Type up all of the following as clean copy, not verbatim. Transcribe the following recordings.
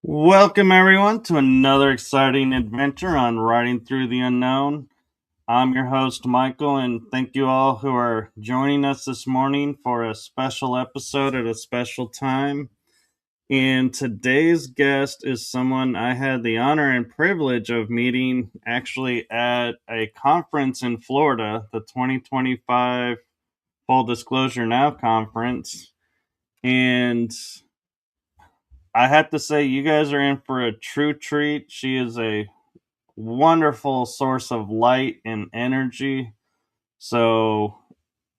Welcome, everyone, to another exciting adventure on Riding Through the Unknown. I'm your host, Michael, and thank you all who are joining us this morning for a special episode at a special time. And today's guest is someone I had the honor and privilege of meeting actually at a conference in Florida, the 2025 Full Disclosure Now conference. And I have to say, you guys are in for a true treat. She is a wonderful source of light and energy. So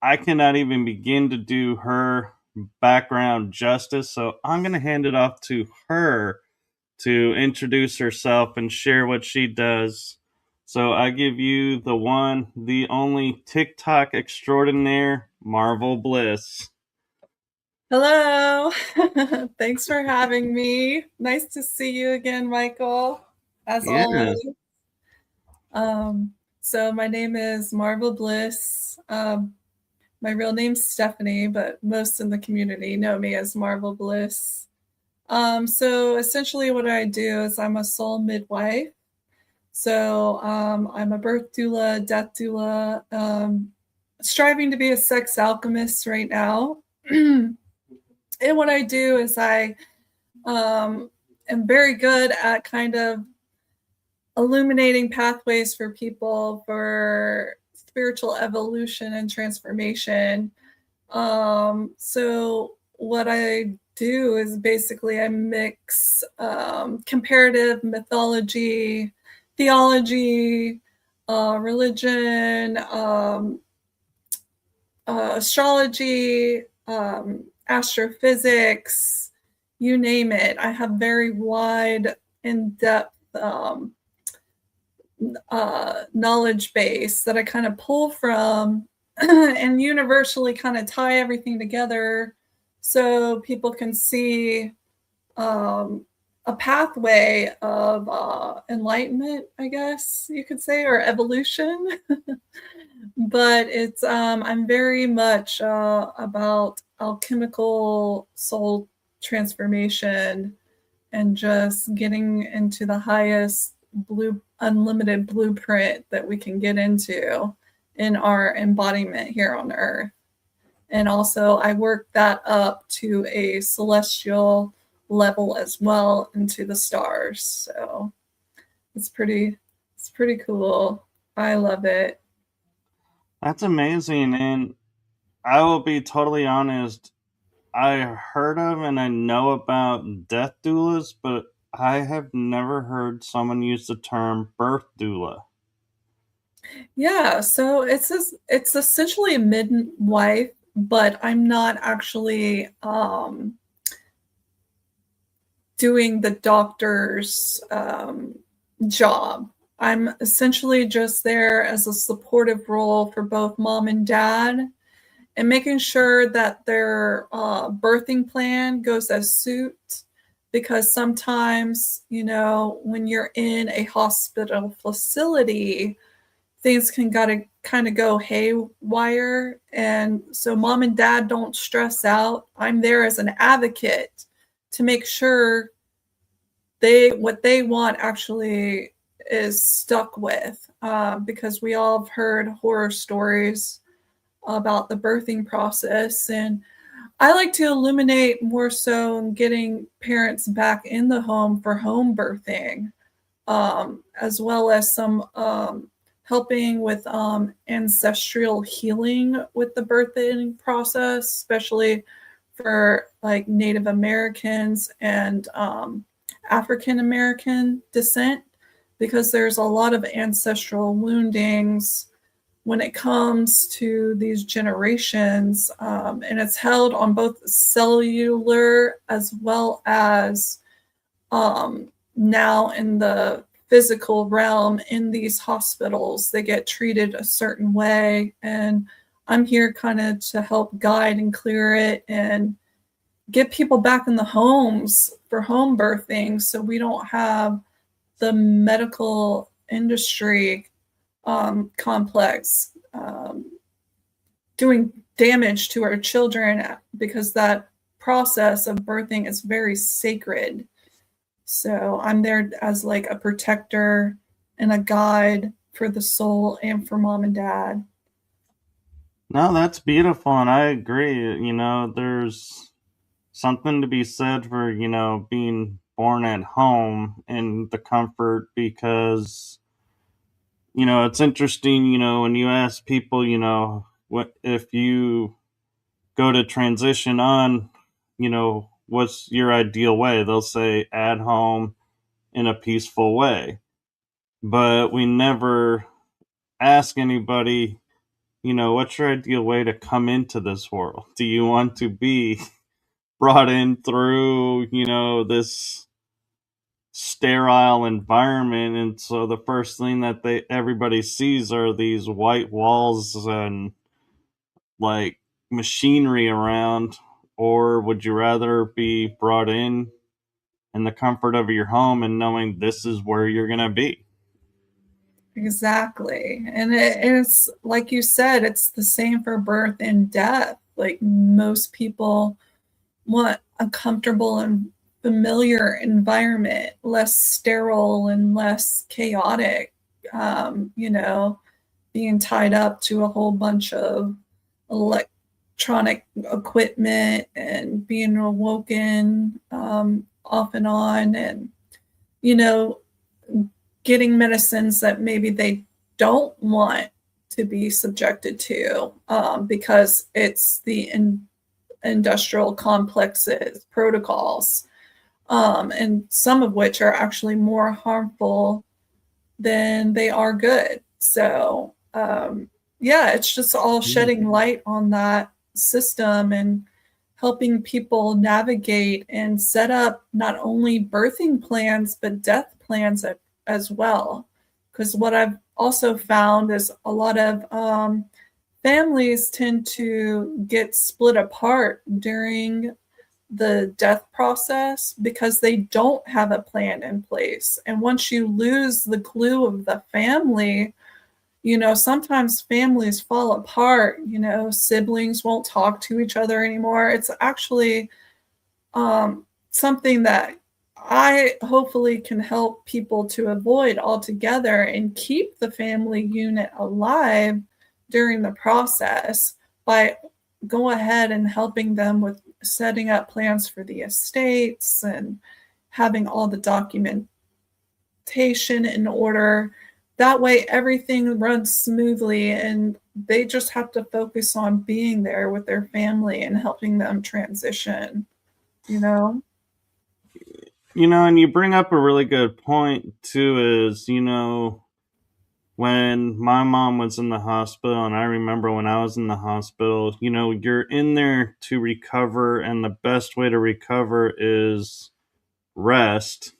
I cannot even begin to do her background justice. So I'm going to hand it off to her to introduce herself and share what she does. So I give you the one, the only TikTok extraordinaire, Marvel Bliss. Hello. Thanks for having me. Nice to see you again, Michael, as Yeah. always. So my name is Marvel Bliss. My real name's Stephanie, but most in the community know me as Marvel Bliss. So essentially what I do is I'm a soul midwife. So I'm a birth doula, death doula, striving to be a sex alchemist right now. And what I do is I am very good at kind of illuminating pathways for people for spiritual evolution and transformation. So what I do is basically I mix comparative mythology, theology, religion, astrology, astrophysics, you name it. I have very wide, in-depth knowledge base that I kind of pull from and universally kind of tie everything together so people can see a pathway of enlightenment, I guess you could say, or evolution. But it's I'm very much about alchemical soul transformation and just getting into the highest unlimited blueprint that we can get into in our embodiment here on Earth. And also I work that up to a celestial level as well into the stars. So it's pretty cool. I love it. That's amazing. And I will be totally honest. I heard of and I know about death doulas, but I have never heard someone use the term birth doula. Yeah, so it's essentially a midwife, but I'm not actually doing the doctor's job. I'm essentially just there as a supportive role for both mom and dad and making sure that their birthing plan goes as suit. Because sometimes, when you're in a hospital facility, things can gotta kind of go haywire. And so mom and dad don't stress out. I'm there as an advocate to make sure what they want actually is stuck with, because we all have heard horror stories about the birthing process. And I like to illuminate more so in getting parents back in the home for home birthing, as well as some helping with ancestral healing with the birthing process, especially for like Native Americans and African American descent, because there's a lot of ancestral woundings when it comes to these generations, and it's held on both cellular as well as now in the physical realm. In these hospitals, they get treated a certain way, and I'm here kind of to help guide and clear it and get people back in the homes for home birthing, so we don't have the medical industry complex doing damage to our children, because that process of birthing is very sacred. So I'm there as like a protector and a guide for the soul and for mom and dad. No, that's beautiful, and I agree. There's something to be said for, being born at home and the comfort because, it's interesting, when you ask people, what if you go to transition on, what's your ideal way? They'll say at home in a peaceful way. But we never ask anybody, what's your ideal way to come into this world? Do you want to be brought in through, this sterile environment? And so the first thing that everybody sees are these white walls and like machinery around, or would you rather be brought in the comfort of your home and knowing this is where you're going to be? Exactly. And it's like you said, it's the same for birth and death. Like most people want a comfortable and familiar environment, less sterile and less chaotic. You know, being tied up to a whole bunch of electronic equipment and being awoken off and on, and you know, getting medicines that maybe they don't want to be subjected to because it's the industrial complexes protocols, and some of which are actually more harmful than they are good. So yeah, it's just all shedding light on that system and helping people navigate and set up not only birthing plans but death plans as well. Because what I've also found is a lot of families tend to get split apart during the death process because they don't have a plan in place. And once you lose the glue of the family, you know, sometimes families fall apart, you know, siblings won't talk to each other anymore. It's actually something that I hopefully can help people to avoid altogether and keep the family unit alive during the process by go ahead and helping them with setting up plans for the estates and having all the documentation in order. That way everything runs smoothly and they just have to focus on being there with their family and helping them transition, you know? And you bring up a really good point too, is, when my mom was in the hospital, and I remember when I was in the hospital, you're in there to recover, and the best way to recover is rest.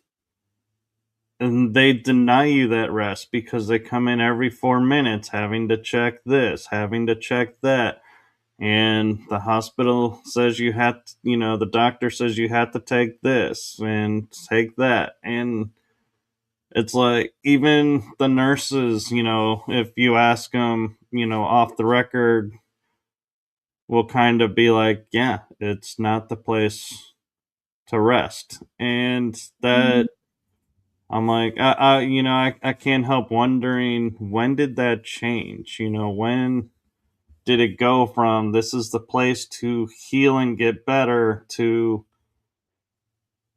And they deny you that rest because they come in every 4 minutes having to check this, having to check that. And the hospital says you have to, the doctor says you have to take this and take that. And it's like, even the nurses, if you ask them, off the record, will kind of be like, yeah, it's not the place to rest. And Mhm. that, I'm like, I can't help wondering, when did that change? When did it go from this is the place to heal and get better to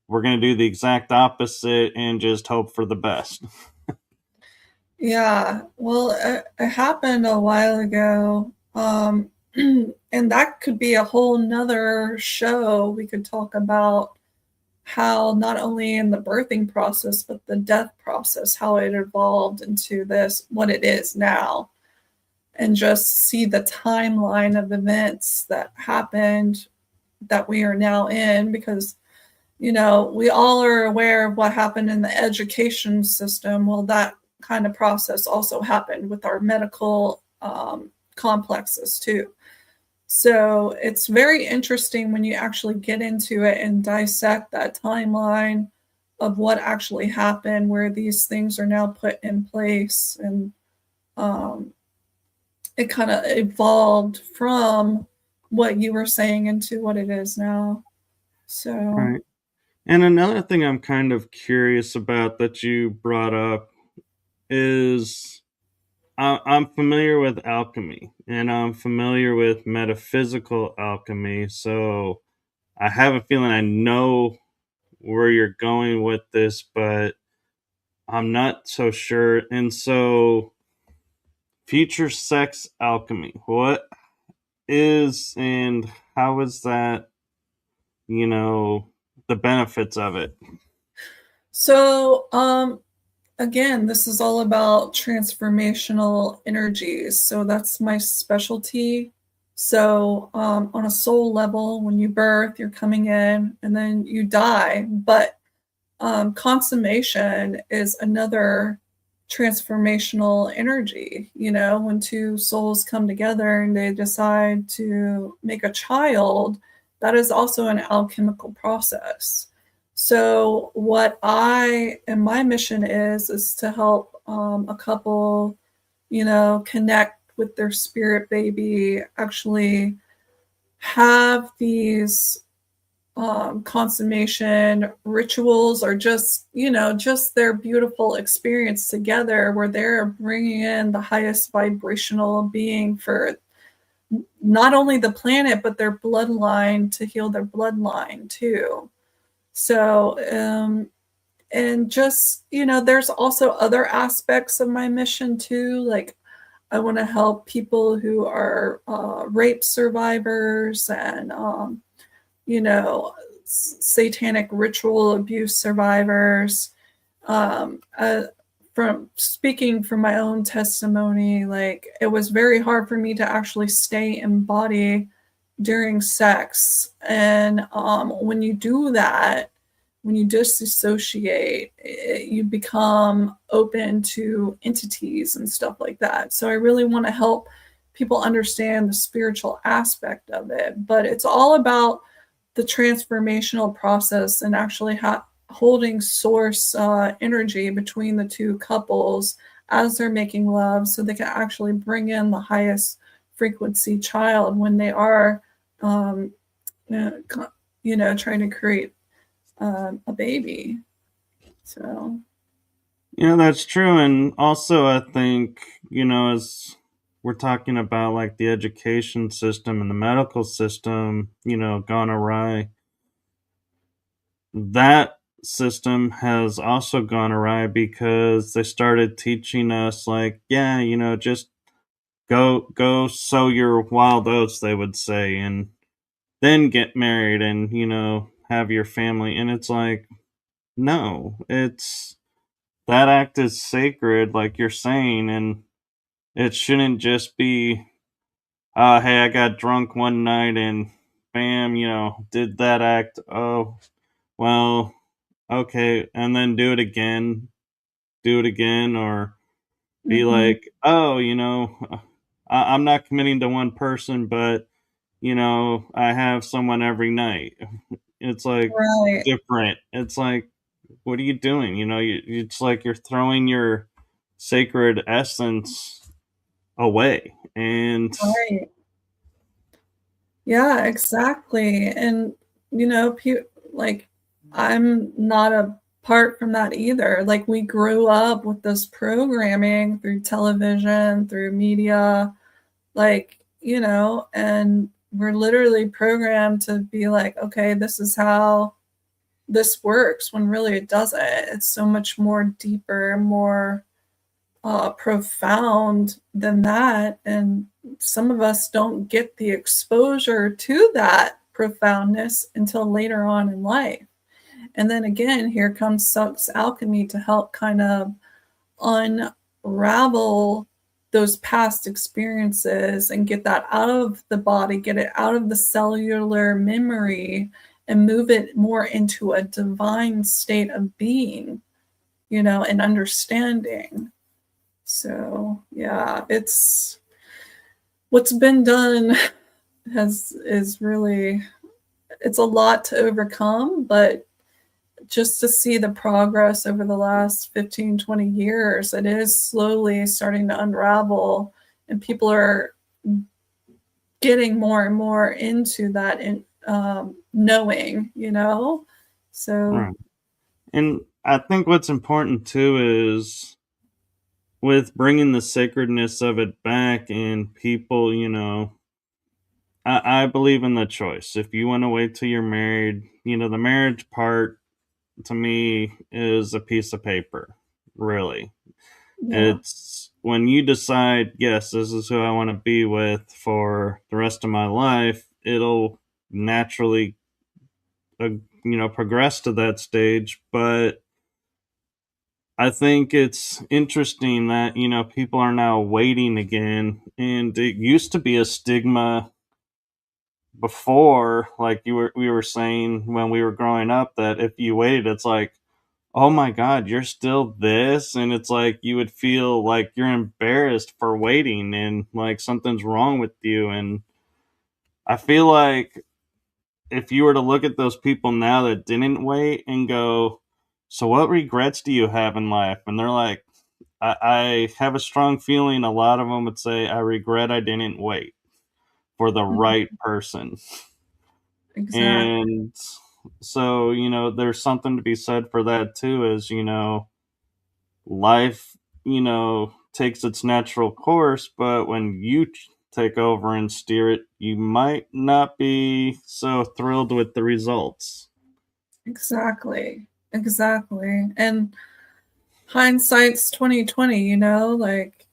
we're going to do the exact opposite and just hope for the best? Yeah, well, it happened a while ago. And that could be a whole nother show. We could talk about how not only in the birthing process, but the death process, how it evolved into this, what it is now, and just see the timeline of events that happened that we are now in. Because, you know, we all are aware of what happened in the education system. Well, that kind of process also happened with our medical complexes too. So it's very interesting when you actually get into it and dissect that timeline of what actually happened, where these things are now put in place. And um, it kind of evolved from what you were saying into what it is now. So, Right. And another thing I'm kind of curious about that you brought up is I'm familiar with alchemy and I'm familiar with metaphysical alchemy. So I have a feeling I know where you're going with this, but I'm not so sure. And so, future sex alchemy, what is and how is that, you know, the benefits of it? So, again, this is all about transformational energies. So that's my specialty. So, on a soul level, when you birth, you're coming in and then you die. But consummation is another transformational energy. You know, when two souls come together and they decide to make a child, that is also an alchemical process. So, what I and my mission is to help a couple, you know, connect with their spirit baby, actually have these consummation rituals, or just, you know, just their beautiful experience together where they're bringing in the highest vibrational being for not only the planet but their bloodline, to heal their bloodline too. So and just, you know, there's also other aspects of my mission too, like I want to help people who are rape survivors and you know, satanic ritual abuse survivors. From speaking from my own testimony, like it was very hard for me to actually stay in body during sex. And when you do that, when you disassociate, you become open to entities and stuff like that. So I really want to help people understand the spiritual aspect of it. But it's all about the transformational process and actually holding source energy between the two couples as they're making love, so they can actually bring in the highest frequency child when they are um, you know, trying to create a baby. So Yeah, that's true. And also, I think, you know, as we're talking about like the education system and the medical system, you know, gone awry, that system has also gone awry because they started teaching us, like, yeah, you know, just go sow your wild oats, they would say, and then get married and, you know, have your family. And it's like, no, it's that act is sacred, like you're saying, and it shouldn't just be, hey, I got drunk one night and bam, you know, did that act. Oh, well, okay, and then do it again, or be mhm. like, oh, you know, I'm not committing to one person, but you know, I have someone every night. It's like Right, different. It's like, what are you doing? You know, it's like you're throwing your sacred essence away. And right. Yeah, exactly. And, you know, like, I'm not apart from that either. Like, we grew up with this programming through television, through media, like, you know, and we're literally programmed to be like, okay, this is how this works, when really it doesn't. It's so much more deeper, more profound than that. And some of us don't get the exposure to that profoundness until later on in life. And then again, here comes Suck's alchemy to help kind of unravel those past experiences and get that out of the body, get it out of the cellular memory, and move it more into a divine state of being, you know, and understanding. So yeah, it's what's been done has is really, it's a lot to overcome, but just to see the progress over the last 15, 20 years, it is slowly starting to unravel, and people are getting more and more into that in knowing, you know. So, Right. And I think what's important too is with bringing the sacredness of it back and people, I believe in the choice. If you want to wait till you're married, the marriage part to me is a piece of paper, really. yeah, It's when you decide, yes, this is who I want to be with for the rest of my life, it'll naturally, progress to that stage. But I think it's interesting that, people are now waiting again. And it used to be a stigma before, like we were saying when we were growing up, that if you waited, it's like, oh my god, you're still this, and it's like you would feel like you're embarrassed for waiting and like something's wrong with you. And I feel like if you were to look at those people now that didn't wait and go, so what regrets do you have in life? And they're like, I have a strong feeling a lot of them would say, I regret I didn't wait for the right person. exactly. And so, there's something to be said for that too, is, life, takes its natural course, but when you take over and steer it, you might not be so thrilled with the results. Exactly. Exactly. And hindsight's 2020, like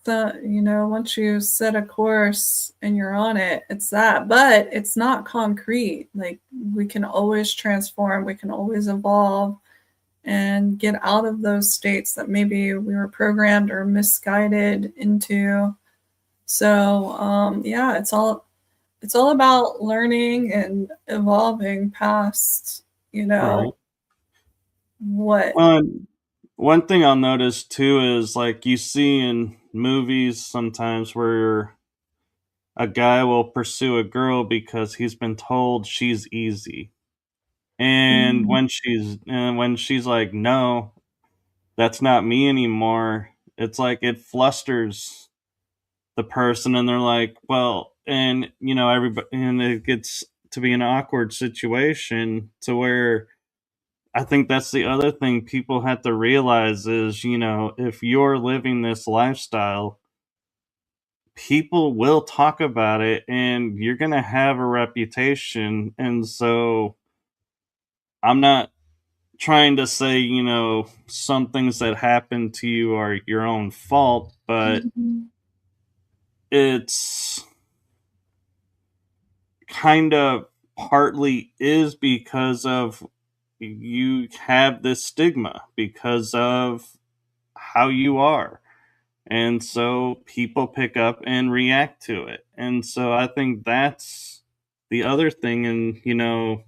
once you set a course and you're on it, it's that. But it's not concrete. Like we can always transform, we can always evolve and get out of those states that maybe we were programmed or misguided into. So yeah, it's all about learning and evolving past, Right. what. Well, and one thing I'll notice too is like you see in movies sometimes where a guy will pursue a girl because he's been told she's easy. And Mhm. when she's like, no, that's not me anymore, it's like it flusters the person, and they're like, well, and everybody, and it gets to be an awkward situation to where I think that's the other thing people have to realize is, if you're living this lifestyle, people will talk about it and you're going to have a reputation. And so I'm not trying to say, some things that happen to you are your own fault, but Mhm. it's kind of partly is because of you have this stigma because of how you are. And so people pick up and react to it. And so I think that's the other thing. And,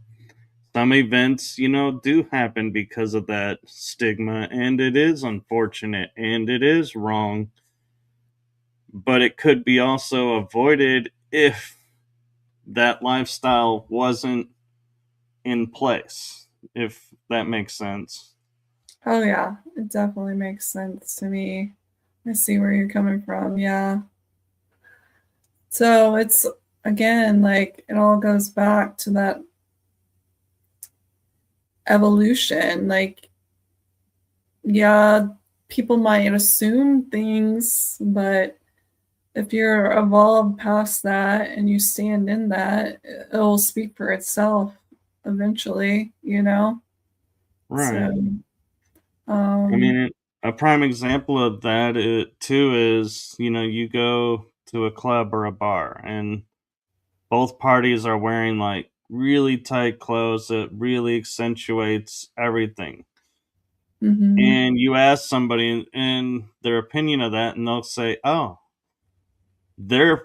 some events, do happen because of that stigma. And it is unfortunate and it is wrong. But it could be also avoided if that lifestyle wasn't in place, if that makes sense. Oh yeah, it definitely makes sense to me. I see where you're coming from. Yeah. So it's again like it all goes back to that evolution. Like, yeah, people might assume things, but if you're evolved past that and you stand in that, it'll speak for itself eventually. Right. So, I um, mean, a prime example of that too is, you go to a club or a bar and both parties are wearing like really tight clothes that really accentuates everything. mhm, And you ask somebody and their opinion of that, and they'll say, oh, they're,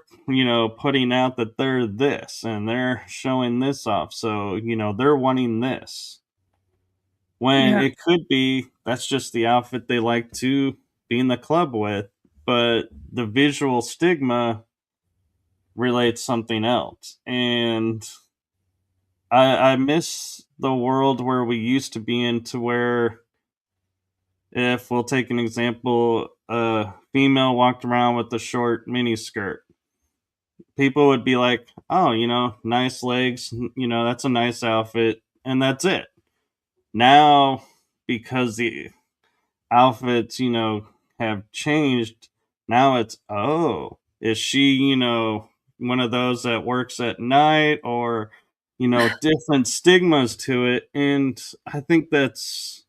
putting out that they're this and they're showing this off. So, they're wanting this. When yeah, it could be that's just the outfit they like to be in the club with, but the visual stigma relates something else. And I miss the world where we used to be in, to where if we'll take an example, a female walked around with a short mini skirt, people would be like, oh, nice legs, that's a nice outfit. and that's it. Now, because the outfits, have changed, now it's, oh, is she, one of those that works at night, or, different stigmas to it. And I think that's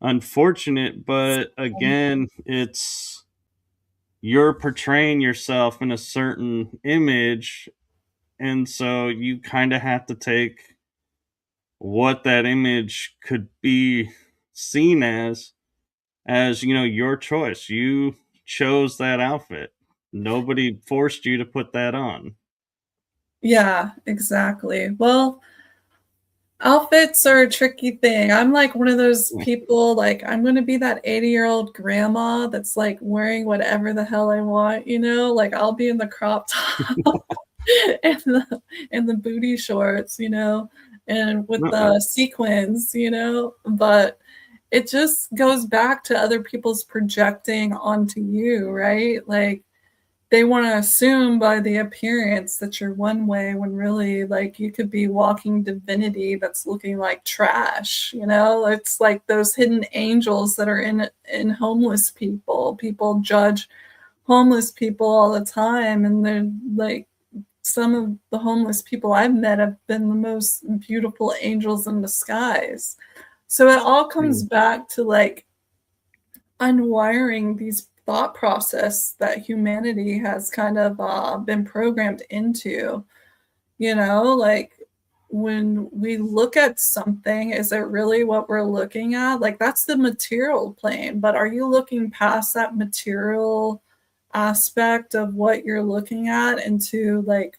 unfortunate, but again, it's you're portraying yourself in a certain image, and so you kind of have to take what that image could be seen as your choice. You chose that outfit. Nobody forced you to put that on. Yeah, exactly. Well, outfits are a tricky thing. I'm like one of those people, like, I'm gonna be that 80-year-old grandma that's like wearing whatever the hell I want, you know? Like I'll be in the crop top and the booty shorts, you know, and with Uh-uh. the sequins, you know, but it just goes back to other people's projecting onto you, right? Like they want to assume by the appearance that you're one way when really like you could be walking divinity that's looking like trash, you know? It's like those hidden angels that are in homeless people. People judge homeless people all the time, and they're like, some of the homeless people I've met have been the most beautiful angels in disguise. So it all comes Mm. back to like unwiring these thought process that humanity has kind of been programmed into, you know, like when we look at something, is it really what we're looking at? Like that's the material plane, but are you looking past that material aspect of what you're looking at into like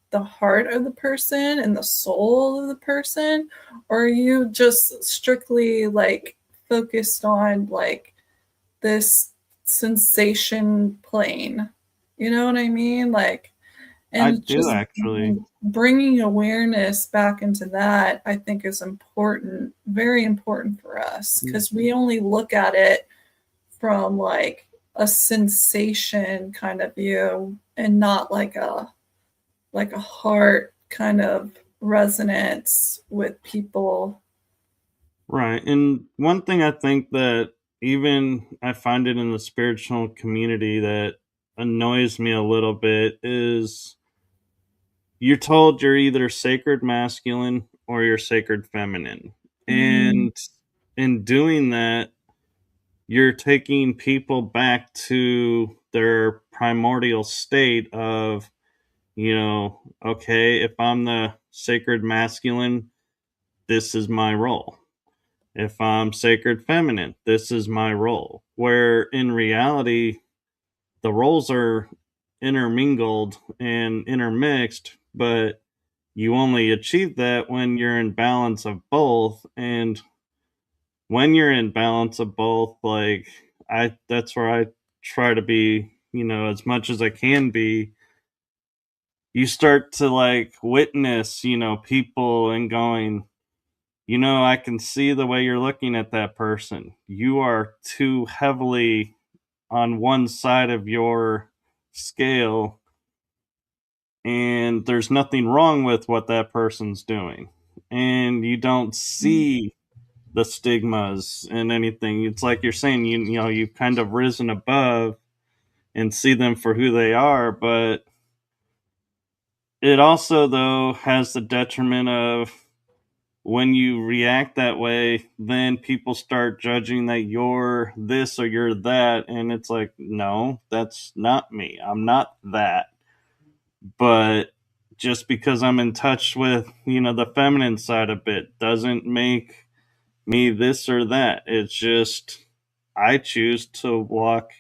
the heart of the person and the soul of the person, or are you just strictly like focused on like this sensation plane? You know what I mean? Like, I and do just actually. bringing awareness back into that, I think, is important, very important for us, Mm. because we only look at it from like a sensation kind of view and not like a heart kind of resonance with people. Right. And one thing I think that even I find it in the spiritual community that annoys me a little bit is you're told you're either sacred masculine or you're sacred feminine. Mm, And in doing that, you're taking people back to their primordial state of, okay, if I'm the sacred masculine, this is my role. If I'm sacred feminine, this is my role. Where in reality, the roles are intermingled and intermixed, but you only achieve that when you're in balance of both. And when you're in balance of both, like that's where I try to be, as much as I can be. You start to like witness, people and going, I can see the way you're looking at that person. You are too heavily on one side of your scale, and there's nothing wrong with what that person's doing. And you don't see the stigmas and anything. It's like you're saying, you've kind of risen above and see them for who they are, but it also though has the detriment of when you react that way, then people start judging that you're this or you're that. And it's like, no, that's not me. I'm not that. But just because I'm in touch with, the feminine side a bit doesn't make me this or that. It's just, I choose to walk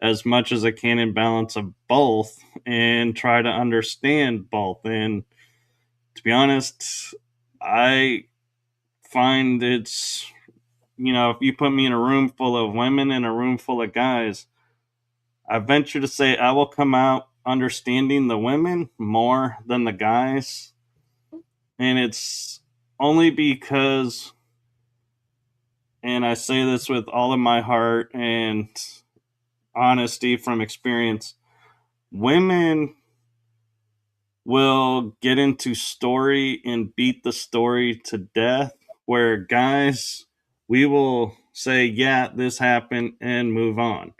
as much as I can in balance of both and try to understand both. And to be honest, I find it's, if you put me in a room full of women and a room full of guys, I venture to say I will come out understanding the women more than the guys. And it's only because, and I say this with all of my heart and honesty from experience, women will get into story and beat the story to death, where guys, we will say, yeah, this happened and move on.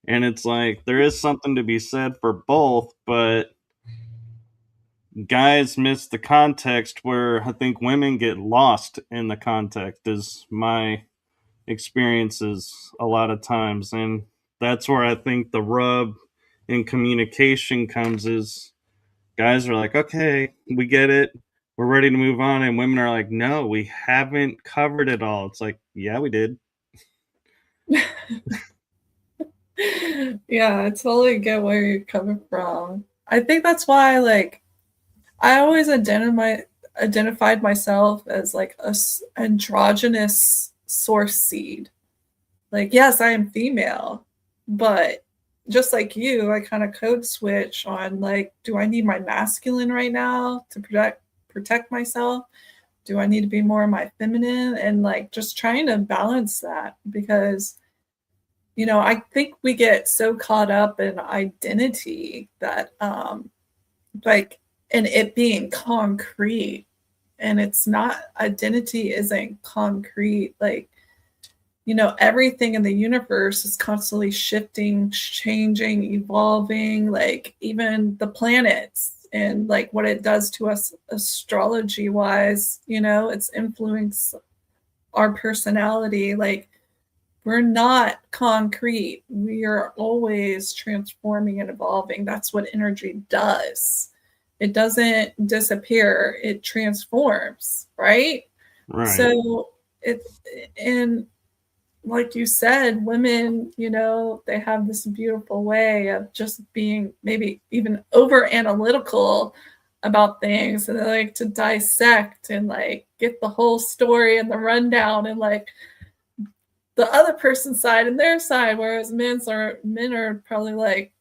And it's like there is something to be said for both, but guys miss the context, where I think women get lost in the context, is my experiences a lot of times. And that's where I think the rub in communication comes, is guys are like, okay, we get it, we're ready to move on, and women are like, no, we haven't covered it all. It's like, yeah, we did. Yeah, I totally get where you're coming from. I think that's why, like, I always identified myself as like androgynous source seed. Like, yes, I am female, but just like you, I kind of code switch on, like, do I need my masculine right now to protect myself? Do I need to be more of my feminine? And like just trying to balance that, because I think we get so caught up in identity that like, and it being concrete, and it's not. Identity isn't concrete. Like, everything in the universe is constantly shifting, changing, evolving, like even the planets and like what it does to us astrology wise, it's influenced our personality. Like, we're not concrete. We are always transforming and evolving. That's what energy does. It doesn't disappear, it transforms, right? Right. So it's, and like you said, women, they have this beautiful way of just being maybe even over analytical about things, and they like to dissect and like get the whole story and the rundown and like the other person's side and their side, whereas men are probably like,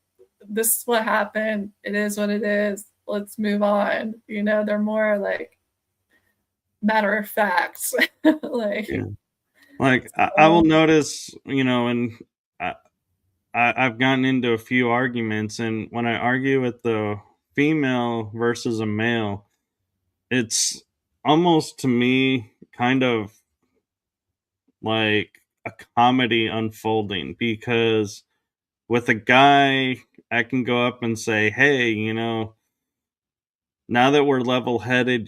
this is what happened, it is what it is, let's move on. They're more like matter of fact. Like, Yeah. Like I will notice, and I, I've gotten into a few arguments, and when I argue with the female versus a male, it's almost to me kind of like a comedy unfolding, because with a guy, I can go up and say, hey, now that we're level headed,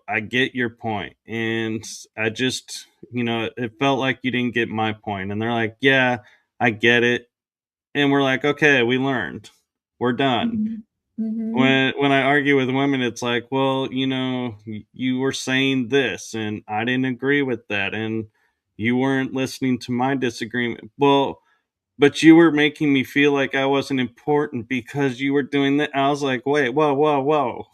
I get your point. And I just, it felt like you didn't get my point. And they're like, yeah, I get it. And we're like, okay, we learned. We're done. mm-hmm. When I argue with women, it's like, well, you were saying this and I didn't agree with that, and you weren't listening to my disagreement. Well, but you were making me feel like I wasn't important because you were doing that. I was like, wait, whoa, whoa, whoa.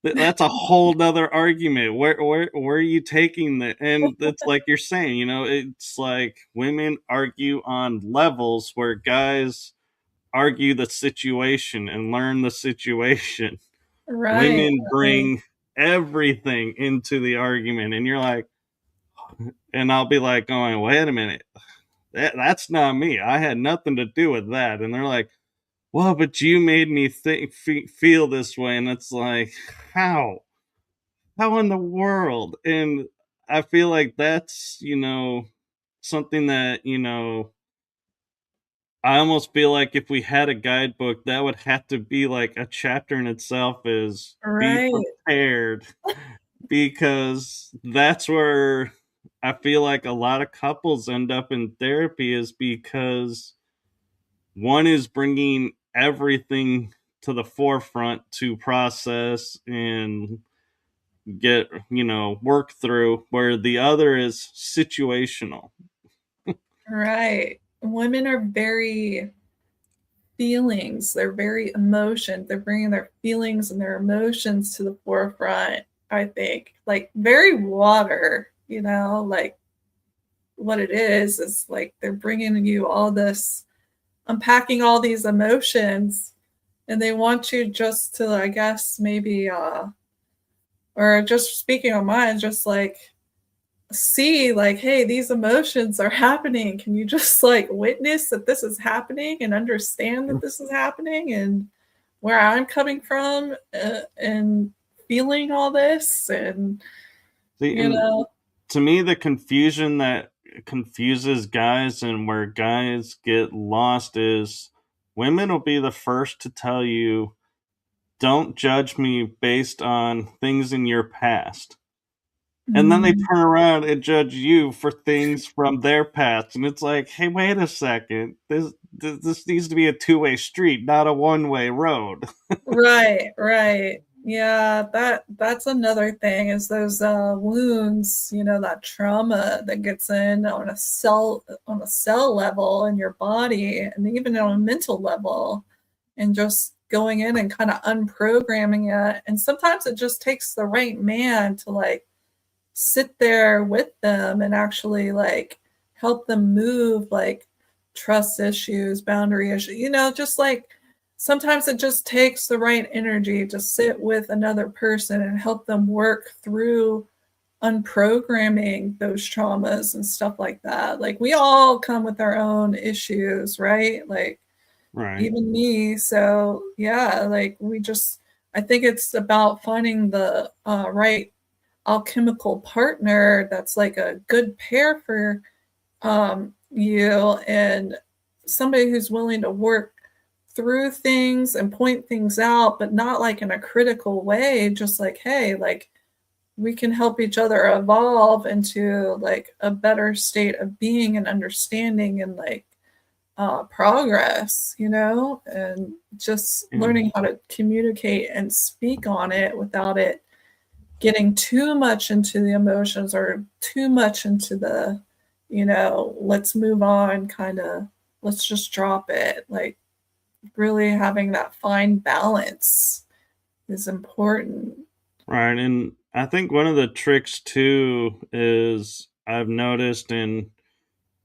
That's a whole nother argument. Where are you taking that? And it's like you're saying, it's like women argue on levels where guys argue the situation and learn the situation. Right, Women bring everything into the argument, and you're like, and I'll be like, going, wait a minute, that's not me. I had nothing to do with that. And they're like, well, but you made me feel this way. And it's like, how? How in the world? And I feel like that's, something that, I almost feel like if we had a guidebook, that would have to be like a chapter in itself, is be right, prepared, because that's where I feel like a lot of couples end up in therapy, is because one is bringing everything to the forefront to process and get, work through, where the other is situational. right. Women are very feelings. They're very emotion. They're bringing their feelings and their emotions to the forefront. I think, like, very water. Like, what it is like they're bringing you all this, unpacking all these emotions, and they want you just to, I guess, maybe, or just speaking on mine, just like see like, hey, these emotions are happening, can you just like witness that this is happening and understand that this is happening, and where I'm coming from and feeling all this, and See, you and know. to me, the confusion that confuses guys and where guys get lost is women will be the first to tell you, don't judge me based on things in your past. And then they Mm. turn around and judge you for things from their past. And it's like, hey, wait a second. This needs to be a two-way street, not a one-way road. Right. Yeah, that's another thing is those wounds, that trauma that gets in on a cell level in your body and even on a mental level, and just going in and kind of unprogramming it. And sometimes it just takes the right man to like sit there with them and actually like help them move like trust issues, boundary issues, just like sometimes it just takes the right energy to sit with another person and help them work through unprogramming those traumas and stuff like that. Like we all come with our own issues, right? Like Right. even me. So yeah, like I think it's about finding the right alchemical partner that's like a good pair for you, and somebody who's willing to work through things and point things out, but not like in a critical way, just like, hey, like we can help each other evolve into like a better state of being and understanding and like progress, and just Yeah. learning how to communicate and speak on it without it getting too much into the emotions or too much into the, let's move on kind of, let's just drop it. Like really having that fine balance is important. Right. And I think one of the tricks too is I've noticed and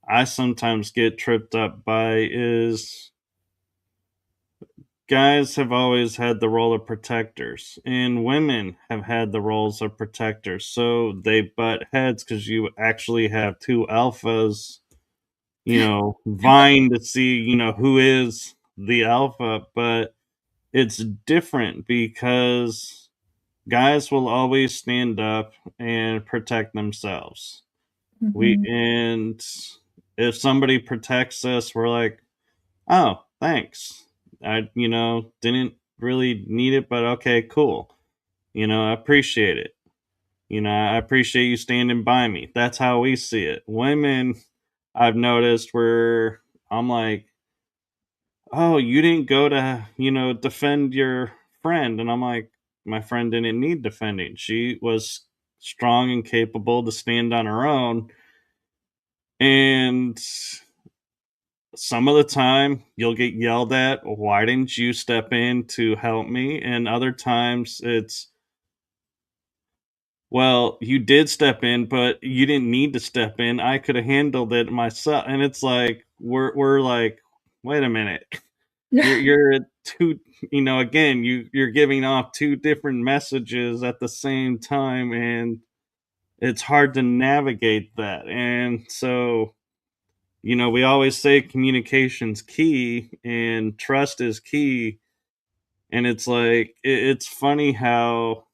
I sometimes get tripped up by is guys have always had the role of protectors and women have had the roles of protectors. So they butt heads because you actually have two alphas, vying to see, who is the alpha. But it's different because guys will always stand up and protect themselves. Mhm. And if somebody protects us, we're like, oh, thanks. I, didn't really need it, but okay, cool. I appreciate it. I appreciate you standing by me. That's how we see it. Women, I've noticed where I'm like, oh, you didn't go to, defend your friend. And I'm like, my friend didn't need defending. She was strong and capable to stand on her own. And some of the time you'll get yelled at, why didn't you step in to help me? And other times it's, well, you did step in, but you didn't need to step in. I could have handled it myself. And it's like we're like, wait a minute. You're at two, again, you're giving off two different messages at the same time, and it's hard to navigate that. And so we always say communication's key and trust is key. And it's like, it's funny how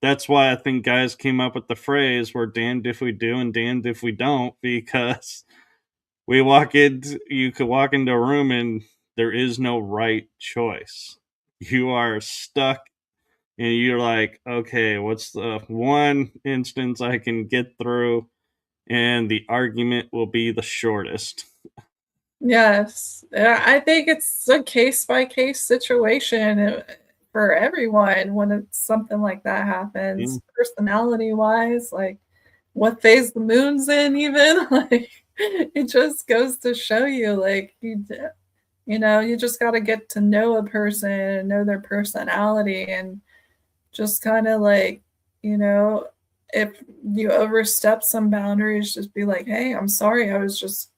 that's why I think guys came up with the phrase, we're damned if we do and damned if we don't, because you could walk into a room and there is no right choice. You are stuck and you're like, okay, what's the one instance I can get through? And the argument will be the shortest. Yes. I think it's a case by case situation for everyone when it's something like that Yeah. happens, personality wise, like what phase the moon's in, even. Like it just goes to show you, like, you just got to get to know a person and know their personality and just kind of like, you know, if you overstep some boundaries, just be like, hey, I'm sorry. I was just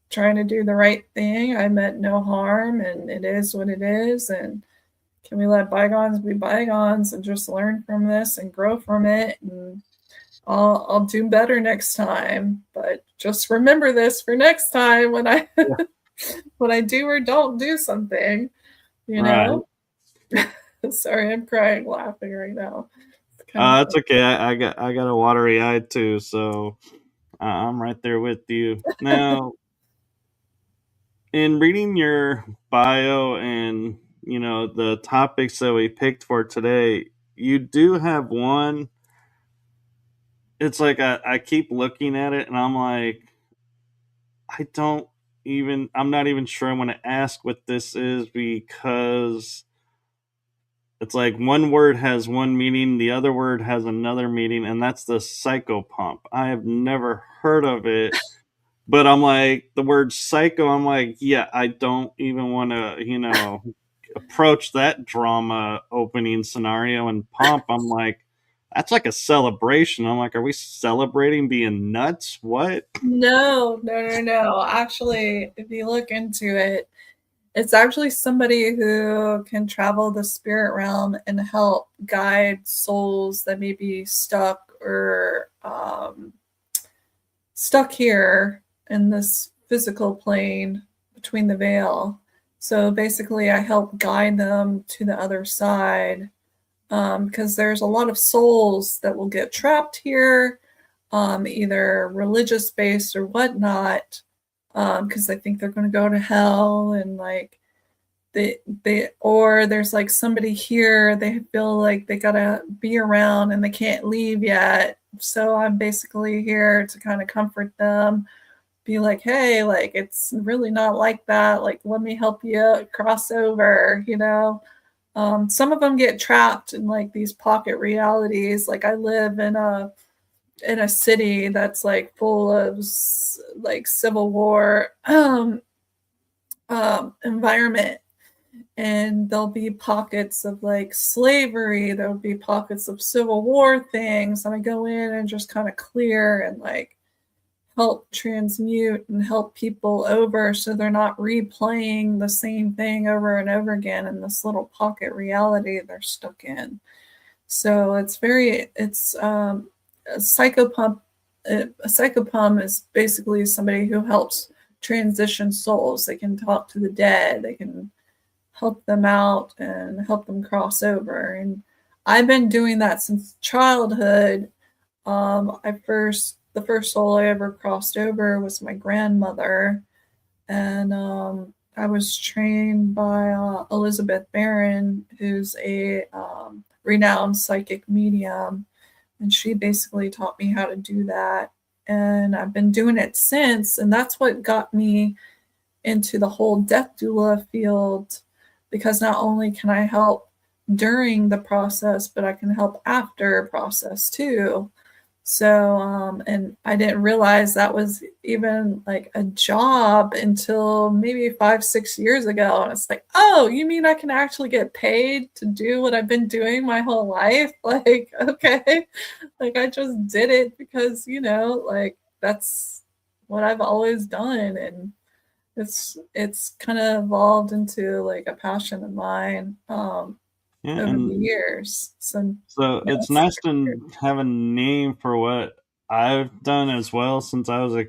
trying to do the right thing. I meant no harm, and it is what it is. And can we let bygones be bygones and just learn from this and grow from it? And I'll do better next time. But just remember this for next time when I Yeah. when I do or don't do something, you Right. know? Sorry, I'm crying laughing right now. It's kind of It's okay. I got a watery eye too, so I'm right there with you. Now, in reading your bio and the topics that we picked for today, you do have one. It's like I keep looking at it and I'm like, I'm not even sure I want to ask what this is, because it's like one word has one meaning, the other word has another meaning, and that's the psychopomp. I have never heard of it, but I'm like, the word psycho, I'm like, yeah, I don't even want to, approach that drama opening scenario. And pomp, I'm like, that's like a celebration. I'm like, are we celebrating being nuts? What? no, no, no, no. Actually, if you look into it, it's actually somebody who can travel the spirit realm and help guide souls that may be stuck or stuck here in this physical plane between the veil. So basically, I help guide them to the other side, because there's a lot of souls that will get trapped here, either religious based or whatnot, because they think they're going to go to hell, and like they or there's like somebody here they feel like they gotta be around and they can't leave yet. So I'm basically here to kind of comfort them, be like, hey, like it's really not like that. Like, let me help you cross over. Some of them get trapped in like these pocket realities. Like I live in a city that's like full of like civil war environment, and there'll be pockets of like slavery, there'll be pockets of civil war things, and I go in and just kind of clear and like help transmute and help people over so they're not replaying the same thing over and over again in this little pocket reality they're stuck in. So it's a psychopomp. A psychopomp is basically somebody who helps transition souls. They can talk to the dead, they can help them out and help them cross over. And I've been doing that since childhood. The first soul I ever crossed over was my grandmother, and I was trained by Elizabeth Barron, who's a renowned psychic medium, and she basically taught me how to do that. And I've been doing it since, and that's what got me into the whole death doula field, because not only can I help during the process, but I can help after process too. So, and I didn't realize that was even like a job until maybe 5, 6 years ago. And it's like, oh, you mean I can actually get paid to do what I've been doing my whole life? Like, okay, like I just did it because, like that's what I've always done. And it's kind of evolved into like a passion of mine Yeah, over the and years. So so yeah, it's it's nice to have a name for what I've done as well, since I was a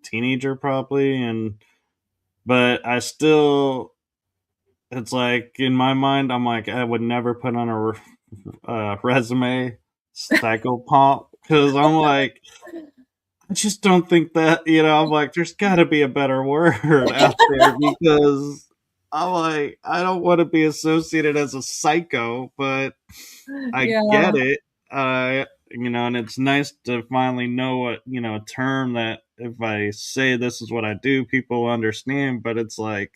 teenager, probably. And but I still, it's like in my mind, I'm like, I would never put on a resume Psychopomp, because I'm like, I just don't think that, I'm like, there's got to be a better word out there, because I'm like, I don't want to be associated as a psycho, but I yeah, get it. And it's nice to finally know a term that if I say this is what I do, people understand. But it's like,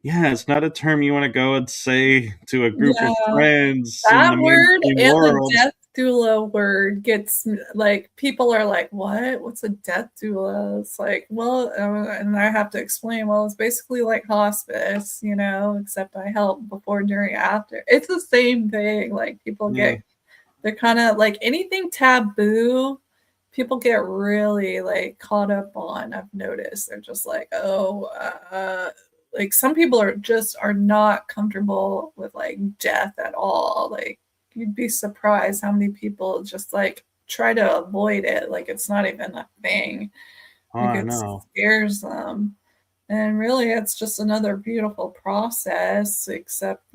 yeah, it's not a term you want to go and say to a group of yeah. friends in That the word mainstream and the world. death doula word gets like people are like, what? What's a death doula? It's like, well, and I have to explain, well, it's basically like hospice, except I help before, during, after. It's the same thing. Like people Yeah, they're kind of like anything taboo, people get really like caught up on. I've noticed they're just like, oh, like some people are not comfortable with like death at all. Like you'd be surprised how many people just like try to avoid it, like it's not even a thing. oh, Like I it know. scares them. And really, it's just another beautiful process, except,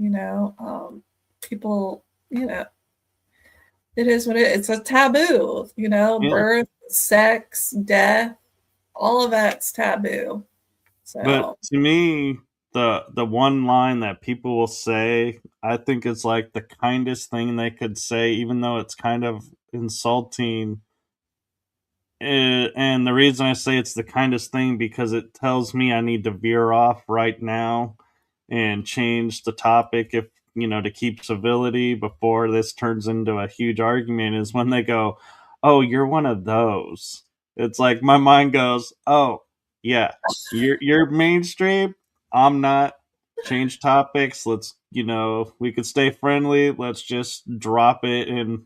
people, it is what it's a taboo, Yeah. birth, sex, death, all of that's taboo. But So, to me, the one line that people will say, I think it's like the kindest thing they could say, even though it's kind of insulting. And the reason I say it's the kindest thing because it tells me I need to veer off right now and change the topic if to keep civility before this turns into a huge argument is when they go, "Oh, you're one of those." It's like my mind goes, "Oh, yeah. You're mainstream. I'm not. Change topics. Let's, we could stay friendly. Let's just drop it and,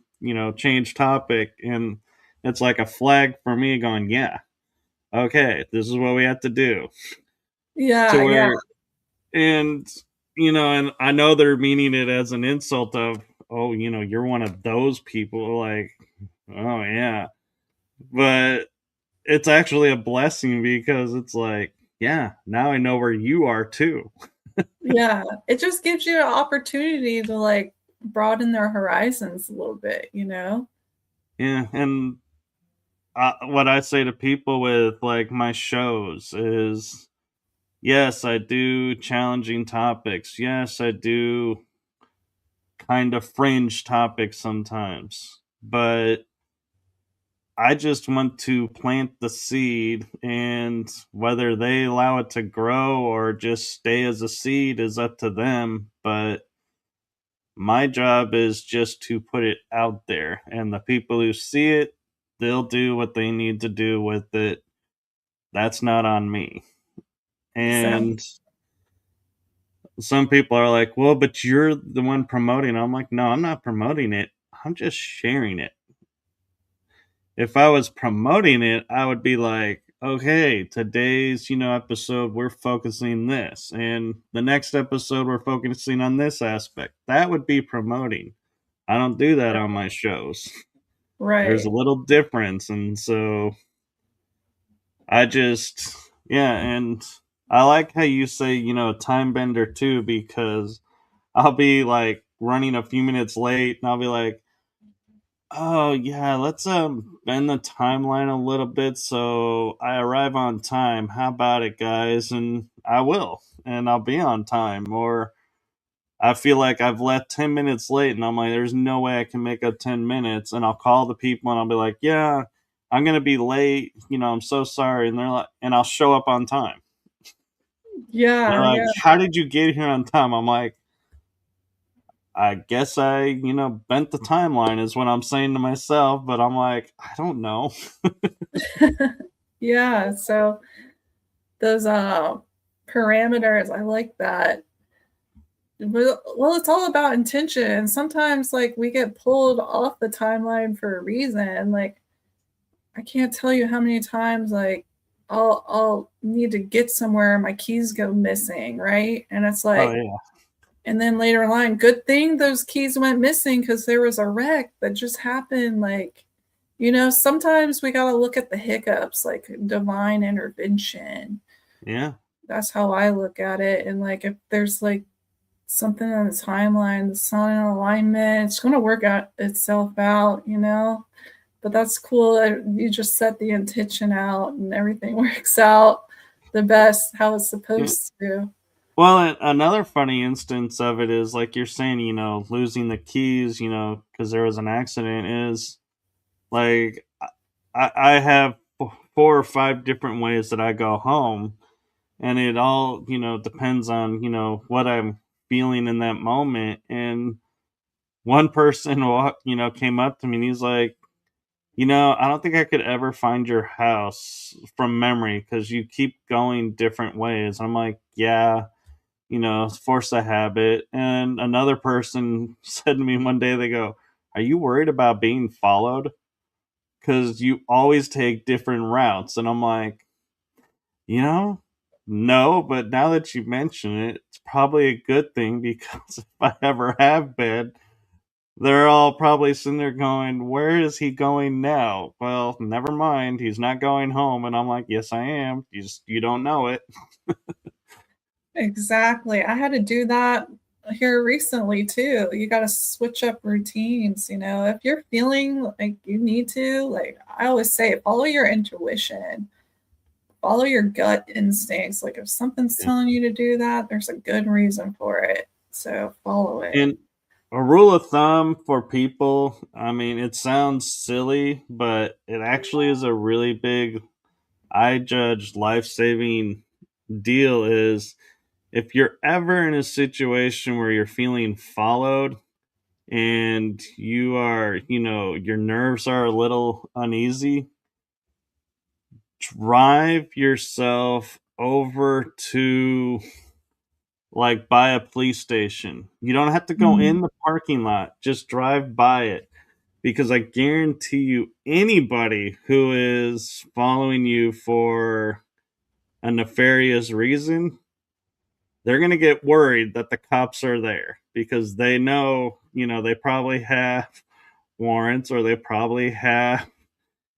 change topic." And it's like a flag for me going, "Yeah. Okay, this is what we have to do." To yeah, yeah, where and and I know they're meaning it as an insult of, "Oh, you're one of those people." Like, oh yeah, but it's actually a blessing because it's like, yeah, now I know where you are too. yeah. It just gives you an opportunity to like broaden their horizons a little bit. Yeah, and what I say to people with like my shows is, yes, I do challenging topics. Yes, I do kind of fringe topics sometimes, but I just want to plant the seed, and whether they allow it to grow or just stay as a seed is up to them. But my job is just to put it out there, and the people who see it, they'll do what they need to do with it. That's not on me. Exactly. And some people are like, "Well, but you're the one promoting it." I'm like, "No, I'm not promoting it. I'm just sharing it." If I was promoting it, I would be like, okay, today's, episode, we're focusing this. And the next episode, we're focusing on this aspect. That would be promoting. I don't do that on my shows. There's a Right. little difference. And so I just, yeah. And I like how you say, time bender too, because I'll be like running a few minutes late and I'll be like, "Oh yeah, let's bend the timeline a little bit so I arrive on time. How about it, guys?" And I will, and I'll be on time. Or I feel like I've left 10 minutes late, and I'm like, "There's no way I can make up 10 minutes." And I'll call the people, and I'll be like, "Yeah, I'm gonna be late. I'm so sorry." And they're like, and I'll show up on time. And they're Yeah, like, yeah. "How did you get here on time?" I'm like, I guess I, bent the timeline is what I'm saying to myself, but I'm like, I don't know. Yeah, so those parameters, I like that. Well, it's all about intention. Sometimes like we get pulled off the timeline for a reason. Like I can't tell you how many times like I'll need to get somewhere and my keys go missing, right? And it's Oh like, yeah. and then later in line, good thing those keys went missing because there was a wreck that just happened. Like, sometimes we got to look at the hiccups, like divine intervention. Yeah. That's how I look at it. And like, if there's like something on the timeline, the sun in alignment, it's going to work out itself out. But that's cool. You just set the intention out and everything works out the best how it's Yeah. supposed to. Well, another funny instance of it is like you're saying, losing the keys, because there was an accident is like I have 4 or 5 different ways that I go home, and it all, depends on, what I'm feeling in that moment. And one person, came up to me and he's like, I don't think I could ever find your house from memory because you keep going different ways. I'm like, yeah, force a habit. And another person said to me one day, they go, "Are you worried about being followed? Because you always take different routes." And I'm like, you know, no, but now that you mention it, it's probably a good thing because if I ever have been, they're all probably sitting there going, "Where is he going now?" Well, never mind. He's not going home. And I'm like, "Yes, I am. You don't know it." Exactly. I had to do that here recently too. You got to switch up routines. If you're feeling like you need to, like I always say, follow your intuition, follow your gut instincts. Like if something's Yeah. telling you to do that, there's a good reason for it. So follow it. And a rule of thumb for people, I mean, it sounds silly, but it actually is a really big, I judge, life saving deal is if you're ever in a situation where you're feeling followed and you are, your nerves are a little uneasy, drive yourself over to like by a police station. You don't have to go Mm. in the parking lot, just drive by it. Because I guarantee you, anybody who is following you for a nefarious reason, they're going to get worried that the cops are there because they know, they probably have warrants or they probably have,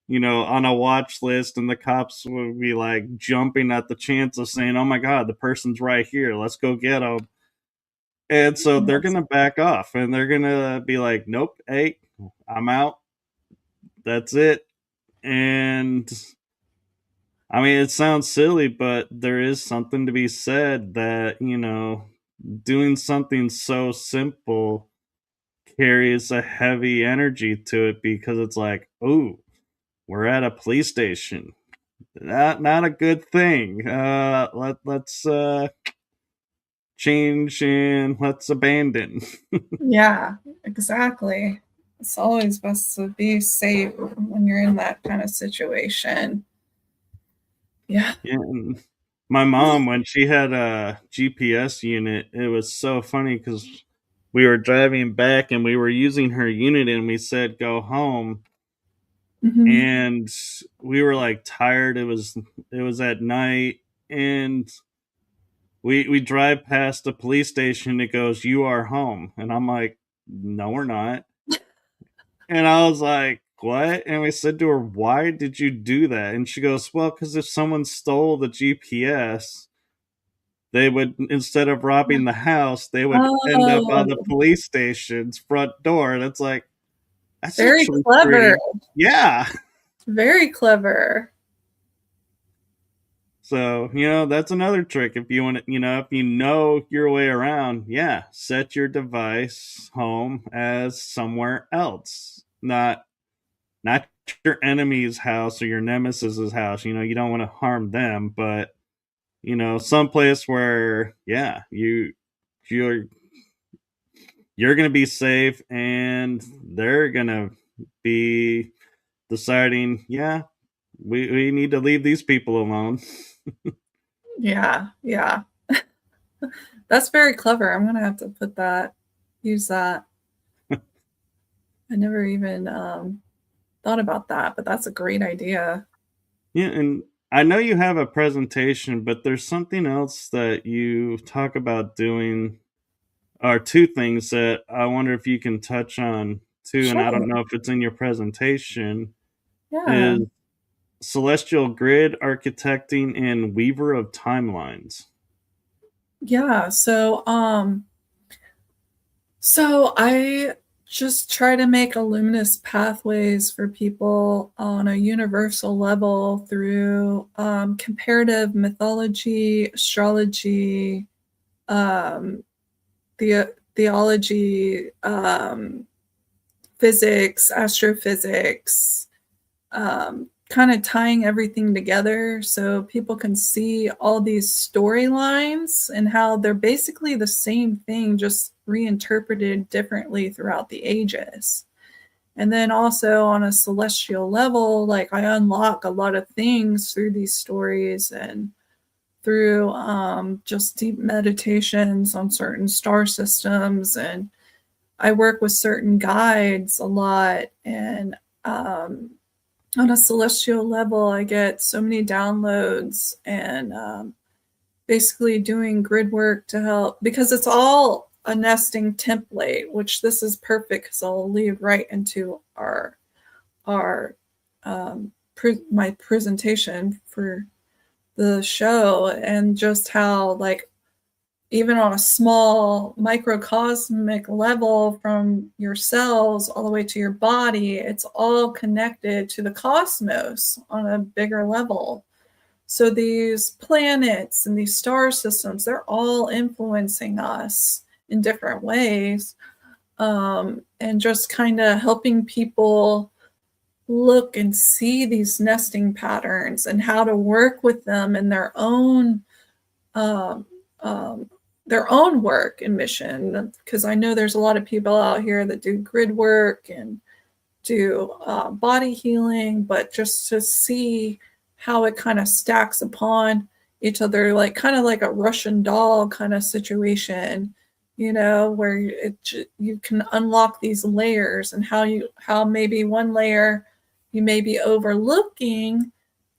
on a watch list, and the cops would be like jumping at the chance of saying, "Oh my God, the person's right here. Let's go get them." And so they're Yes. going to back off and they're going to be like, "Nope, hey, I'm out. That's it." And I mean, it sounds silly, but there is something to be said that, doing something so simple carries a heavy energy to it because it's like, "Oh, we're at a police station. Not a good thing. Let's change and let's abandon." Yeah, exactly. It's always best to be safe when you're in that kind of situation. Yeah. Yeah, and my mom, when she had a GPS unit, it was so funny because we were driving back and we were using her unit and we said go home, Hmm. and we were like tired. It was at night, and we drive past the police station. It goes, "You are home," and I'm like, "No, we're not." And I was like, "What?" And we said to her, "Why did you do that?" And she goes, "Well, because if someone stole the GPS, they would, instead of robbing the house, they would end up on the Oh, police station's front door." And it's like, that's very actually clever. pretty, yeah. Very clever. So, that's another trick. If you want to, if you know your way around, yeah, set your device home as somewhere else, not your enemy's house or your nemesis's house. You don't want to harm them, but someplace where, yeah, you're you're going to be safe and they're going to be deciding, yeah, we need to leave these people alone. Yeah, yeah. That's very clever. I'm gonna have to use that. I never even thought about that, but that's a great idea. Yeah, and I know you have a presentation, but there's something else that you talk about doing, or two things that I wonder if you can touch on too, and I Sure. don't know if it's in your presentation, Yeah. is celestial grid architecting and weaver of timelines. Yeah. So I just try to make luminous pathways for people on a universal level through comparative mythology, astrology, um, theology, physics, astrophysics, kind of tying everything together so people can see all these storylines and how they're basically the same thing, just reinterpreted differently throughout the ages. And then also on a celestial level, like I unlock a lot of things through these stories and through just deep meditations on certain star systems. And I work with certain guides a lot. And on a celestial level, I get so many downloads and basically doing grid work to help because it's all a nesting template, which this is perfect because I'll lead right into our my presentation for the show, and just how, like, even on a small microcosmic level, from your cells all the way to your body, it's all connected to the cosmos on a bigger level. So these planets and these star systems, they're all influencing us in different ways, and just kind of helping people look and see these nesting patterns and how to work with them in um, their own work and mission. Because I know there's a lot of people out here that do grid work and do body healing, but just to see how it kind of stacks upon each other, like kind of like a Russian doll kind of situation, where you can unlock these layers, and how maybe one layer you may be overlooking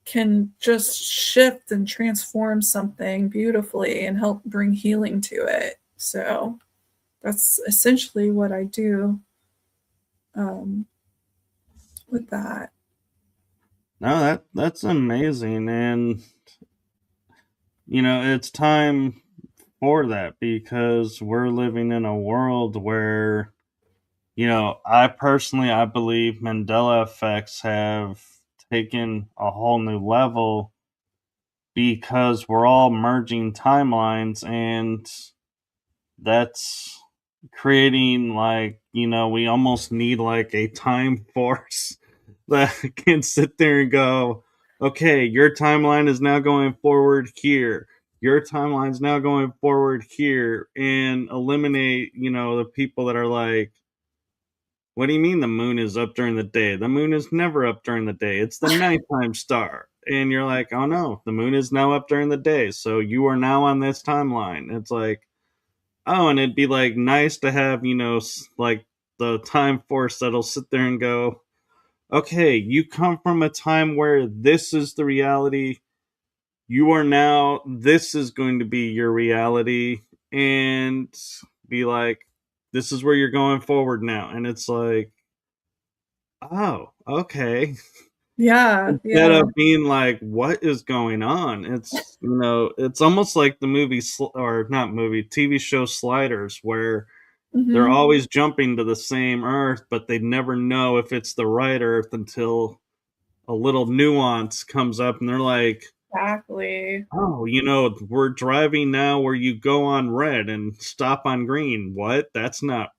can just shift and transform something beautifully and help bring healing to it. So that's essentially what I do with that. No, that's amazing, and it's time for that because we're living in a world where I believe Mandela effects have taken a whole new level because we're all merging timelines, and that's creating, like, we almost need like a time force that can sit there and go, okay, your timeline is now going forward here. Your timeline's now going forward here, and eliminate, the people that are like, what do you mean the moon is up during the day? The moon is never up during the day. It's the nighttime star. And you're like, oh no, the moon is now up during the day. So you are now on this timeline. It's like, oh, and it'd be like nice to have, like the time force that'll sit there and go, okay, you come from a time where this is the reality. You are now, this is going to be your reality. And be like, this is where you're going forward now. And it's like, oh, okay. Yeah, Instead yeah. of being like, what is going on? It's, it's almost like the movie, or not movie, TV show Sliders, where they're Hmm. always jumping to the same Earth, but they never know if it's the right Earth until a little nuance comes up and they're like, Exactly. oh, we're driving now where you go on red and stop on green. What? That's not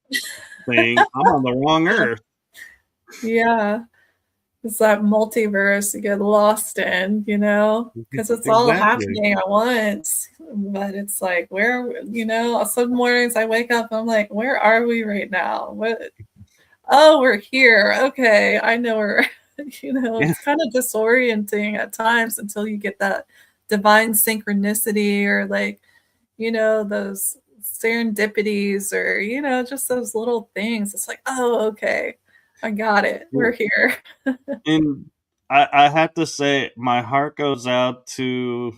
thing. I'm on the wrong Earth. Yeah. It's that multiverse you get lost in, because it's all Exactly. happening at once. But it's like, some mornings I wake up, I'm like, where are we right now? What? Oh, we're here. Okay, I know we're, Yeah. it's kind of disorienting at times until you get that divine synchronicity, or like, those serendipities, or, just those little things. It's like, oh, okay, I got it. We're here. And I have to say, my heart goes out to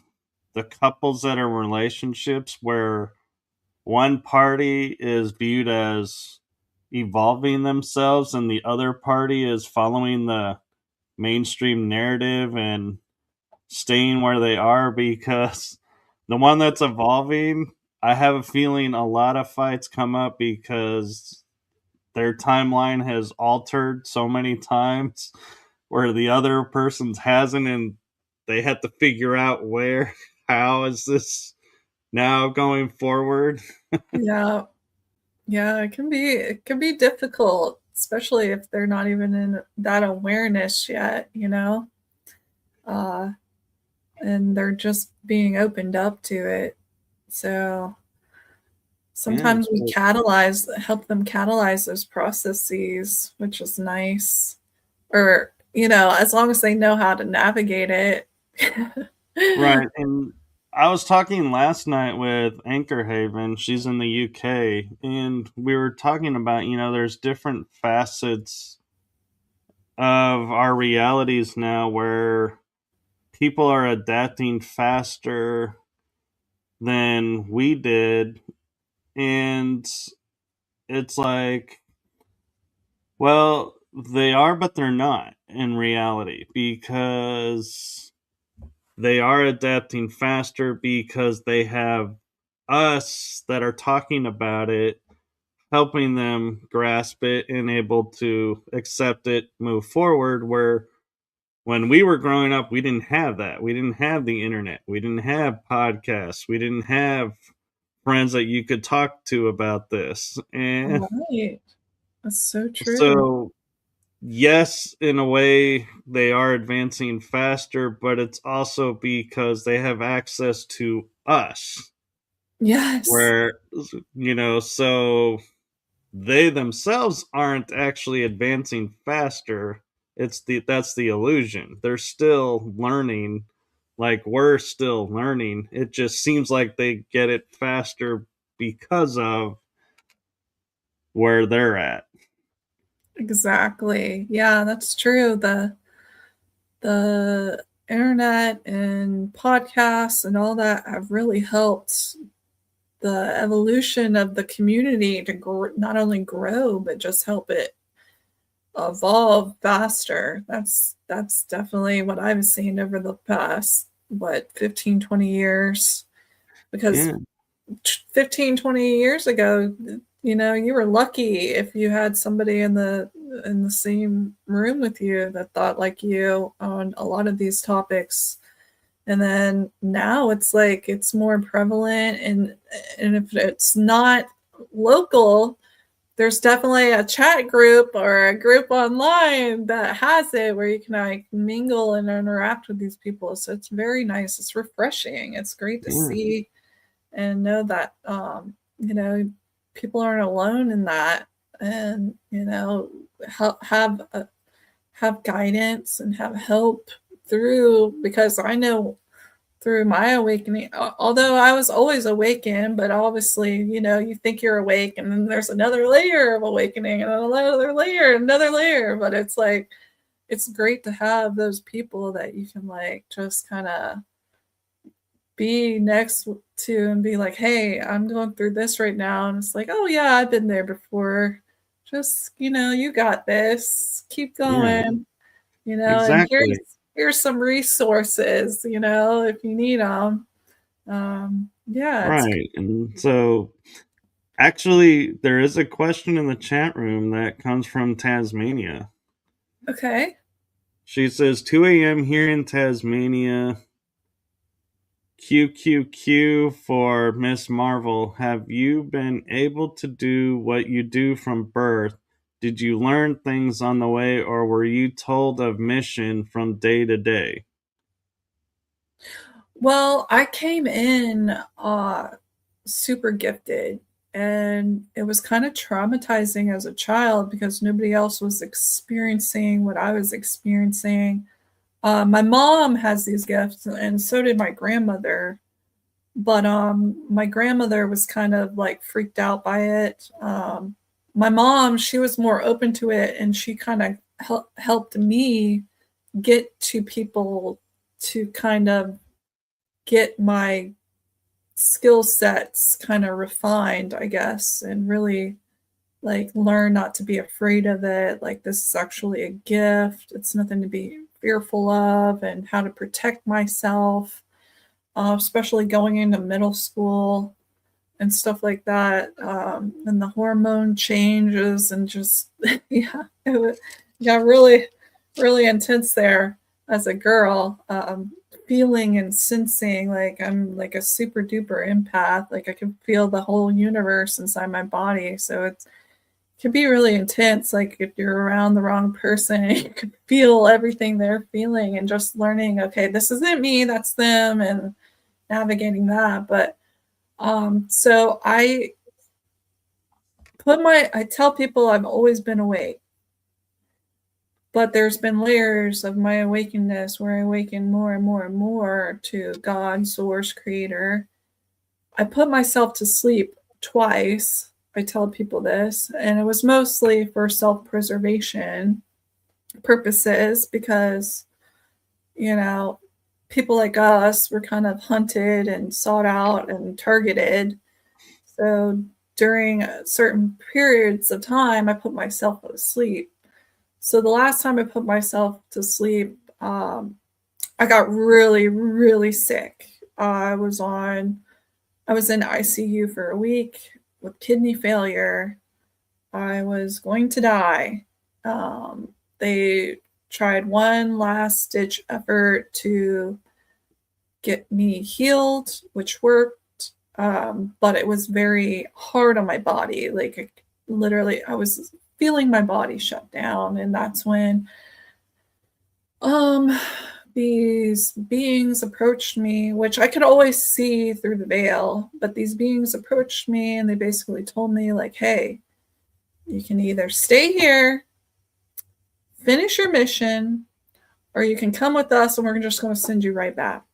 the couples that are in relationships where one party is viewed as evolving themselves and the other party is following the mainstream narrative and staying where they are, because the one that's evolving, I have a feeling a lot of fights come up because their timeline has altered so many times where the other person's hasn't, and they have to figure out where, how is this now going forward. Yeah. Yeah, it can be difficult, especially if they're not even in that awareness yet, uh, and they're just being opened up to it. So Yeah, sometimes we help them catalyze those processes, which is nice. Or, as long as they know how to navigate it. right. And I was talking last night with Anchor Haven. She's in the UK, and we were talking about, there's different facets of our realities now where people are adapting faster than we did, And it's like, well, they are, but they're not in reality, because they are adapting faster because they have us that are talking about it, helping them grasp it and able to accept it, move forward. Where when we were growing up, we didn't have that. We didn't have the internet. We didn't have podcasts. We didn't have friends that you could talk to about this. And Right. That's so true. so, yes, in a way, they are advancing faster, but it's also because they have access to us. Yes. Where, so they themselves aren't actually advancing faster. That's the illusion. They're still learning, like we're still learning. It just seems like they get it faster because of where they're at. Exactly. Yeah, that's true. The internet and podcasts and all that have really helped the evolution of the community to not only grow but just help it evolve faster. That's definitely what I've seen over the past 15, 20 years, because Yeah, 15, 20 years ago, you were lucky if you had somebody in the same room with you that thought like you on a lot of these topics. And then now it's like it's more prevalent, and if it's not local, there's definitely a chat group or a group online that has it where you can like mingle and interact with these people. So it's very nice. It's refreshing. It's great to yeah, see and know that people aren't alone in that, and have guidance and have help through, because I know through my awakening, although I was always awakened, but obviously, you think you're awake and then there's another layer of awakening and another layer. But it's like, it's great to have those people that you can like just kind of be next to and be like, hey, I'm going through this right now. And it's like, oh, yeah, I've been there before. Just, you got this. Keep yeah, going, and exactly. here's some resources, if you need them. Yeah, it's Right. And so, actually, there is a question in the chat room that comes from Tasmania. okay. She says 2 a.m. here in Tasmania. QQQ for Miss Marvel. Have you been able to do what you do from birth? Did you learn things on the way, or were you told of mission from day to day? Well, I came in super gifted, and it was kind of traumatizing as a child because nobody else was experiencing what I was experiencing. My mom has these gifts, and so did my grandmother. But my grandmother was kind of like freaked out by it. My mom, she was more open to it, and she kind of helped me get to people to kind of get my skill sets kind of refined, I guess, and really like learn not to be afraid of it. Like, this is actually a gift. It's nothing to be fearful of, and how to protect myself, especially going into middle school and stuff like that. And the hormone changes and just, yeah, got really, really intense there as a girl. Feeling and sensing like I'm like a super duper empath. Like I can feel the whole universe inside my body. So it can be really intense. Like if you're around the wrong person, you can feel everything they're feeling, and just learning, okay, this isn't me, that's them, and navigating that. But so I tell people I've always been awake, but there's been layers of my awakeness where I awaken more and more and more to God, source, creator. I put myself to sleep twice. I tell people this, and it was mostly for self-preservation purposes because, you know, people like us were kind of hunted and sought out and targeted. So during certain periods of time, I put myself to sleep. So the last time I put myself to sleep, I got really, really sick. I was in ICU for a week with kidney failure. I was going to die. They tried one last ditch effort to get me healed, which worked. But it was very hard on my body. Like literally, I was feeling my body shut down. And that's when these beings approached me, which I could always see through the veil, but these beings approached me and they basically told me, like, hey, you can either stay here, finish your mission, or you can come with us and we're just going to send you right back.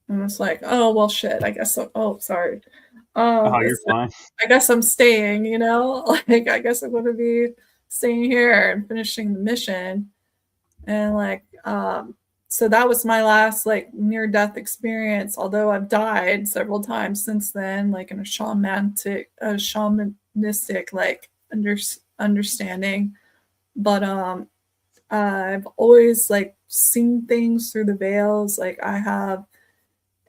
And it's like, oh, well, shit, I guess so. Oh, sorry. Oh, you're fine. I guess I'm staying, you know, like, I guess I'm going to be staying here and finishing the mission. And like, so that was my last like near death experience, although I've died several times since then, like in a shamanistic like understanding. But I've always like seen things through the veils. Like I have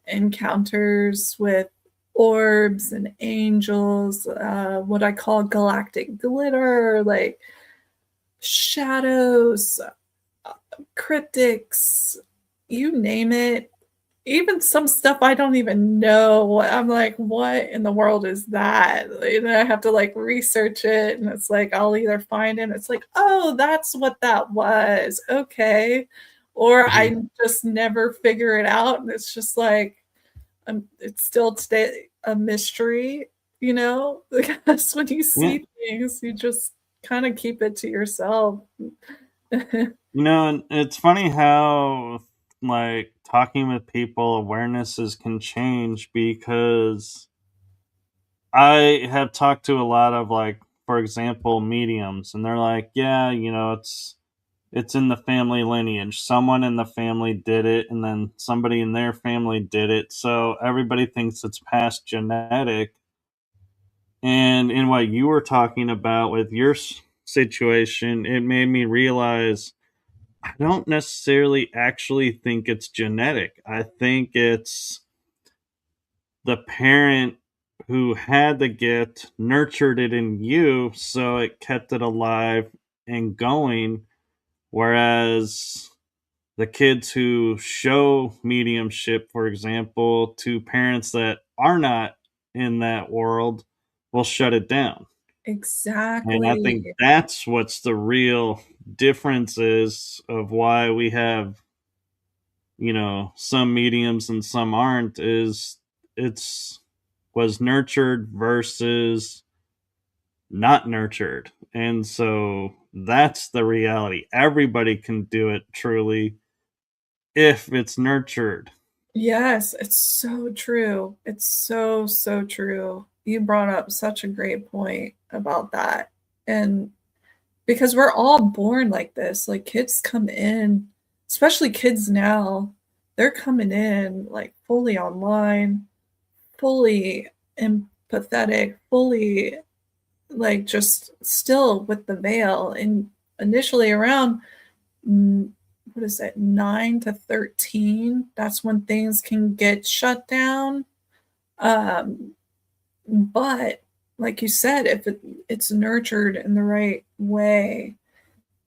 encounters with orbs and angels, what I call galactic glitter, like shadows, cryptics, you name it. Even some stuff I don't even know. I'm like, what in the world is that? And I have to like research it, and it's like I'll either find it, and it's like, oh, that's what that was. Okay. Or I just never figure it out, and it's just like it's still today a mystery, you know? Because when you see things, you just kind of keep it to yourself. You know, and it's funny how, like, talking with people, awarenesses can change because I have talked to a lot of, like, for example, mediums, and they're like, yeah, you know, it's in the family lineage. Someone in the family did it, and then somebody in their family did it. So everybody thinks it's past genetic. And in what you were talking about with your situation, it made me realize I don't necessarily actually think it's genetic. I think it's the parent who had the gift nurtured it in you, so it kept it alive and going. Whereas the kids who show mediumship, for example, to parents that are not in that world will shut it down. And I think Exactly. that's what's the real difference is of why we have, you know, some mediums and some aren't, is it's was nurtured versus not nurtured. And so that's the reality. Everybody can do it truly if it's nurtured. Yes, it's so true. It's so, so true. You brought up such a great point about that. And because we're all born like this, like kids come in, especially kids now, they're coming in like fully online, fully empathetic, fully like just still with the veil. And initially around what is it, 9 to 13, that's when things can get shut down. But like you said, if it's nurtured in the right way,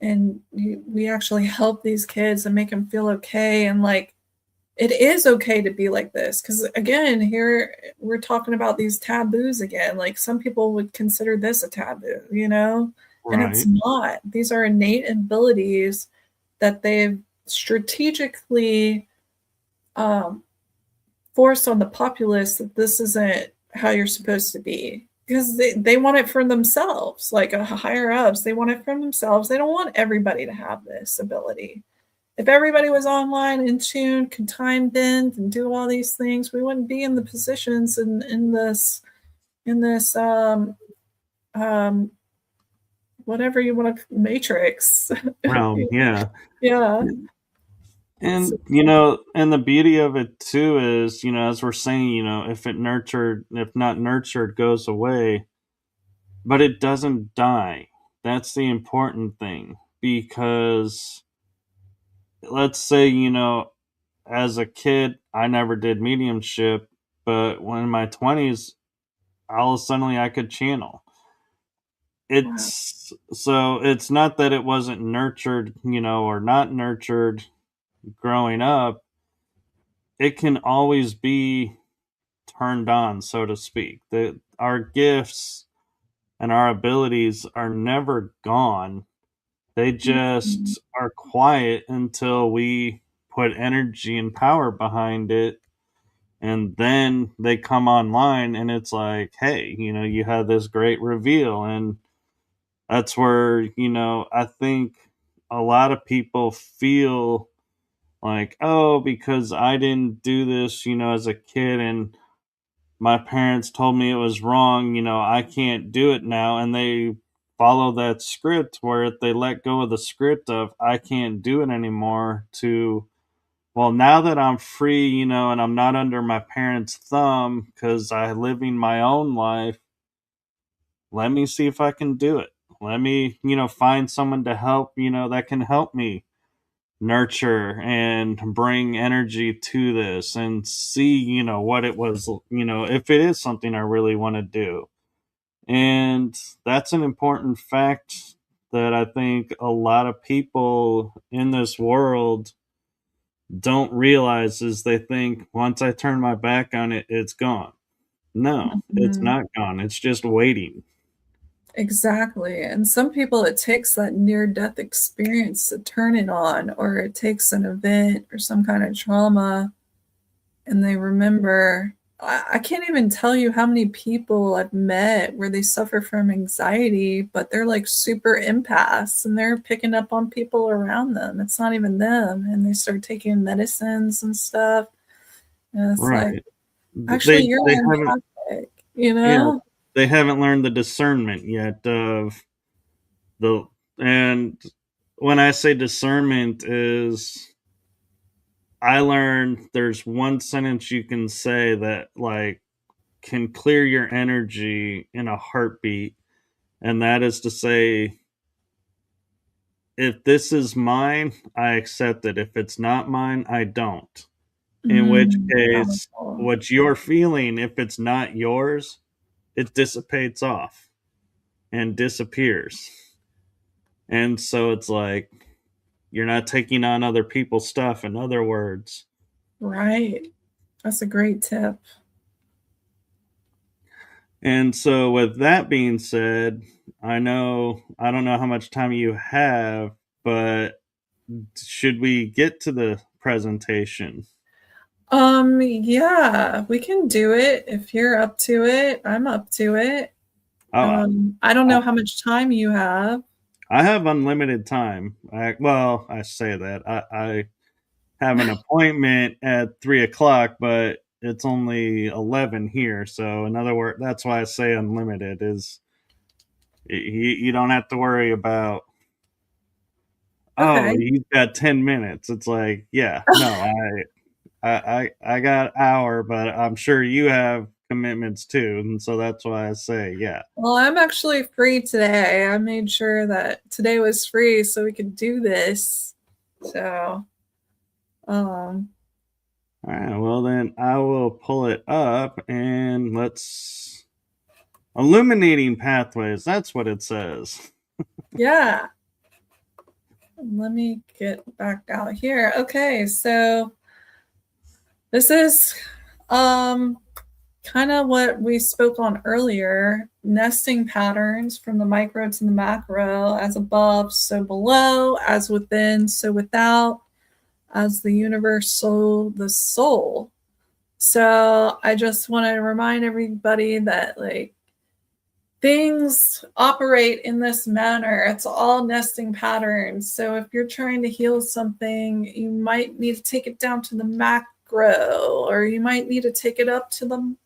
and we actually help these kids and make them feel okay, and like it is okay to be like this, because again, here we're talking about these taboos again. Like some people would consider this a taboo, you know, and it's Right. not. These are innate abilities that they've strategically um, forced on the populace that this isn't how you're supposed to be, because they want it for themselves. Like higher ups, they want it for themselves. They don't want everybody to have this ability. If everybody was online, in tune, could time bend and do all these things, we wouldn't be in the positions in this um, whatever you want to matrix. Realm, yeah. Yeah. So, And you know, and the beauty of it too is, you know, as we're saying, you know, if not nurtured goes away. but it doesn't die. That's the important thing, because let's say, as a kid, I never did mediumship, but when in my 20s, all of a sudden I could channel. Wow. It's not that it wasn't nurtured, or not nurtured growing up. It can always be turned on, so to speak. That our gifts and our abilities are never gone. They Mhm. just are quiet until we put energy and power behind it. And then they come online, and it's like, hey, you had this great reveal. And that's where, I think a lot of people feel like, oh, because I didn't do this, as a kid, and my parents told me it was wrong, I can't do it now. And they follow that script where if they let go of the script of I can't do it anymore to, well, now that I'm free, and I'm not under my parents' thumb because I'm living my own life, let me see if I can do it. Let me, find someone to help, that can help me nurture and bring energy to this and see, what it was, if it is something I really want to do. And that's an important fact that I think a lot of people in this world don't realize, is they think once I turn my back on it, it's gone. No, it's Mhm. not gone. It's just waiting. Exactly. And some people, it takes that near death experience to turn it on, or it takes an event or some kind of trauma and they remember. I can't even tell you how many people I've met where they suffer from anxiety, but they're like super empaths and they're picking up on people around them. It's not even them. And they start taking medicines and stuff. And it's like, Right. actually, you're They haven't, empathic, you yeah, know? they haven't learned the discernment yet of the, and when I say discernment is, I learned there's one sentence you can say that like can clear your energy in a heartbeat, and that is to say, if this is mine, I accept it. If it's not mine, I don't. In which case, Powerful. what you're feeling, if it's not yours, it dissipates off and disappears. And so it's like you're not taking on other people's stuff, in other words. Right. That's a great tip. And so, with that being said, I don't know how much time you have, but should we get to the presentation? Yeah, we can do it if you're up to it. I'm up to it. Oh, I don't I, know how much time you have. I have unlimited time. Well, I say that I have an appointment at 3 o'clock, but it's only 11 here. So, in other words, that's why I say unlimited. Is you don't have to worry about, oh, Okay. he's got 10 minutes. It's like, yeah, no, I got an hour, but I'm sure you have commitments too, and so that's why I say, yeah. Well, I'm actually free today. I made sure that today was free so we could do this. So, um, All right, well then I will pull it up and let's illuminating pathways. That's what it says. yeah. Let me get back out here. Okay, so this is um kind of what we spoke on earlier, nesting patterns from the micro to the macro, as above, so below, as within, so without, as the universe, so the soul. So I just want to remind everybody that like things operate in this manner. It's all nesting patterns. So if you're trying to heal something, you might need to take it down to the macro, or you might need to take it up to the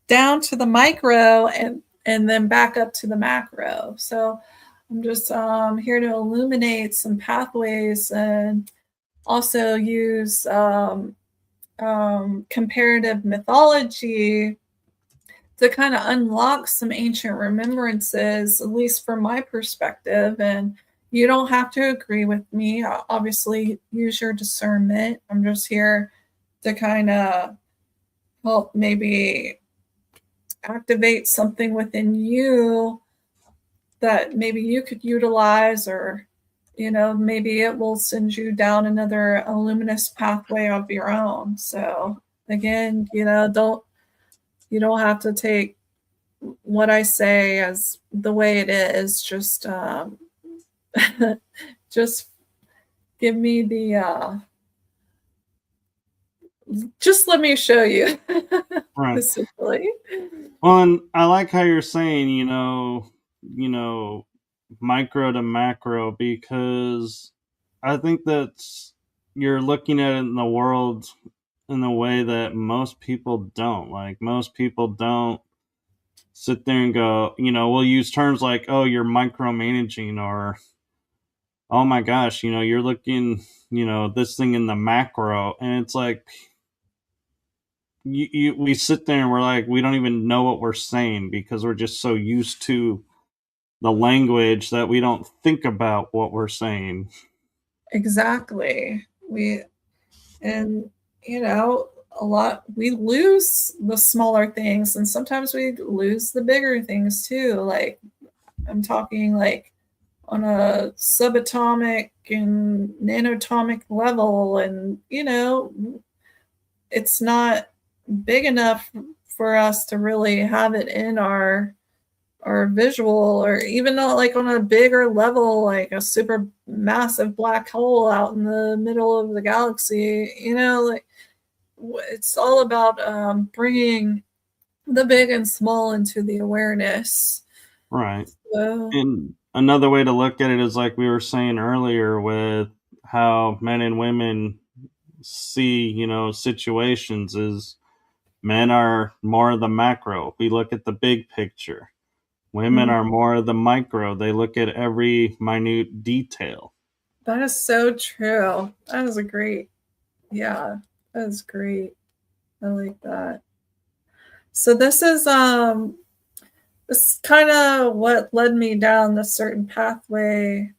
down to the micro, and then back up to the macro. So I'm just here to illuminate some pathways and also use comparative mythology to kind of unlock some ancient remembrances, at least from my perspective. And you don't have to agree with me. Obviously, use your discernment. I'm just here to kind of help maybe activate something within you that maybe you could utilize, or maybe it will send you down another luminous pathway of your own. So again, you don't have to take what I say as the way it is. Just just give me the just let me show you. Right. Essentially. Well, and I like how you're saying, micro to macro, because I think that's, you're looking at it in the world in a way that most people don't. Like, most people don't sit there and go, we'll use terms like, oh, you're micromanaging, or, oh my gosh, you're looking, this thing in the macro. And it's like, we sit there and we're like, we don't even know what we're saying, because we're just so used to the language that we don't think about what we're saying. Exactly. A lot, we lose the smaller things, and sometimes we lose the bigger things too. Like, I'm talking like on a subatomic and nanoatomic level, and it's not big enough for us to really have it in our visual, or even like on a bigger level, like a super massive black hole out in the middle of the galaxy. Like, it's all about bringing the big and small into the awareness. Right. So, And another way to look at it is, like we were saying earlier, with how men and women see, situations, is men are more of the macro. We look at the big picture. Women are more of the micro. They look at every minute detail. That is so true. That is that is great. I like that. So this is kind of what led me down this certain pathway.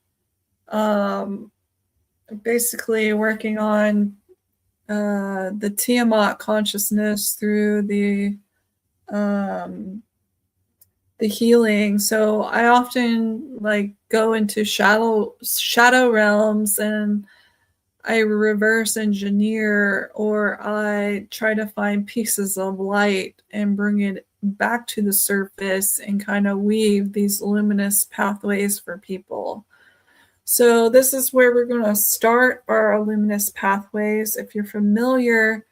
Basically working on the Tiamat consciousness through the healing. So I often like go into shadow realms, and I reverse engineer, or I try to find pieces of light and bring it back to the surface and kind of weave these luminous pathways for people. So this is where we're going to start our luminous pathways. If you're familiar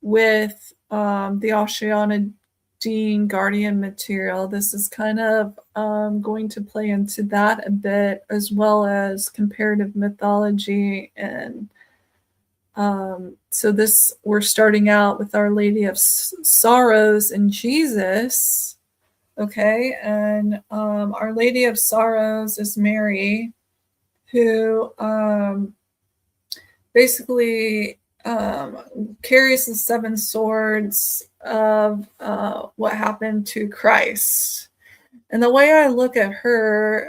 with the Oceana Dean Guardian material, this is kind of going to play into that a bit, as well as comparative mythology. And so we're starting out with Our Lady of Sorrows and Jesus. Okay, and Our Lady of Sorrows is Mary, who basically carries the seven swords of what happened to Christ. And the way I look at her,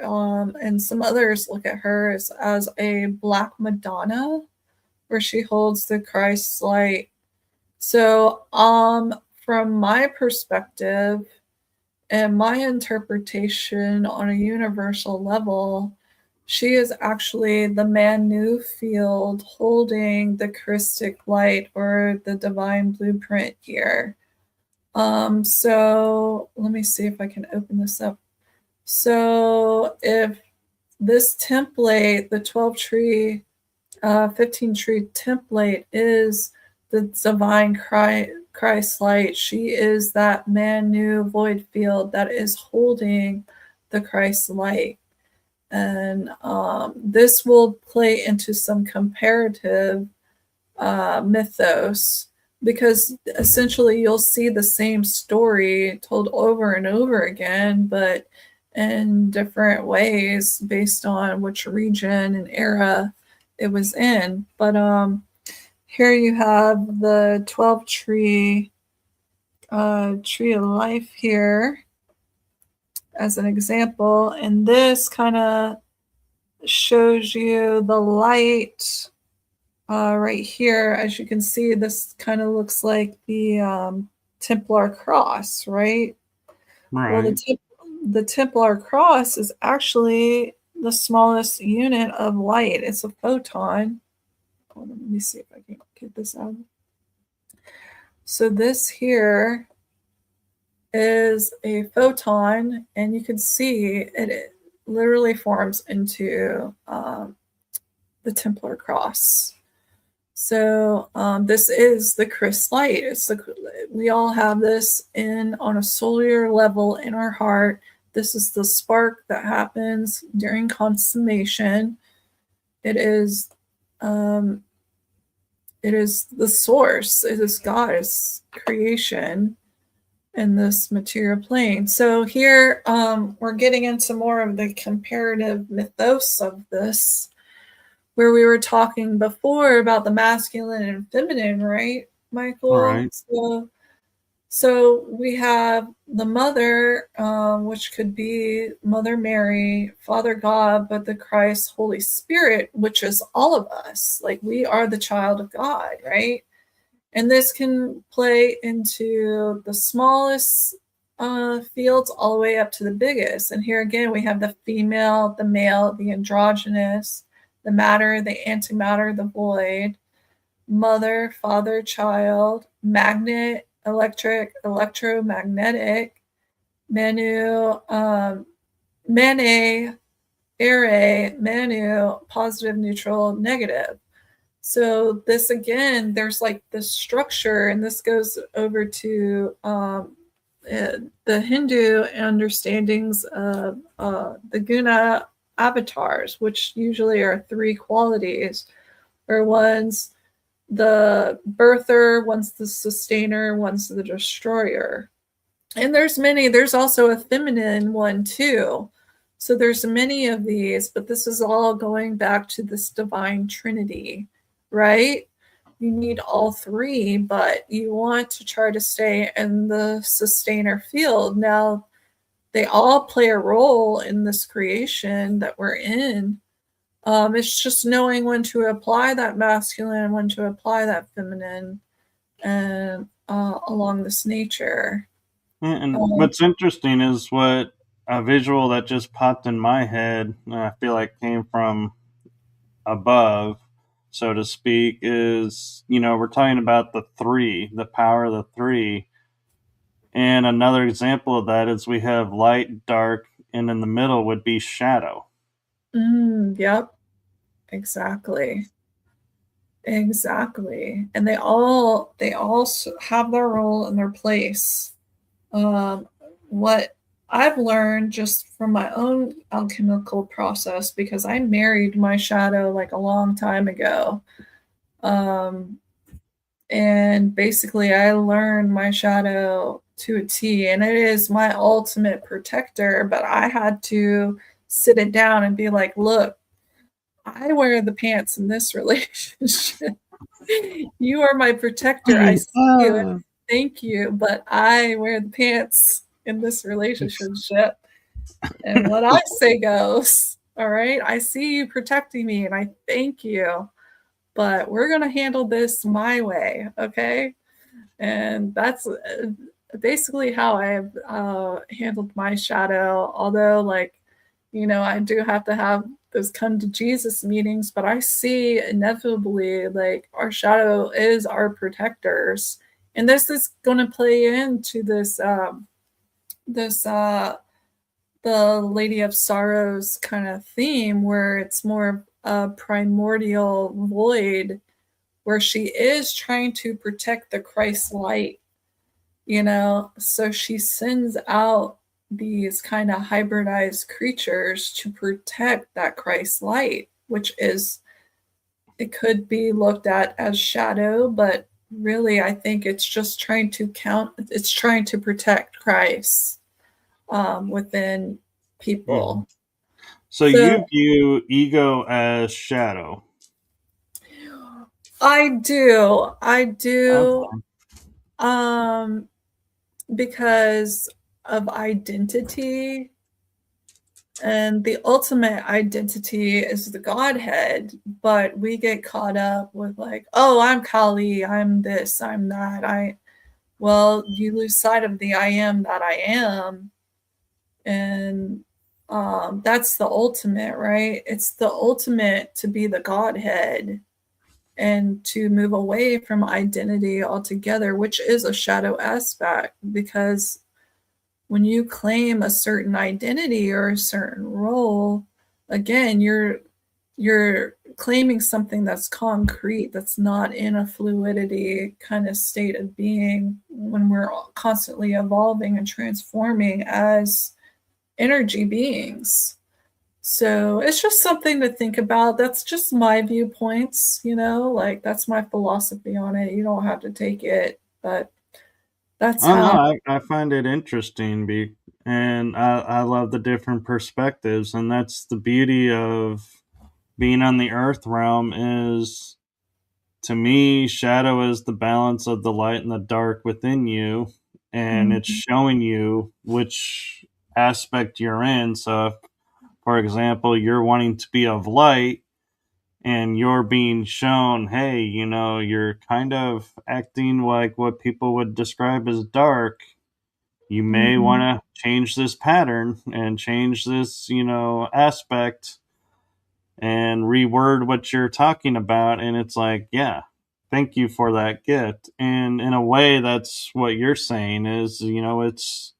and some others look at her, is as a Black Madonna, where she holds the Christ light. So from my perspective and my interpretation on a universal level, she is actually the Manu field holding the Krystic light, or the divine blueprint here. So let me see if I can open this up. So if this template, the 12 tree, 15 tree template, is the divine Christ light, she is that Manu void field that is holding the Christ light. And this will play into some comparative mythos, because essentially you'll see the same story told over and over again, but in different ways based on which region and era it was in. But here you have the 12 tree tree of life here as an example, and this kind of shows you the light right here. As you can see, this kind of looks like the Templar cross, right? Well, Right. the Templar cross is actually the smallest unit of light. It's a photon. Hold on, let me see if I can get this out. So this here is a photon, and you can see it literally forms into the Templar cross. So this is the Chris light. We all have this on a cellular level in our heart. This is the spark that happens during consummation. It is the source. It is God's creation in this material plane. So here we're getting into more of the comparative mythos of this, where we were talking before about the masculine and feminine, right, Michael? Right. So we have the mother, which could be Mother Mary, Father God, but the Christ, Holy Spirit, which is all of us. Like, we are the child of God, right? And this can play into the smallest fields all the way up to the biggest. And here again, we have the female, the male, the androgynous, the matter, the antimatter, the void, mother, father, child, magnet, electric, electromagnetic, manu, mene, ere, manu, positive, neutral, negative. So this again, there's like this structure, and this goes over to the Hindu understandings of the guna avatars, which usually are three qualities, or one's the birther, one's the sustainer, one's the destroyer. And there's also a feminine one too. So there's many of these, but this is all going back to this divine trinity, right? You need all three, but you want to try to stay in the sustainer field. Now, they all play a role in this creation that we're in. It's just knowing when to apply that masculine, when to apply that feminine, and along this nature. And what's interesting is what a visual that just popped in my head, I feel like came from above, so to speak, is, we're talking about the three, the power of the three. And another example of that is we have light, dark, and in the middle would be shadow. Yep, exactly. Exactly. And they all have their role and their place. What I've learned just from my own alchemical process, because I married my shadow like a long time ago. And basically I learned my shadow to a T, and it is my ultimate protector, but I had to sit it down and be like, look, I wear the pants in this relationship. You are my protector. I see you and thank you, but I wear the pants in this relationship. And what I say goes. All right. I see you protecting me and I thank you, but we're going to handle this my way. Okay. And that's basically how I've handled my shadow. Although, like, I do have to have those come to Jesus meetings, but I see inevitably like our shadow is our protectors. And this is going to play into this the Lady of Sorrows kind of theme, where it's more a primordial void, where she is trying to protect the Christ light, so she sends out these kind of hybridized creatures to protect that Christ light, which it could be looked at as shadow, but really I think it's just trying to protect Christ within people. So you view ego as shadow. I do. Okay. because of identity, and the ultimate identity is the Godhead, but we get caught up with like, oh, I'm Kali, I'm this, I'm that. Well, you lose sight of the I am that I am. And that's the ultimate, right? It's the ultimate to be the Godhead and to move away from identity altogether, which is a shadow aspect, because when you claim a certain identity or a certain role, again, you're claiming something that's concrete, that's not in a fluidity kind of state of being, when we're constantly evolving and transforming as energy beings. So it's just something to think about. That's just my viewpoints, like that's my philosophy on it. You don't have to take it, but that's Oh how. no, I find it interesting, and I love the different perspectives, and that's the beauty of being on the Earth realm. Is to me, shadow is the balance of the light and the dark within you, and it's Mhm. showing you which aspect you're in. So, if, for example, you're wanting to be of light, and you're being shown, hey, you're kind of acting like what people would describe as dark. You may want Mhm. to change this pattern and change this, aspect and reword what you're talking about. And it's like, yeah, thank you for that gift. And in a way, that's what you're saying is, it's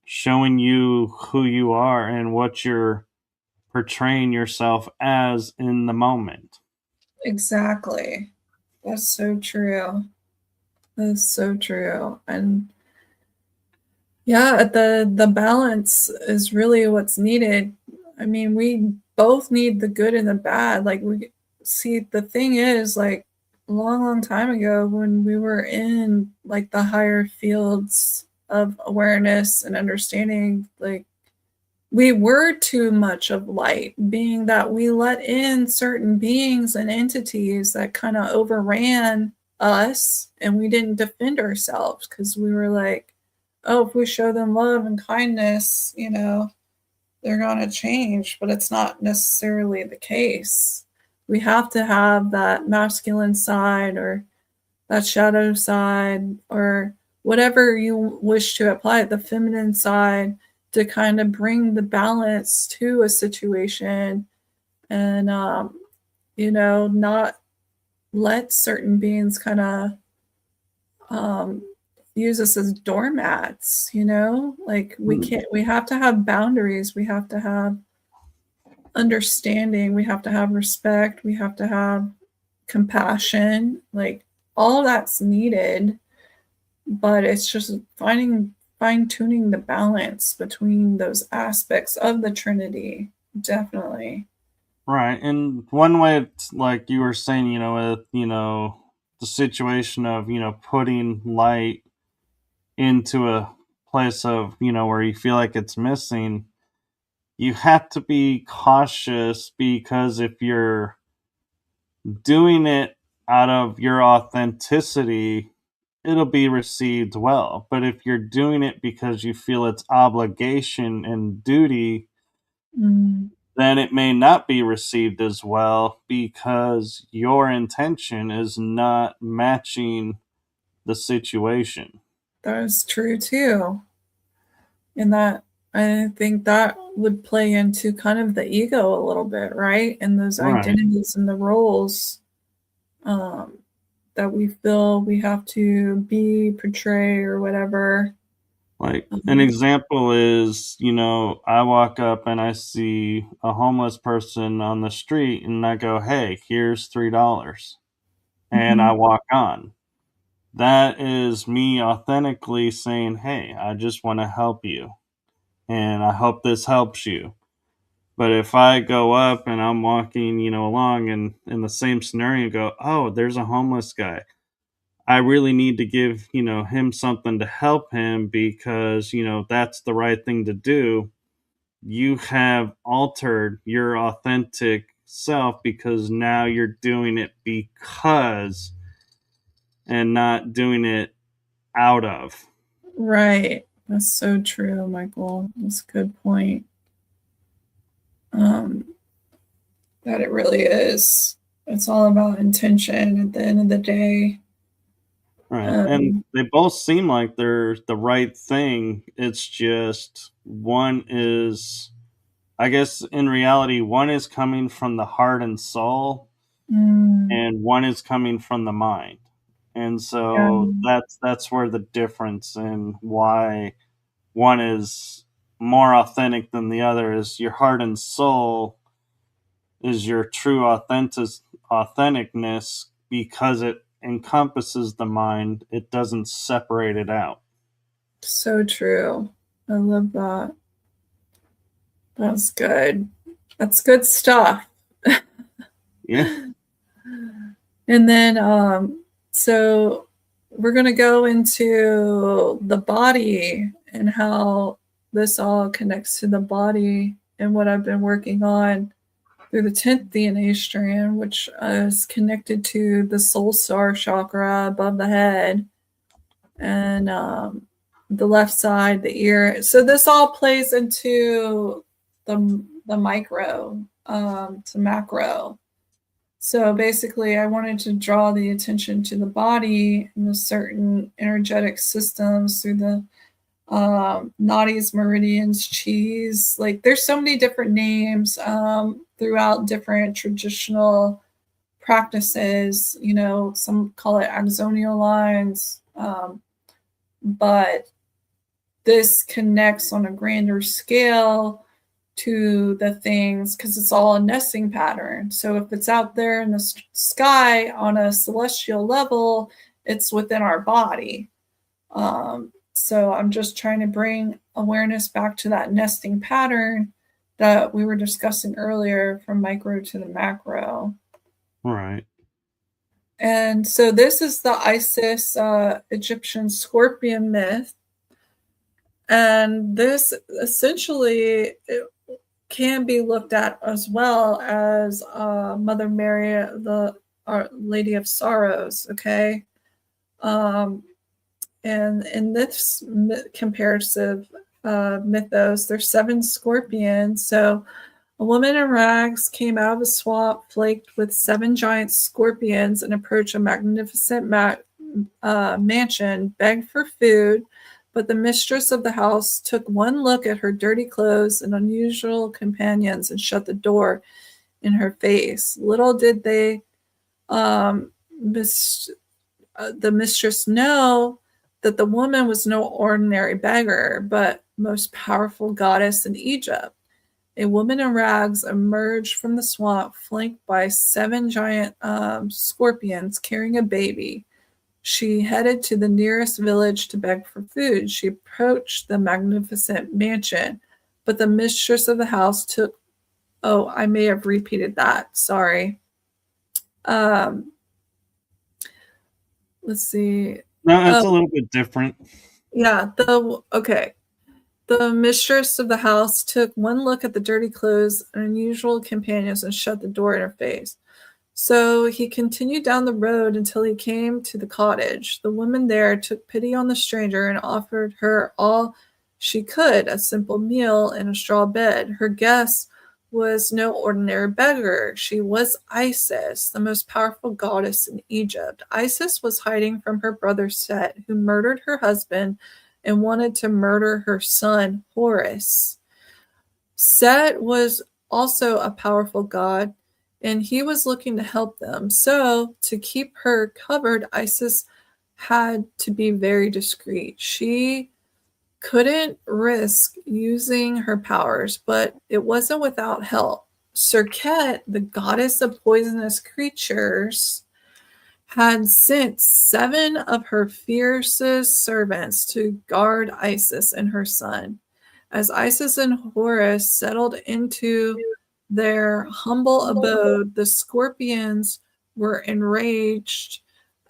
showing you who you are and what you're portraying yourself as in the moment. Exactly. That's so true. That's so true. And yeah, the balance is really what's needed. I mean, we both need the good and the bad. Like, we see, the thing is, like, a long, long time ago, when we were in like the higher fields of awareness and understanding, like, we were too much of light, being that we let in certain beings and entities that kind of overran us, and we didn't defend ourselves because we were like, oh, if we show them love and kindness, they're going to change. But it's not necessarily the case. We have to have that masculine side or that shadow side, or whatever you wish to apply, the feminine side, to kind of bring the balance to a situation, and not let certain beings kind of um, use us as doormats. Like, we have to have boundaries, we have to have understanding, we have to have respect, we have to have compassion, like, all that's needed. But it's just fine tuning the balance between those aspects of the Trinity. Definitely. Right. And one way, it's like you were saying, with, the situation of, putting light into a place of, where you feel like it's missing, you have to be cautious because if you're doing it out of your authenticity, it'll be received well. But if you're doing it because you feel it's obligation and duty, Mm, then it may not be received as well because your intention is not matching the situation. that is true too. And that, I think that would play into kind of the ego a little bit, right? And those Right. identities and the roles, um, that we feel we have to be, portray, or whatever. Like an Um, example is, I walk up and I see a homeless person on the street and I go, hey, here's $3. And I mhm, walk on. That is me authentically saying, hey, I just want to help you. And I hope this helps you. But if I go up and I'm walking, along and in the same scenario go, oh, there's a homeless guy. I really need to give, him something to help him because, that's the right thing to do. You have altered your authentic self because now you're doing it because and not doing it out of. Right. That's so true, Michael. That's a good point. That it really is. It's all about intention at the end of the day. Right. And they both seem like they're the right thing. It's just one is, I guess, in reality, one is coming from the heart and soul, and one is coming from the mind. And Yeah, so that's where the difference in why one is more authentic than the other is your heart and soul is your true authenticness because it encompasses the mind. It doesn't separate it out. so true. I love that. That's good. That's good stuff. Yeah. And then, so we're going to go into the body and how this all connects to the body and what I've been working on through the 10th DNA strand, which is connected to the soul star chakra above the head and the left side, the ear. So this all plays into the micro to macro. So basically, I wanted to draw the attention to the body and the certain energetic systems through the nadis, meridians, cheese. Like there's so many different names throughout different traditional practices. You know, some call it axonal lines, but this connects on a grander scale to the things because it's all a nesting pattern. So if it's out there in the sky on a celestial level, it's within our body. So I'm just trying to bring awareness back to that nesting pattern that we were discussing earlier from micro to the macro. Right. And so this is the Isis Egyptian scorpion myth. And this essentially can be looked at as well as Mother Mary, the Our Lady of Sorrows, okay? And in this comparative mythos, there's 7 scorpions. So a woman in rags came out of a swamp flaked with 7 giant scorpions and approached a magnificent mansion, begged for food, but the mistress of the house took one look at her dirty clothes and unusual companions and shut the door in her face. Little did they, the mistress know that the woman was no ordinary beggar, but most powerful goddess in Egypt. A woman in rags emerged from the swamp, flanked by 7 giant scorpions carrying a baby. She headed to the nearest village to beg for food. She approached the magnificent mansion, but the mistress of the house took. Oh, I may have repeated that. Sorry. Let's see. No, it's a little bit different. Yeah. Okay. The mistress of the house took one look at the dirty clothes and unusual companions and shut the door in her face. So he continued down the road until he came to the cottage. The woman there took pity on the stranger and offered her all she could, a simple meal and a straw bed. Her guest was no ordinary beggar. She was Isis, the most powerful goddess in Egypt. Isis was hiding from her brother Set, who murdered her husband and wanted to murder her son, Horus. Set was also a powerful god, and he was looking to help them. So, to keep her covered, Isis had to be very discreet. She couldn't risk using her powers, but it wasn't without help. Serket, the goddess of poisonous creatures, had sent 7 of her fiercest servants to guard Isis and her son. As Isis and Horus settled into their humble abode, the scorpions were enraged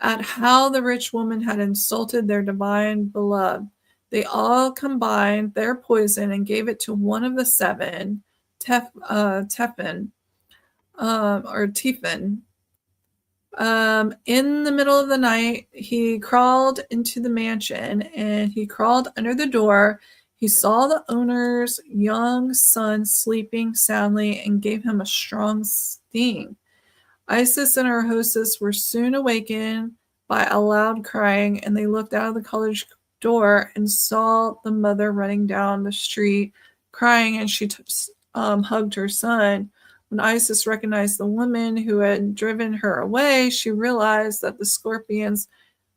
at how the rich woman had insulted their divine beloved. They all combined their poison and gave it to one of the 7, Tefin, or Tifin. In the middle of the night, he crawled into the mansion and he crawled under the door. He saw the owner's young son sleeping soundly and gave him a strong sting. Isis and her hostess were soon awakened by a loud crying, and they looked out of the cottage door and saw the mother running down the street crying, and she hugged her son. When Isis recognized the woman who had driven her away, she realized that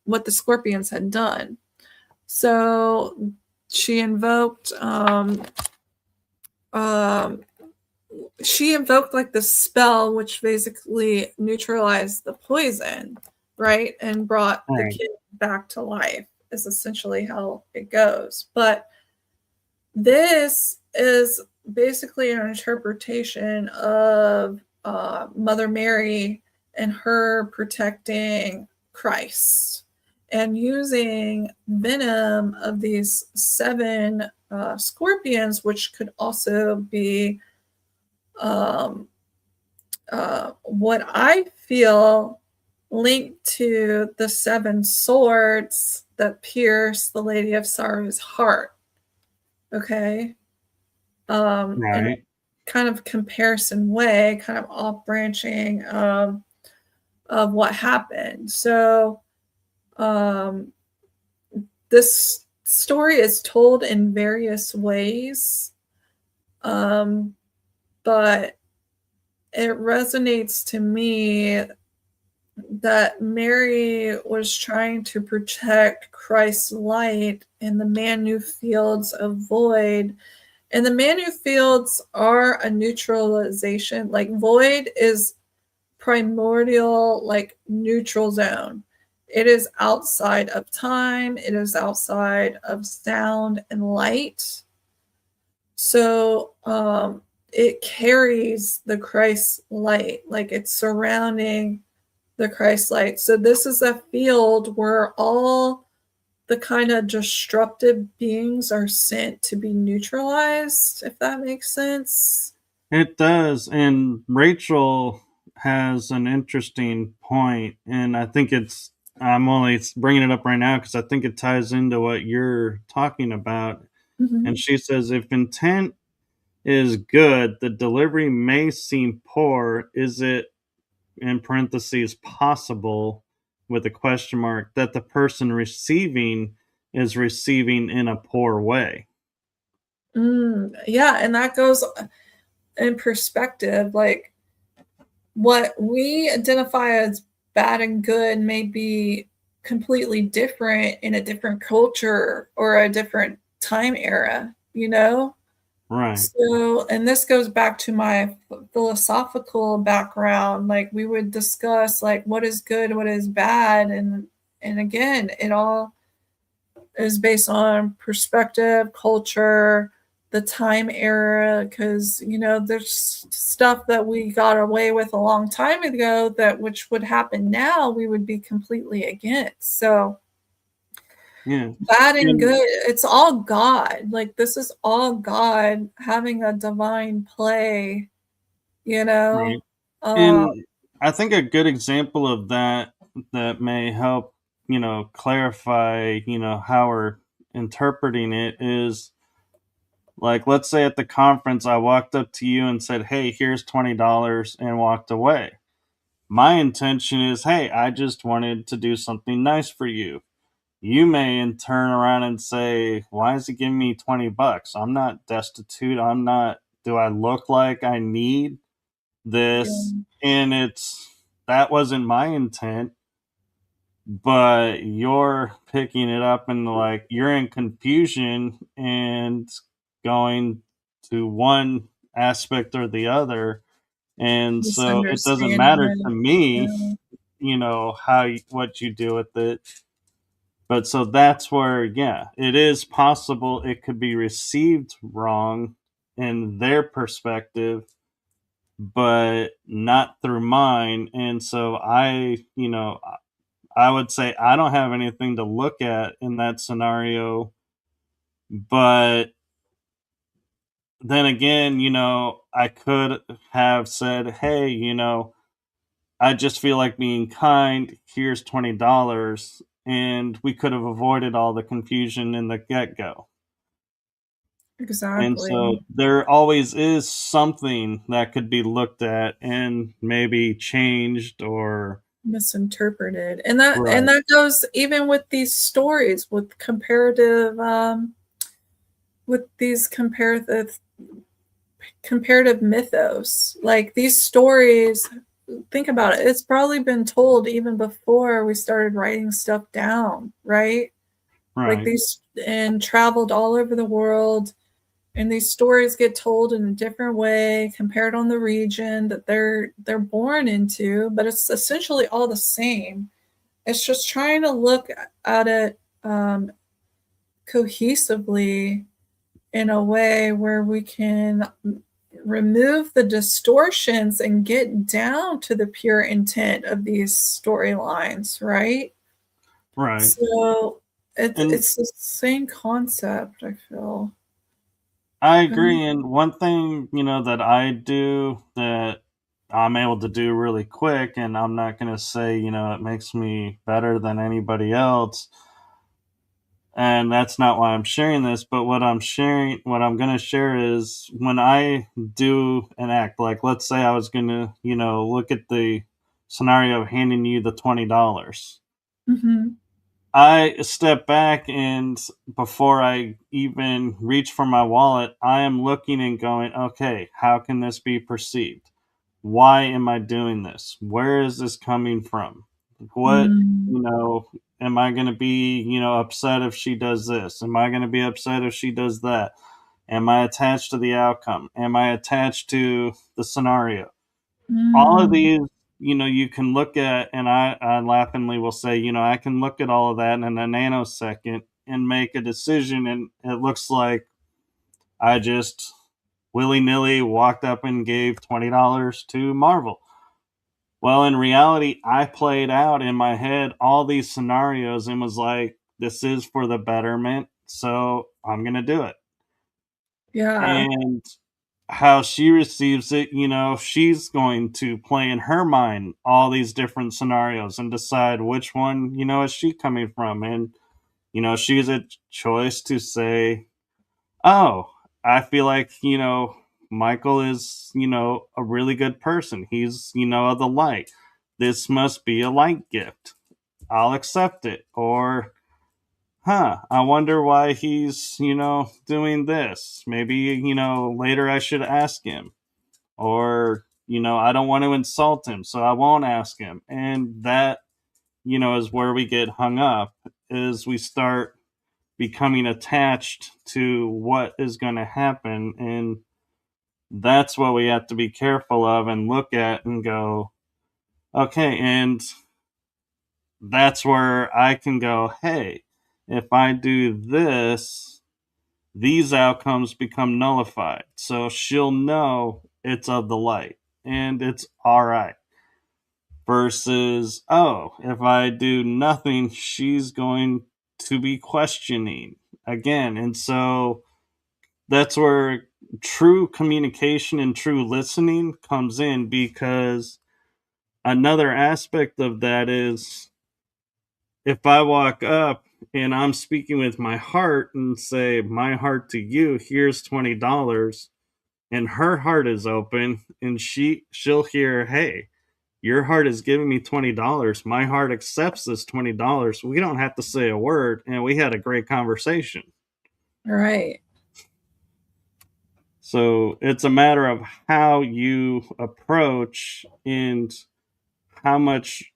what the scorpions had done. So she invoked like the spell, which basically neutralized the poison, right? And brought the kid back to life, is essentially how it goes. But this is basically an interpretation of Mother Mary and her protecting Christ and using venom of these 7 scorpions, which could also be what I feel linked to the 7 swords that pierce the Lady of Sorrow's heart. Okay. Right. In a kind of comparison way, kind of off branching of what happened. So this story is told in various ways, but it resonates to me that Mary was trying to protect Christ's light in the Manu fields of void. And the Manu fields are a neutralization. Like void is primordial, like neutral zone. It is outside of time. It is outside of sound and light. So it carries the Christ light, like it's surrounding the Christ light. So this is a field where all the kind of disruptive beings are sent to be neutralized, if that makes sense. It does. And Rachel has an interesting point, and I think I'm only bringing it up right now because I think it ties into what you're talking about. Mm-hmm. And she says, if intent is good, the delivery may seem poor. Is it, in parentheses, possible, with a question mark, that the person receiving is receiving in a poor way? Yeah, and that goes in perspective. Like what we identify as bad and good may be completely different in a different culture or a different time era, you know? Right. So, and this goes back to my philosophical background. Like we would discuss like what is good, what is bad, and again, it all is based on perspective, culture, the time era, because there's stuff that we got away with a long time ago that which would happen now we would be completely against. So Yeah. bad and good, it's all God. Like this is all God having a divine play, Right. And I think a good example of that may help, clarify, how we're interpreting it is, like, let's say at the conference, I walked up to you and said, "Hey, here's $20," and walked away. My intention is, hey, I just wanted to do something nice for you. You may turn around and say, why is he giving me $20? I'm not destitute. Do I look like I need this? And that wasn't my intent, but you're picking it up and like you're in confusion and going to one aspect or the other. And so it doesn't matter to me, what you do with it. But so that's where, yeah, it is possible it could be received wrong in their perspective, but not through mine. And so I would say I don't have anything to look at in that scenario. But then again, I could have said, hey, I just feel like being kind. Here's $20, and we could have avoided all the confusion in the get go. And so Exactly. there always is something that could be looked at and maybe changed or Misinterpreted. And right, that goes even with these stories with these comparative mythos. Like these stories, think about it. It's probably been told even before we started writing stuff down, right? Like right, these and traveled all over the world, and these stories get told in a different way compared on the region that they're born into, but it's essentially all the same. It's just trying to look at it cohesively in a way where we can remove the distortions and get down to the pure intent of these storylines, right? right. So And it's the same concept, I feel. I agree. And one thing, that I do that I'm able to do really quick, and I'm not going to say, it makes me better than anybody else. And that's not why I'm sharing this, but what I'm going to share is when I do an act, like let's say I was going to, look at the scenario of handing you the $20. Mm-hmm. I step back, and before I even reach for my wallet, I am looking and going, okay, how can this be perceived? Why am I doing this? Where is this coming from? What, Mm, am I going to be, upset if she does this? Am I going to be upset if she does that? Am I attached to the outcome? Am I attached to the scenario? All of mm, these, you can look at, and I laughingly will say, I can look at all of that in a nanosecond and make a decision, and it looks like I just willy nilly walked up and gave $20 to Marvel. Well, in reality, I played out in my head all these scenarios and was like, this is for the betterment, so I'm going to do it. yeah. And how she receives it, she's going to play in her mind all these different scenarios and decide which one, is she coming from. And, she's a choice to say, oh, I feel like, Michael is, a really good person. He's, of the light. This must be a light gift. I'll accept it. Or, I wonder why he's, doing this. Maybe, later I should ask him. Or, I don't want to insult him, so I won't ask him. And that, is where we get hung up, is we start becoming attached to what is going to happen. And that's what we have to be careful of and look at and go, okay. And that's where I can go, hey, if I do this, these outcomes become nullified. So she'll know it's of the light and it's all right. Versus, oh, if I do nothing, she's going to be questioning again. And so that's where true communication and true listening comes in, because another aspect of that is if I walk up and I'm speaking with my heart and say, my heart to you, here's $20, and her heart is open, and she'll hear, hey, your heart is giving me $20. My heart accepts this $20. We don't have to say a word, and we had a great conversation. Right. So it's a matter of how you approach and how much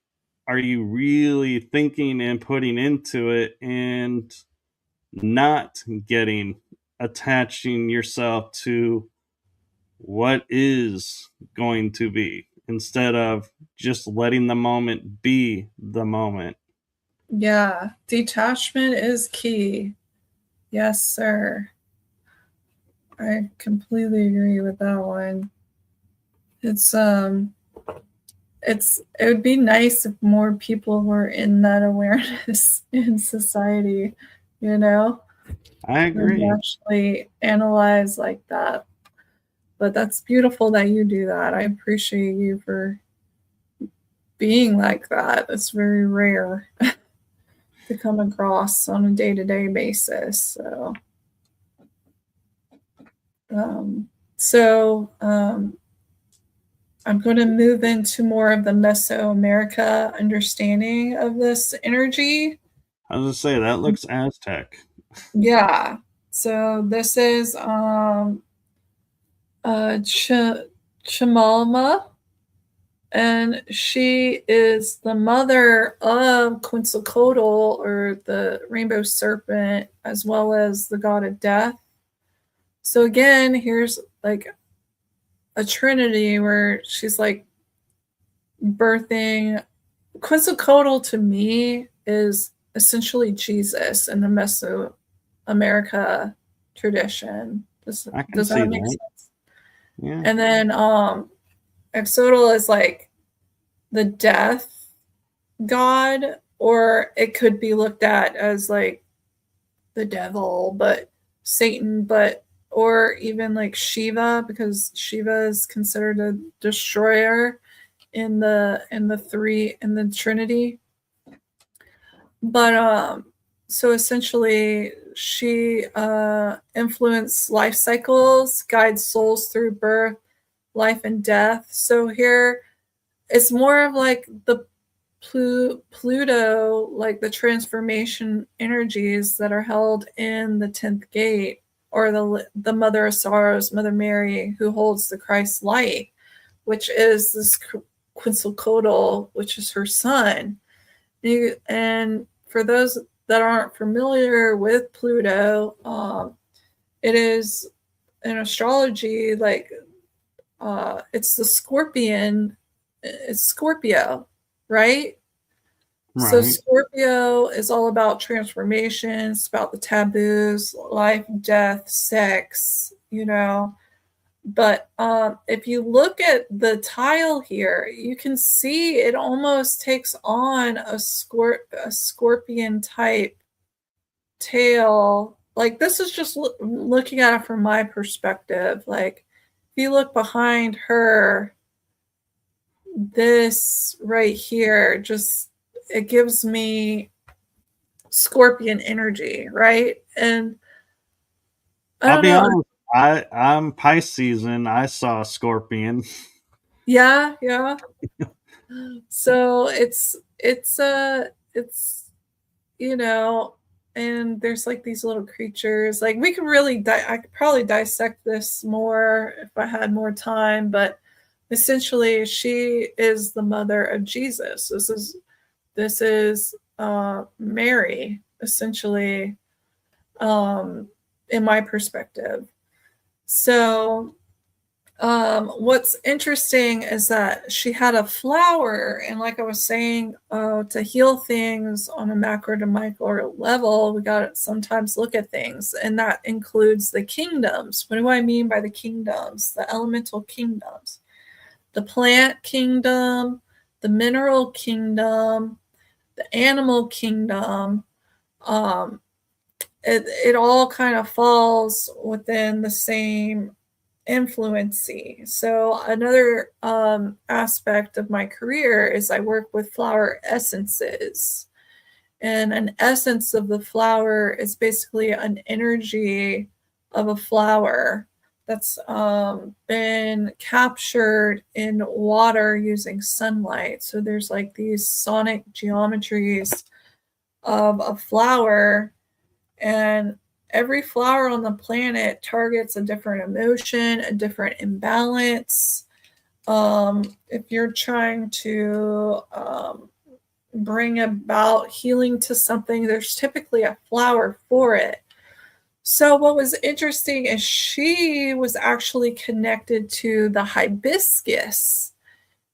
are you really thinking and putting into it, and not getting attaching yourself to what is going to be instead of just letting the moment be the moment. Yeah. Detachment is key. Yes, sir. I completely agree with that one. It's it would be nice if more people were in that awareness in society, you know, I and agree. actually analyze like that. But that's beautiful that you do that. I appreciate you for being like that. It's very rare to come across on a day-to-day basis. I'm going to move into more of the Mesoamerica understanding of this energy. I was going to say, that looks Aztec. Yeah. So this is Chimalma, and she is the mother of Quetzalcoatl, or the rainbow serpent, as well as the god of death. So again, here's like a trinity where she's like birthing. Quetzalcoatl to me is essentially Jesus in the Mesoamerica tradition. Does that make sense? Yeah. And then Axotl is like the death god, or it could be looked at as like the devil, but Satan, or even like Shiva, because Shiva is considered a destroyer in the Trinity. But so essentially she influenced life cycles, guides souls through birth, life, and death. So here it's more of like the Pluto, like the transformation energies that are held in the 10th gate, or the Mother of Sorrows, Mother Mary, who holds the Christ light, which is this Quetzalcoatl, which is her son. And for those that aren't familiar with Pluto, it is in astrology like it's the Scorpion. It's Scorpio, right? So Scorpio is all about transformation. It's about the taboos, life, death, sex, But if you look at the tile here, you can see it almost takes on a scorpion type tail. Like, this is just looking at it from my perspective. Like, if you look behind her, this right here, just, it gives me scorpion energy, right? And I'll be honest, I'm Pisces and I saw a scorpion. Yeah. So it's and there's like these little creatures. Like, we could really I could probably dissect this more if I had more time, but essentially she is the mother of Jesus. This is Mary, essentially, in my perspective. So what's interesting is that she had a flower, and like I was saying, to heal things on a macro to micro level, we got to sometimes look at things, and that includes the kingdoms. What do I mean by the kingdoms? The elemental kingdoms, the plant kingdom, the mineral kingdom, the animal kingdom. It all kind of falls within the same influency. So another aspect of my career is I work with flower essences, and an essence of the flower is basically an energy of a flower that's been captured in water using sunlight. So there's like these sonic geometries of a flower, and every flower on the planet targets a different emotion, a different imbalance. If you're trying to bring about healing to something, there's typically a flower for it. So what was interesting is she was actually connected to the hibiscus.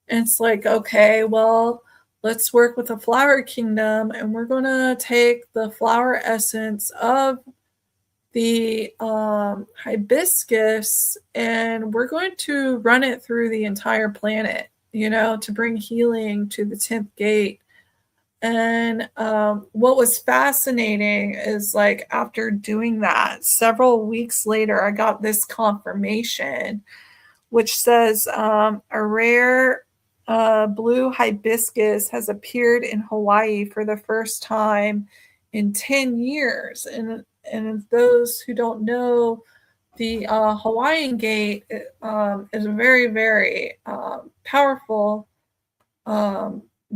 And it's like, okay, well, let's work with the flower kingdom, and we're going to take the flower essence of the hibiscus, and we're going to run it through the entire planet, to bring healing to the 10th gate. And what was fascinating is, like, after doing that, several weeks later, I got this confirmation, which says a rare blue hibiscus has appeared in Hawaii for the first time in 10 years. And those who don't know, the Hawaiian gate is a very, very powerful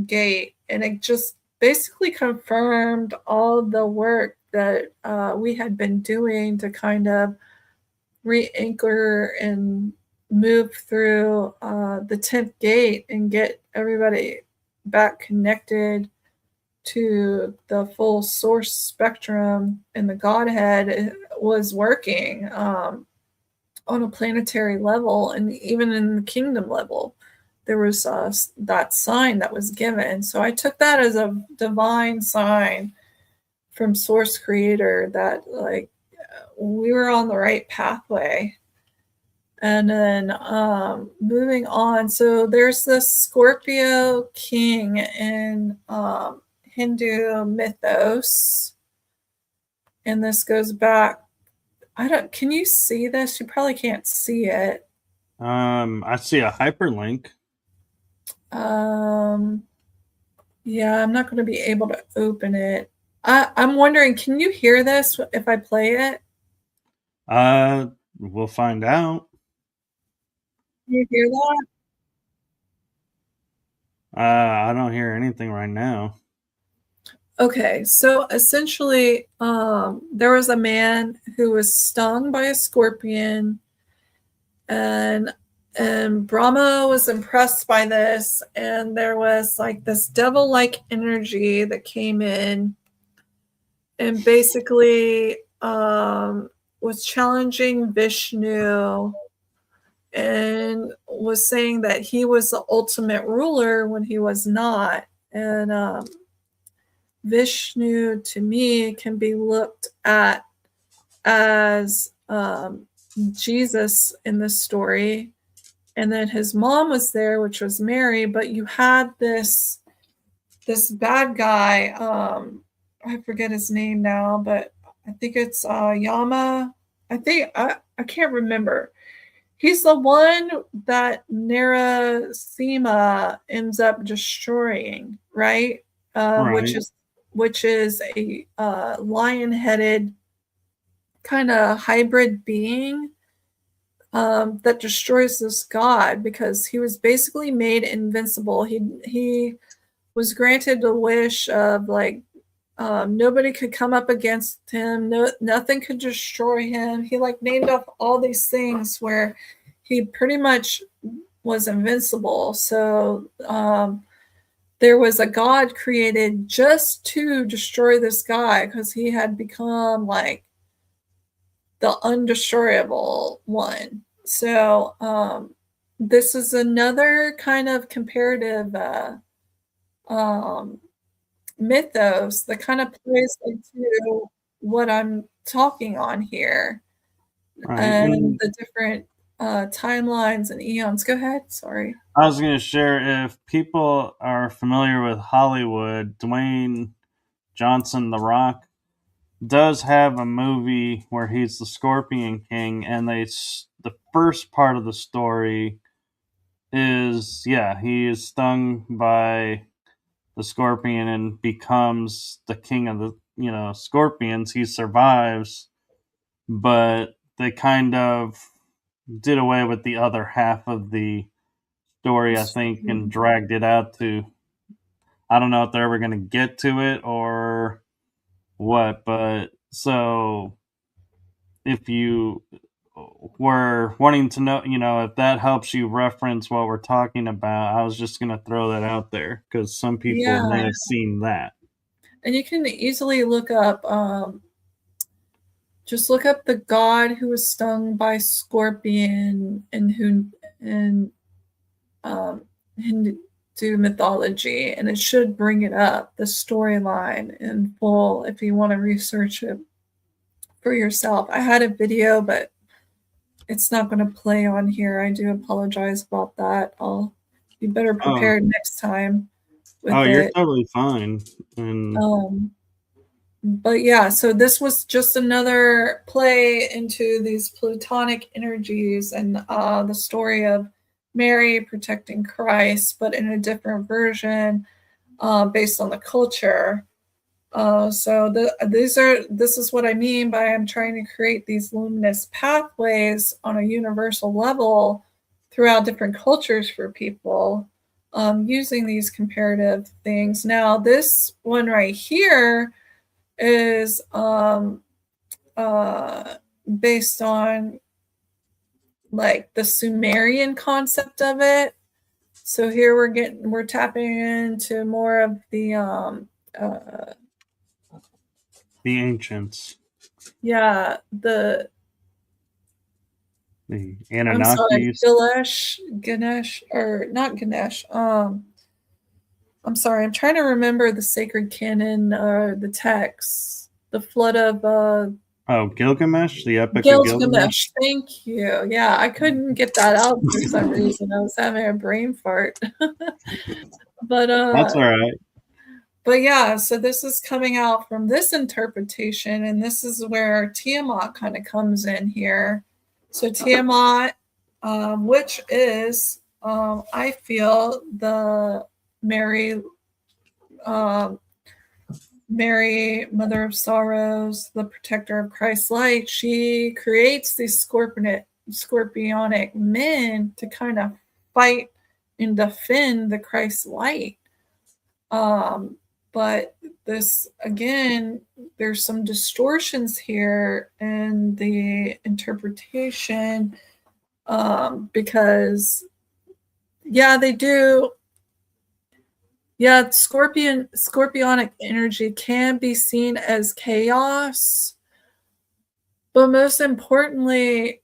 gate. And it just basically confirmed all the work that we had been doing to kind of re-anchor and move through the 10th gate and get everybody back connected to the full source spectrum and the Godhead was working on a planetary level, and even in the kingdom level there was that sign that was given. So I took that as a divine sign from source creator that like we were on the right pathway. And then moving on, so there's this Scorpio king in Hindu mythos, and this goes back. Can you see this? You probably can't see it. I see a hyperlink. Yeah, I'm not going to be able to open it. I'm wondering, can you hear this if I play it? We'll find out. Can you hear that? I don't hear anything right now. Okay, so essentially, there was a man who was stung by a scorpion, and Brahma was impressed by this, and there was like this devil-like energy that came in, and basically was challenging Vishnu, and was saying that he was the ultimate ruler when he was not, and Vishnu, to me, can be looked at as Jesus in this story. And then his mom was there, which was Mary, but you had this bad guy. I forget his name now, but I think it's Yama. I can't remember. He's the one that Narasima ends up destroying, right? Right. Which is a lion-headed kind of hybrid being that destroys this god because he was basically made invincible. He was granted the wish of like nobody could come up against him. Nothing could destroy him. He like named off all these things where he pretty much was invincible. So there was a god created just to destroy this guy because he had become like the undestroyable one. So this is another kind of comparative mythos that kind of plays into what I'm talking on here, Right. and the different timelines and eons. Go ahead. Sorry. I was going to share, if people are familiar with Hollywood, Dwayne Johnson, The Rock, does have a movie where he's the Scorpion King, and the first part of the story is, he is stung by the scorpion and becomes the king of the scorpions. He survives, but they kind of did away with the other half of the story, I think, and dragged it out to, I don't know if they're ever going to get to it or what, but so if you were wanting to know, if that helps you reference what we're talking about, I was just going to throw that out there because some people may have seen that. And you can easily look up, just look up the god who was stung by scorpion and Hindu mythology, and it should bring it up, the storyline in full, if you want to research it for yourself. I had a video, but it's not going to play on here. I do apologize about that. I'll be better prepared next time with it. You're totally fine. But yeah, so this was just another play into these plutonic energies and the story of Mary protecting Christ, but in a different version based on the culture. This is what I mean by I'm trying to create these luminous pathways on a universal level throughout different cultures for people using these comparative things. Now, this one right here is based on like the Sumerian concept of it. So here we're tapping into more of the ancients, the I'm sorry, Anunnakis. Ganesh, or not Ganesh. I'm sorry, I'm trying to remember the sacred canon, the texts, the flood of Gilgamesh, the Epic of Gilgamesh. Gilgamesh. Thank you. Yeah, I couldn't get that out for some reason. I was having a brain fart. but That's all right. But yeah, so this is coming out from this interpretation, and this is where Tiamat kind of comes in here. So Tiamat, which is, I feel, the Mary, Mary, Mother of Sorrows, the protector of Christ's light. She creates these scorpionic men to kind of fight and defend the Christ light. But this, again, there's some distortions here in the interpretation because, yeah, they do. Yeah, scorpionic energy can be seen as chaos, but most importantly,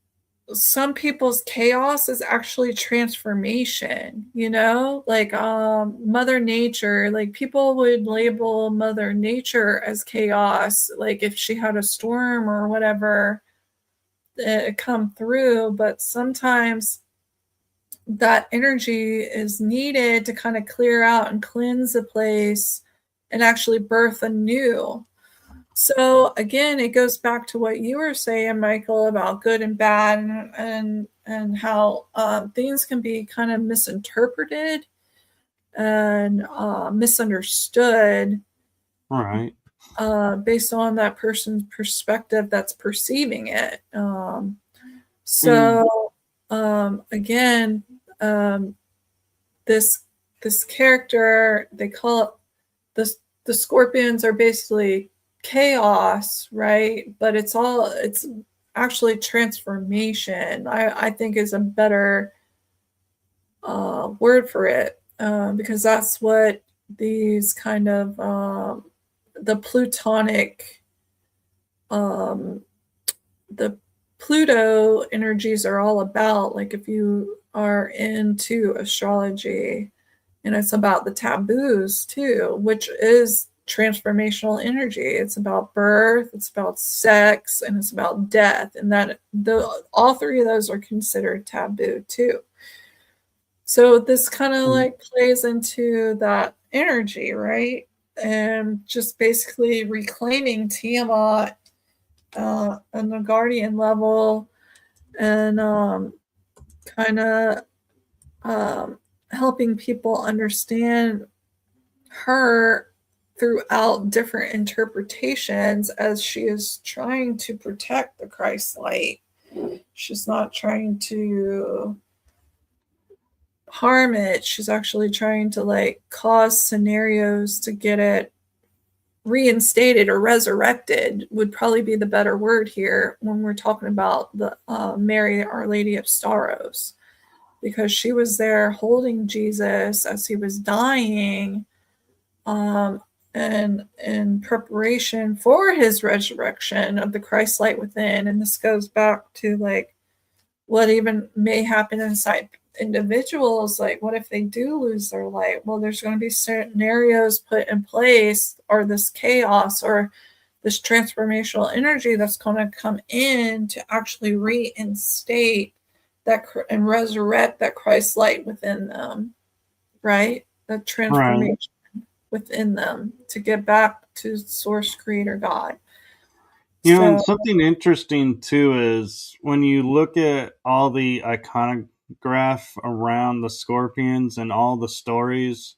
some people's chaos is actually transformation, like Mother Nature. Like, people would label Mother Nature as chaos, like if she had a storm or whatever come through, but sometimes that energy is needed to kind of clear out and cleanse a place and actually birth anew. So again, it goes back to what you were saying, Michael, about good and bad, and how things can be kind of misinterpreted and misunderstood. All right. Based on that person's perspective that's perceiving it. Again, this character, they call it the scorpions are basically chaos, right? But it's actually transformation, I think, is a better word for it, because that's what these kind of the plutonic the Pluto energies are all about. Like, if you are into astrology, and it's about the taboos too, which is transformational energy. It's about birth, it's about sex, and it's about death, and that all three of those are considered taboo too. So this kind of like plays into that energy, right? And just basically reclaiming Tiamat on the guardian level, and kind of helping people understand her throughout different interpretations as she is trying to protect the Christ light. She's not trying to harm it. She's actually trying to like cause scenarios to get it reinstated or resurrected, would probably be the better word here when we're talking about the Mary, Our Lady of Sorrows, because she was there holding Jesus as he was dying, and in preparation for his resurrection of the Christ light within. And this goes back to like what even may happen inside individuals. Like, what if they do lose their light? Well, there's going to be scenarios put in place, or this chaos or this transformational energy that's going to come in to actually reinstate that and resurrect that Christ light within them, right? That transformation within them to get back to source creator God. And something interesting too is when you look at all the iconic graph around the scorpions and all the stories,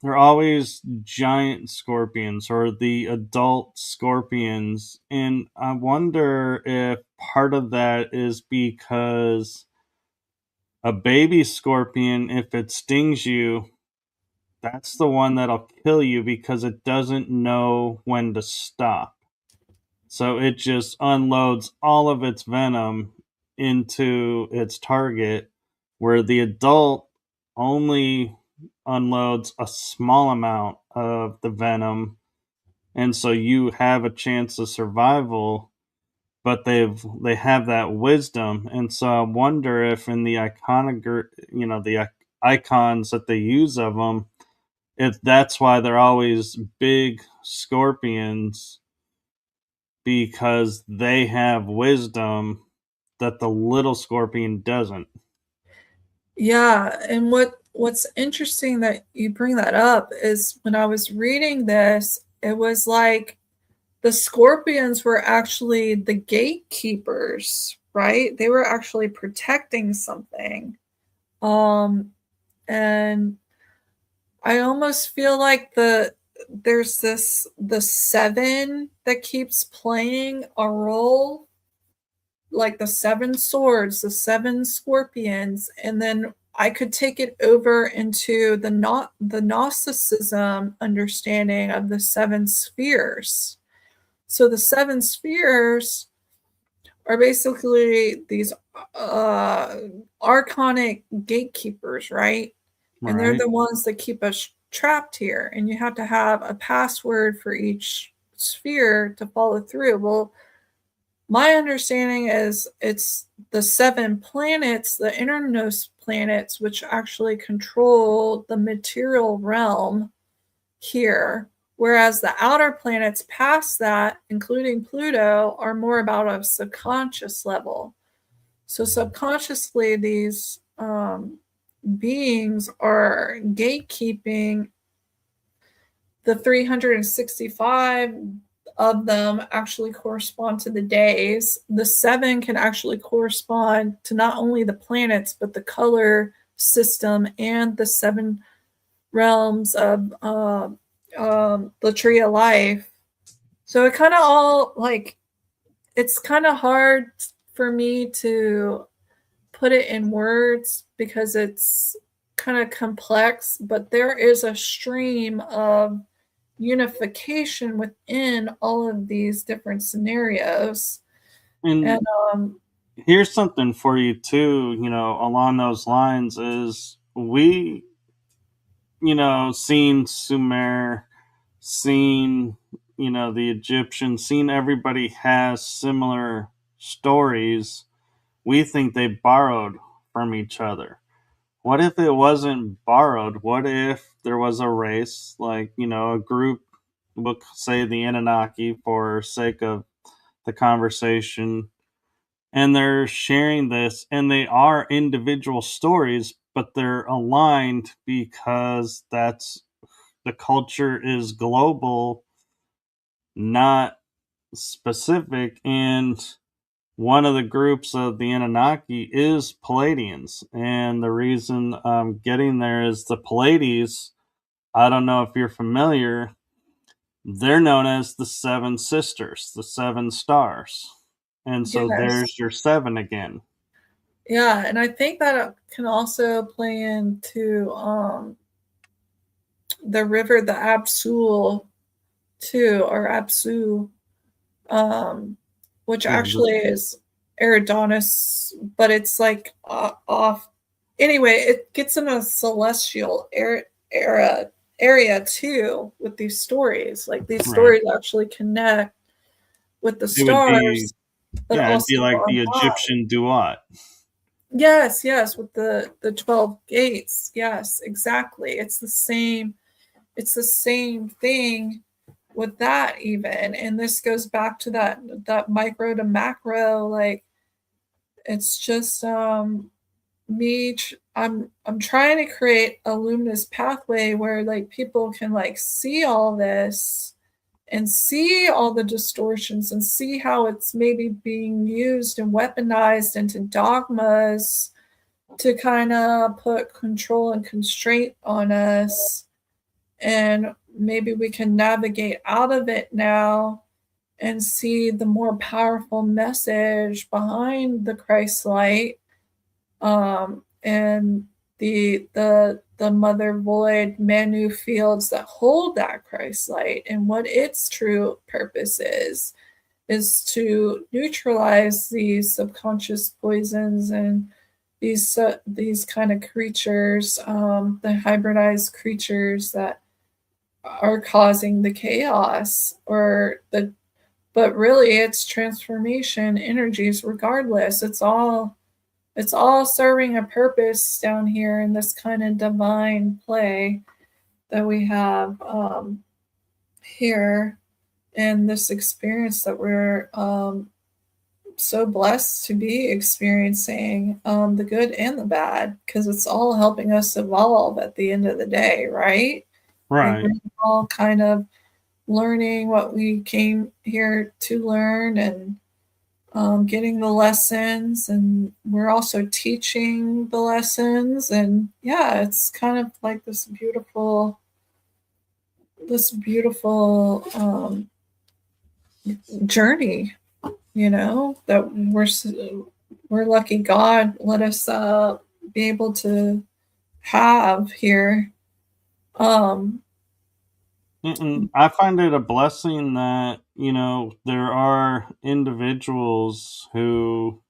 they're always giant scorpions or the adult scorpions. And I wonder if part of that is because a baby scorpion, if it stings you, that's the one that'll kill you because it doesn't know when to stop. So it just unloads all of its venom into its target, where the adult only unloads a small amount of the venom. And so you have a chance of survival, but they have that wisdom. And so I wonder if in the the icons that they use of them, if that's why they're always big scorpions, because they have wisdom that the little scorpion doesn't. Yeah, and what's interesting that you bring that up is when I was reading this, it was like the scorpions were actually the gatekeepers, right? They were actually protecting something. And I almost feel like there's the seven that keeps playing a role, like the seven swords, the seven scorpions, and then I could take it over into the Gnosticism understanding of the seven spheres. So the seven spheres are basically these archonic gatekeepers, right? And they're Right. the ones that keep us trapped here. And you have to have a password for each sphere to follow through. Well, my understanding is it's the seven planets, the innermost planets, which actually control the material realm here. Whereas the outer planets past that, including Pluto, are more about a subconscious level. So subconsciously, these beings are gatekeeping the 365 of them actually correspond to the days. The seven can actually correspond to not only the planets, but the color system and the seven realms of the tree of life. So it kind of all like, it's kind of hard for me to put it in words because it's kind of complex, but there is a stream of unification within all of these different scenarios. And And here's something for you too, along those lines is we, seen Sumer, seen, the Egyptians, seen everybody has similar stories. We think they borrowed from each other. What if it wasn't borrowed? What if there was a race, like, a group, we'll say the Anunnaki for sake of the conversation, and they're sharing this, and they are individual stories, but they're aligned because that's the culture is global, not specific. And one of the groups of the Anunnaki is Palladians. And the reason I'm getting there is the Pallades, I don't know if you're familiar, they're known as the Seven Sisters, the Seven Stars. And so yes, there's your seven again. yeah, and I think that can also play into the river, the Absul too, or Absu, um, which Yeah, actually is Eridanus, but it's like off. Anyway, it gets in a celestial area too with these stories. Like these right. stories actually connect with the It would be, stars, but yeah, it'd be also like our the mind. Egyptian duat. Yes, yes, with the 12 gates. Yes, exactly. It's the same. It's the same thing with that even, and this goes back to that micro to macro. Like it's just I'm trying to create a luminous pathway where like people can like see all this and see all the distortions and see how it's maybe being used and weaponized into dogmas to kind of put control and constraint on us, and maybe we can navigate out of it now and see the more powerful message behind the Christ light, and the mother void Manu fields that hold that Christ light, and what its true purpose is to neutralize these subconscious poisons and these kind of creatures, the hybridized creatures that are causing the chaos, but really it's transformation energies regardless. It's all serving a purpose down here in this kind of divine play that we have, here, in this experience that we're so blessed to be experiencing, the good and the bad, because it's all helping us evolve at the end of the day, right? Like Right. we're all kind of learning what we came here to learn, and getting the lessons, and we're also teaching the lessons. And yeah, it's kind of like this beautiful journey, that we're lucky God let us be able to have here. um I find it a blessing that, there are individuals who,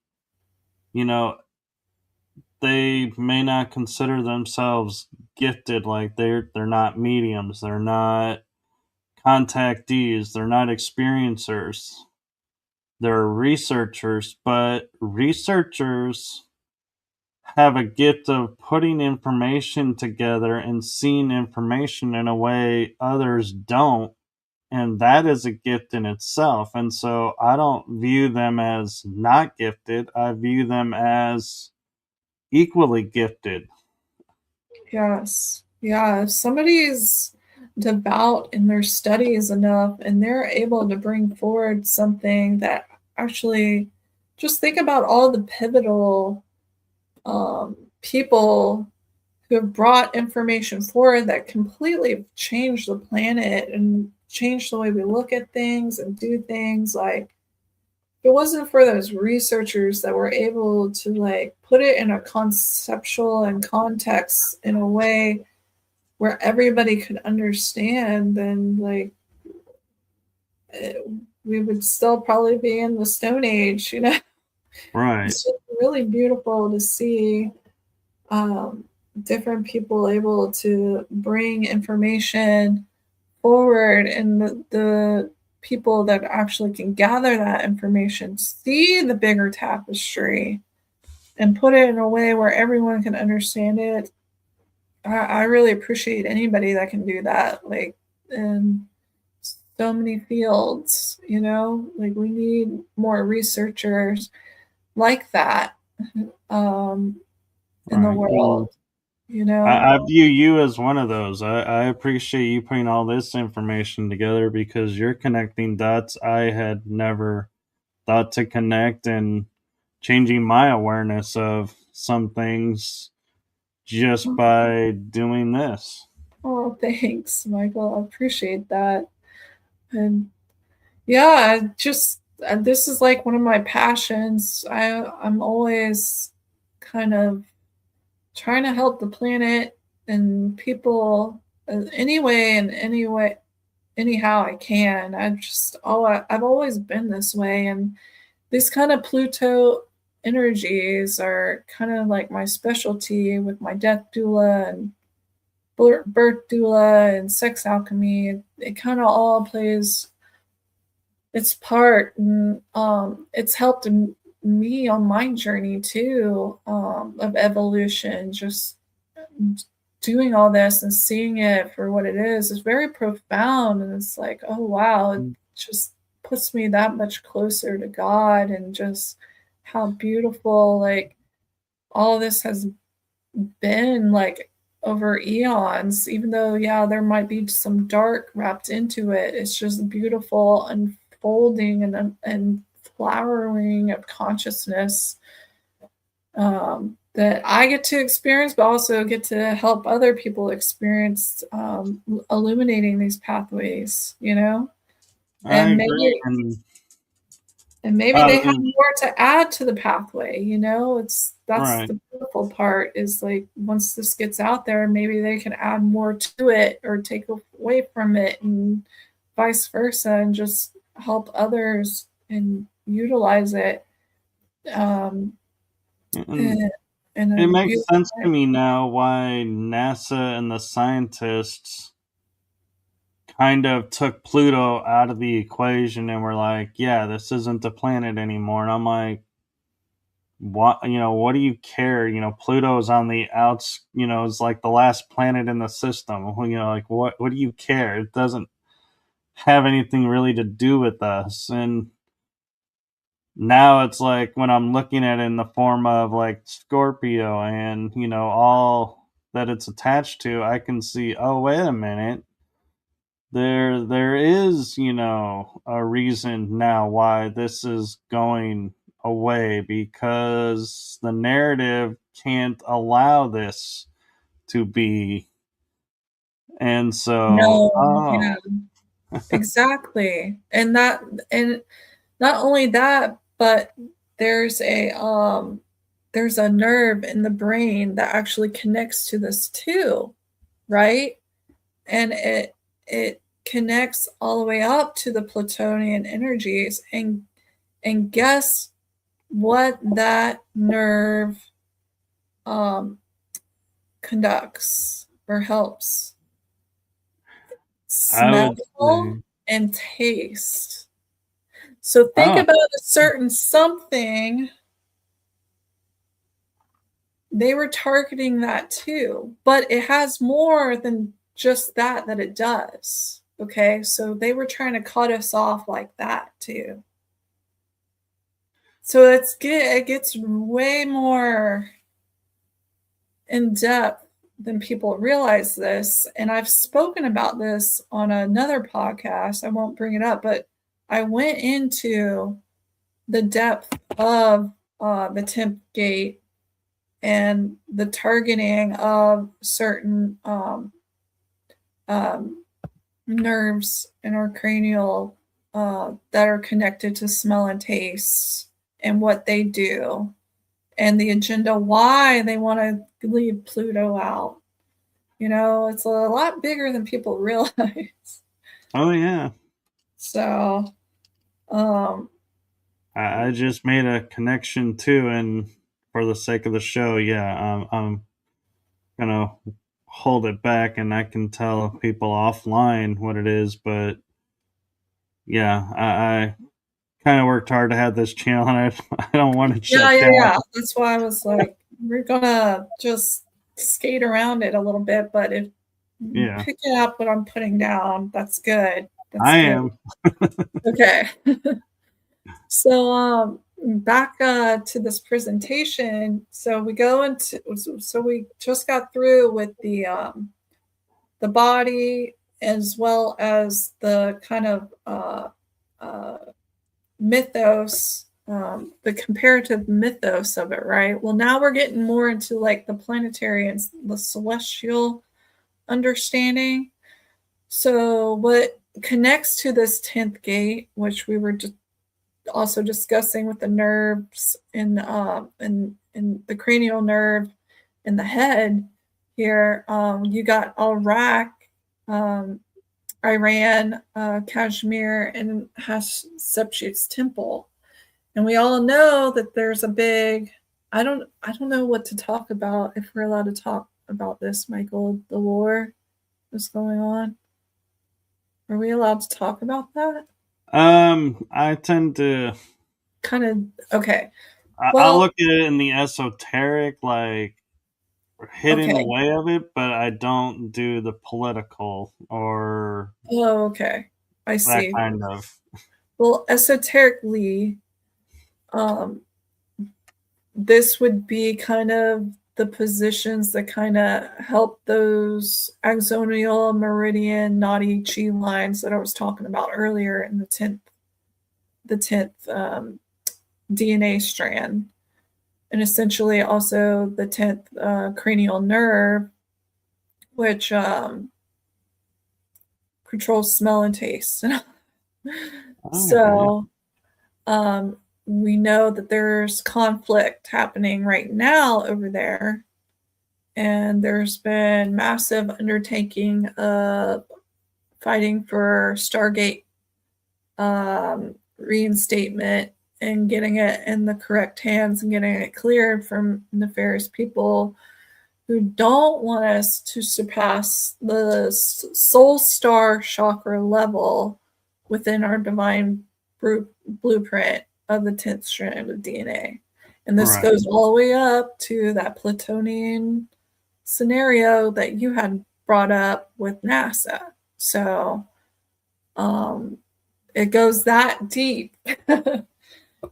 you know, they may not consider themselves gifted, like they're not mediums, they're not contactees, they're not experiencers. They're researchers, but researchers have a gift of putting information together and seeing information in a way others don't, and that is a gift in itself. And so I don't view them as not gifted, I view them as equally gifted. yes, yeah, if somebody's devout in their studies enough and they're able to bring forward something that actually, just think about all the pivotal people who have brought information forward that completely changed the planet and changed the way we look at things and do things. Like, if it wasn't for those researchers that were able to like put it in a conceptual and context in a way where everybody could understand, then like eh, we would still probably be in the Stone Age. Right. It's just really beautiful to see, um, different people able to bring information forward, and the people that actually can gather that information see the bigger tapestry and put it in a way where everyone can understand it. I really appreciate anybody that can do that, like, in so many fields. Like, we need more researchers like that, um, in the Right. And world. you know I view you as one of those. I appreciate you putting all this information together because you're connecting dots I had never thought to connect, and changing my awareness of some things just by doing this. Oh, thanks, Michael. I appreciate that. And yeah, just this is like one of my passions. I'm always kind of trying to help the planet and people, anyway, and anyway, anyhow I can. I've always been this way, and these kind of Pluto energies are kind of like my specialty with my death doula and birth doula and sex alchemy. It kind of all plays its part, and it's helped me on my journey too, of evolution. Just doing all this and seeing it for what it is very profound, and it's like, oh wow, it just puts me that much closer to God, and just how beautiful, like, all this has been, like, over eons. Even though, yeah, there might be some dark wrapped into it, it's just beautiful unfolding and flowering of consciousness, that I get to experience, but also get to help other people experience, illuminating these pathways, you know? I And agree. maybe they have more to add to the pathway, you know? That's Right. the beautiful part, is like once this gets out there, maybe they can add more to it or take away from it, and vice versa, and just help others and utilize it, And in a it makes beautiful sense to way. me now why NASA and the scientists kind of took Pluto out of the equation and were like, yeah, this isn't a planet anymore. And I'm like, what, what do you care? Pluto's on the outs, is like the last planet in the system. Like what do you care? It doesn't have anything really to do with us. And now it's like when I'm looking at it in the form of like Scorpio and, all that it's attached to, I can see, oh, wait a minute. There is, a reason now why this is going away, because the narrative can't allow this to be. And so, No, yeah, oh, exactly. And not only that, but there's a um there's a nerve in the brain that actually connects to this too, right? And it connects all the way up to the Plutonian energies, and guess what that nerve um conducts or helps? I would Smell say, and taste. So think oh, about a certain something. They were targeting that too, but it has more than just that it does. Okay, so they were trying to cut us off like that too. So it gets way more in depth than people realize this. And I've spoken about this on another podcast. I won't bring it up, but I went into the depth of the 10th gate and the targeting of certain um, nerves in our cranial that are connected to smell and taste, and what they do, and the agenda why they want to leave Pluto out. You know, it's a lot bigger than people realize. oh yeah. So, um, I just made a connection too, and for the sake of the show, yeah, I'm gonna hold it back, and I can tell people offline what it is. But yeah, I kind of worked hard to have this channel, and I don't want it yeah, shut yeah, down. yeah. That's why I was like, we're gonna just skate around it a little bit, but if Yeah, picking up what I'm putting down, that's good. That's I good. am. Okay. So back to this presentation. So we go into so we just got through with the body, as well as the kind of uh, mythos, the comparative mythos of it, right? Well, now we're getting more into like the planetary and the celestial understanding. So what connects to this 10th gate, which we were just also discussing with the nerves in the cranial nerve in the head here, you got Iraq, um, Iran, Kashmir, and Hatshepsut's temple. And we all know that there's a big, I don't know what to talk about, if we're allowed to talk about this, Michael, the war that's going on. Are we allowed to talk about that? I tend to. Kind of, okay. I Well, look at it in the esoteric, like hidden okay. away of it, but I don't do the political or Oh, okay. I that see. kind of. Well, esoterically, um, this would be kind of the positions that kind of help those axonal, meridian, naughty chi lines that I was talking about earlier in the 10th DNA strand. and essentially also the 10th cranial nerve, which controls smell and taste. Okay. So we know that there's conflict happening right now over there, and there's been massive undertaking of fighting for Stargate reinstatement and getting it in the correct hands and getting it cleared from nefarious people who don't want us to surpass the soul star chakra level within our divine blueprint of the 10th strand of DNA. And this Right. goes all the way up to that Plutonian scenario that you had brought up with NASA. So it goes that deep,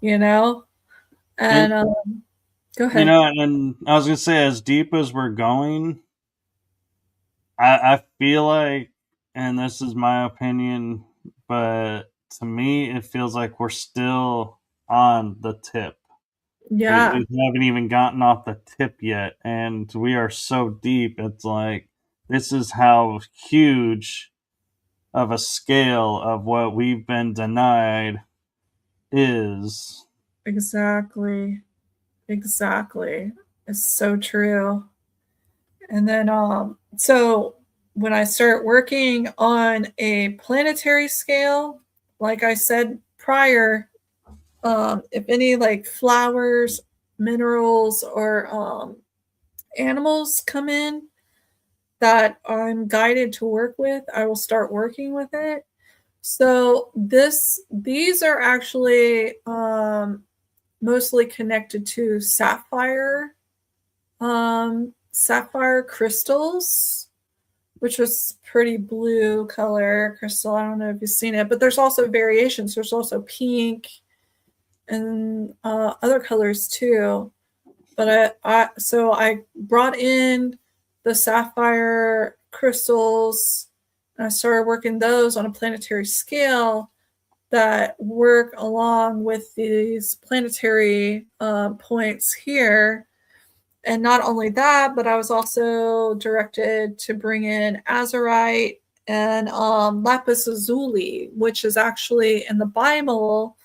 you know? And And go ahead. and I was gonna say, as deep as we're going, I feel like, and this is my opinion, but to me, it feels like we're still on the tip. Yeah, We haven't even gotten off the tip yet, and we are so deep. It's like this is how huge of a scale of what we've been denied is. exactly. Exactly. It's so true. And then so when I start working on a planetary scale, like I said prior, if any like flowers, minerals, or animals come in that I'm guided to work with, I will start working with it. So these are actually mostly connected to sapphire crystals, which was pretty blue color crystal. I don't know if you've seen it, but there's also variations. There's also pink and other colors too. But I brought in the sapphire crystals and I started working those on a planetary scale that work along with these planetary points here. And not only that, but I was also directed to bring in azurite and lapis lazuli, which is actually in the Bible,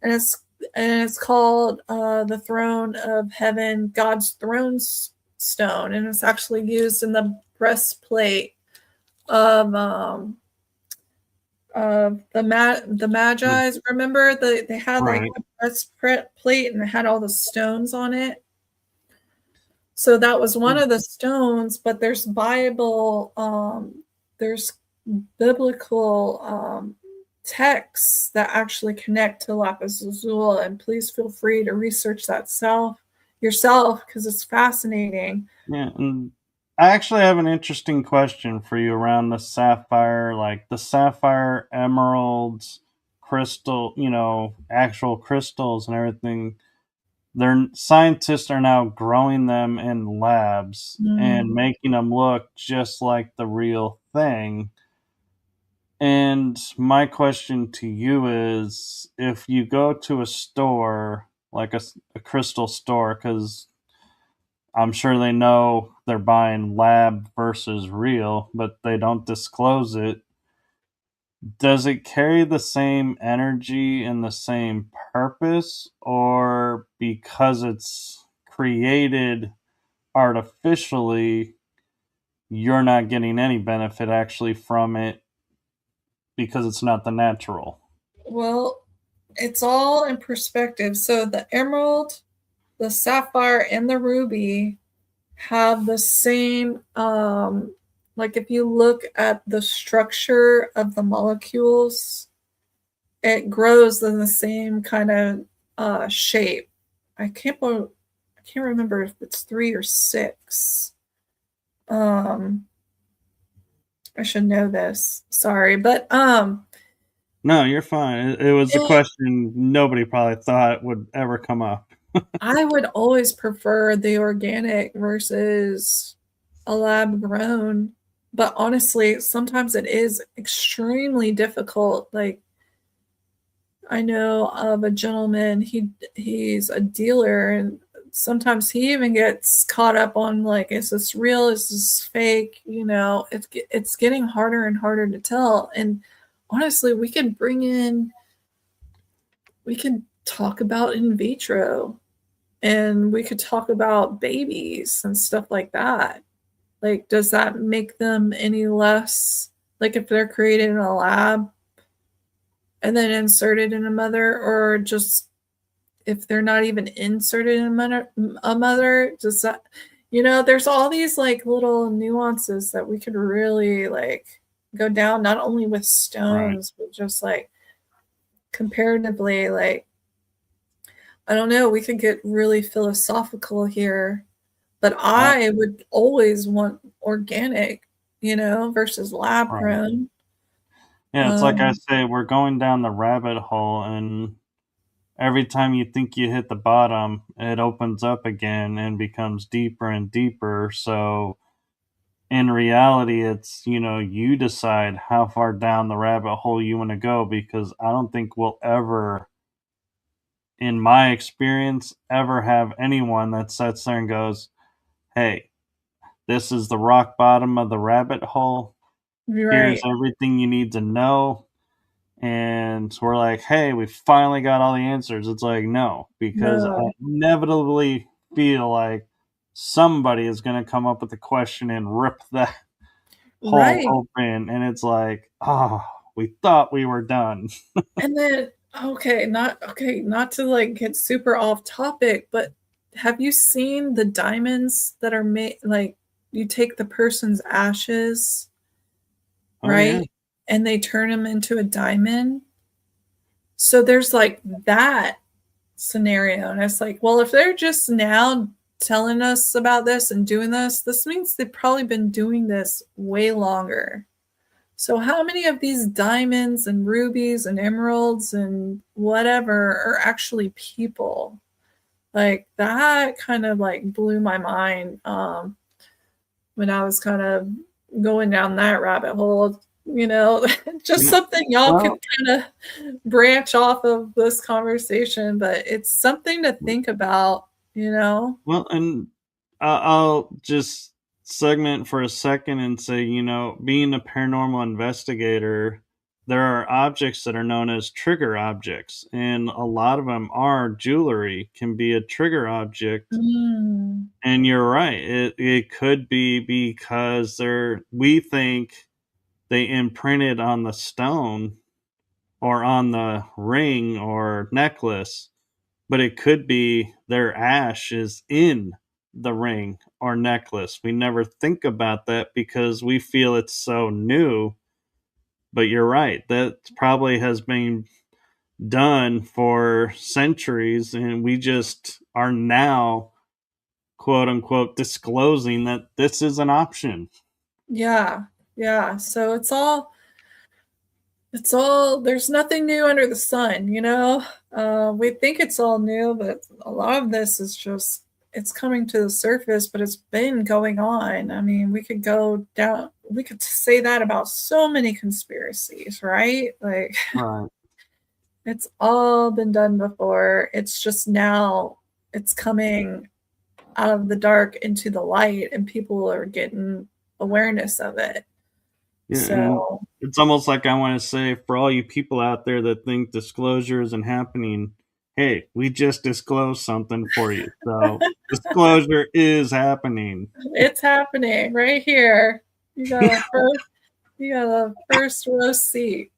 and it's called the throne of heaven, God's throne stone, and it's actually used in the breastplate of the Magi's. Remember, they had like Right. a breastplate and it had all the stones on it. So that was one of the stones, but there's there's biblical texts that actually connect to lapis lazuli, and please feel free to research that yourself because it's fascinating. Yeah, and I actually have an interesting question for you around the sapphire, like the sapphire, emeralds, crystal, actual crystals and everything. Their scientists are now growing them in labs and Mm. making them look just like the real thing. And my question to you is, if you go to a store, like a crystal store, because I'm sure they know they're buying lab versus real, but they don't disclose it. Does it carry the same energy and the same purpose, or because it's created artificially, you're not getting any benefit actually from it because it's not the natural? Well, it's all in perspective. So the emerald, the sapphire, and the ruby have the same like if you look at the structure of the molecules, it grows in the same kind of shape. I can't remember if it's 3 or 6. um I should know this, sorry, but No, you're fine. It was a it, question nobody probably thought would ever come up. I would always prefer the organic versus a lab grown. But honestly, sometimes it is extremely difficult. Like I know of a gentleman, he's a dealer and sometimes he even gets caught up on like, is this real? Is this fake? You know, it's getting harder and harder to tell. And honestly, we can talk about in vitro, and we could talk about babies and stuff like that. Like, does that make them any less, like if they're created in a lab and then inserted in a mother, or just if they're not even inserted in a mother, does that, you know, there's all these like little nuances that we could really like go down, not only with stones, but just like comparatively, like, I don't know, we could get really philosophical here, but I would always want organic, you know, versus lab grown. Yeah, it's like I say, we're going down the rabbit hole, and every time you think you hit the bottom, it opens up again and becomes deeper and deeper. So in reality, it's, you decide how far down the rabbit hole you want to go, because I don't think we'll ever, in my experience, ever have anyone that sits there and goes, hey, this is the rock bottom of the rabbit hole. Here's Right. everything you need to know. And we're like, hey, we finally got all the answers. It's like, no, because I No. inevitably feel like somebody is going to come up with a question and rip that hole Right. open. And it's like, oh, we thought we were done. And then, not to like get super off topic, but have you seen the diamonds that are made, like you take the person's ashes, Oh, yeah. right? And they turn them into a diamond. So there's like that scenario. And it's like, well, if they're just now telling us about this and doing this means they've probably been doing this way longer. So how many of these diamonds and rubies and emeralds and whatever are actually people? Like that kind of like blew my mind when I was kind of going down that rabbit hole, you know, just Yeah. something y'all Well, could kind of branch off of this conversation, but it's something to think about, you know? well, and I'll just segment for a second and say, being a paranormal investigator, there are objects that are known as trigger objects, and a lot of them are jewelry, can be a trigger object. Mm, And you're right. It could be because we think they imprinted on the stone or on the ring or necklace, but it could be their ash is in the ring or necklace. We never think about that because we feel it's so new. But you're right. That probably has been done for centuries, and we just are now, quote unquote, disclosing that this is an option. yeah, yeah. So it's all there's nothing new under the sun, you know. We think it's all new, but a lot of this is just it's coming to the surface, but it's been going on. I mean, we could say that about so many conspiracies, right? Like Right. it's all been done before. It's just now it's coming out of the dark into the light, and people are getting awareness of it. Yeah, and So it's almost like I want to say, for all you people out there that think disclosure isn't happening, hey, we just disclosed something for you. So disclosure is happening. it's happening right here. You got a first row seat.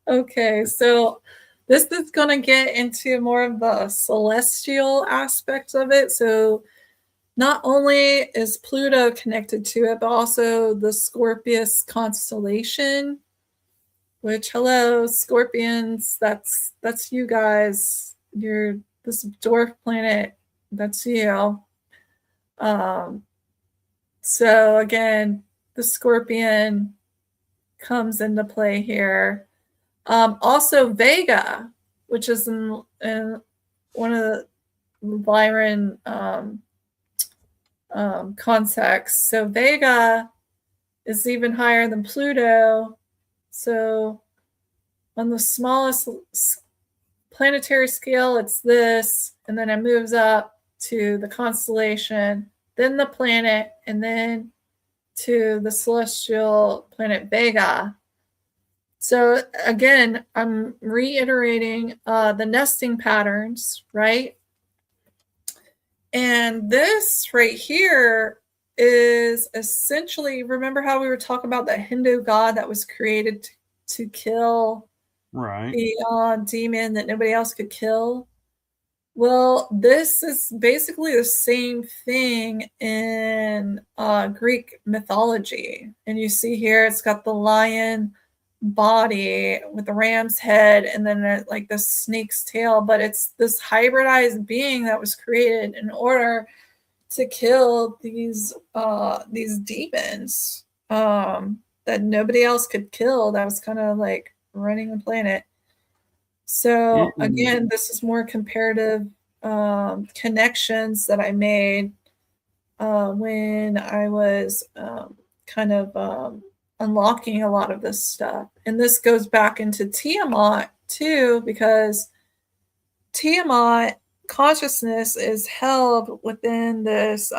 Okay, so this is going to get into more of the celestial aspects of it. So not only is Pluto connected to it, but also the Scorpius constellation, which, hello, Scorpions, that's you guys. You're this dwarf planet, that's you. Um, so again, the Scorpion comes into play here. Also, Vega, which is in one of the Lyran contexts. So Vega is even higher than Pluto. So on the smallest planetary scale, it's this. and then it moves up to the constellation, then the planet, and then to the celestial planet Vega. So again, I'm reiterating the nesting patterns, right? And this right here is essentially, remember how we were talking about the Hindu god that was created to kill the demon that nobody else could kill? Well, this is basically the same thing in Greek mythology. And you see here, it's got the lion body with the ram's head and then like the snake's tail, but it's this hybridized being that was created in order to kill these demons that nobody else could kill, that was kind of like running the planet. So again, this is more comparative connections that I made when I was kind of unlocking a lot of this stuff. And this goes back into Tiamat too, because Tiamat consciousness is held within this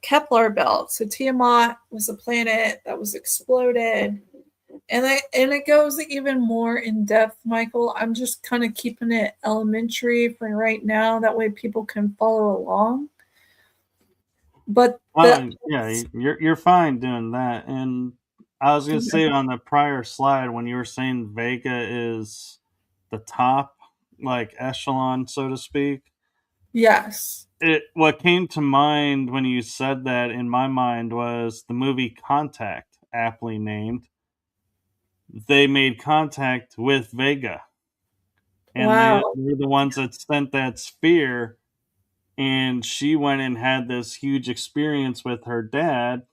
Kepler belt. So Tiamat was a planet that was exploded. And it goes even more in depth, Michael. I'm just kind of keeping it elementary for right now. That way people can follow along. But you're fine doing that. And I was going to say on the prior slide, when you were saying Vega is the top, like echelon, so to speak. Yes. What came to mind when you said that in my mind was the movie Contact, aptly named. They made contact with Vega. And they were the ones that sent that sphere. And she went and had this huge experience with her dad.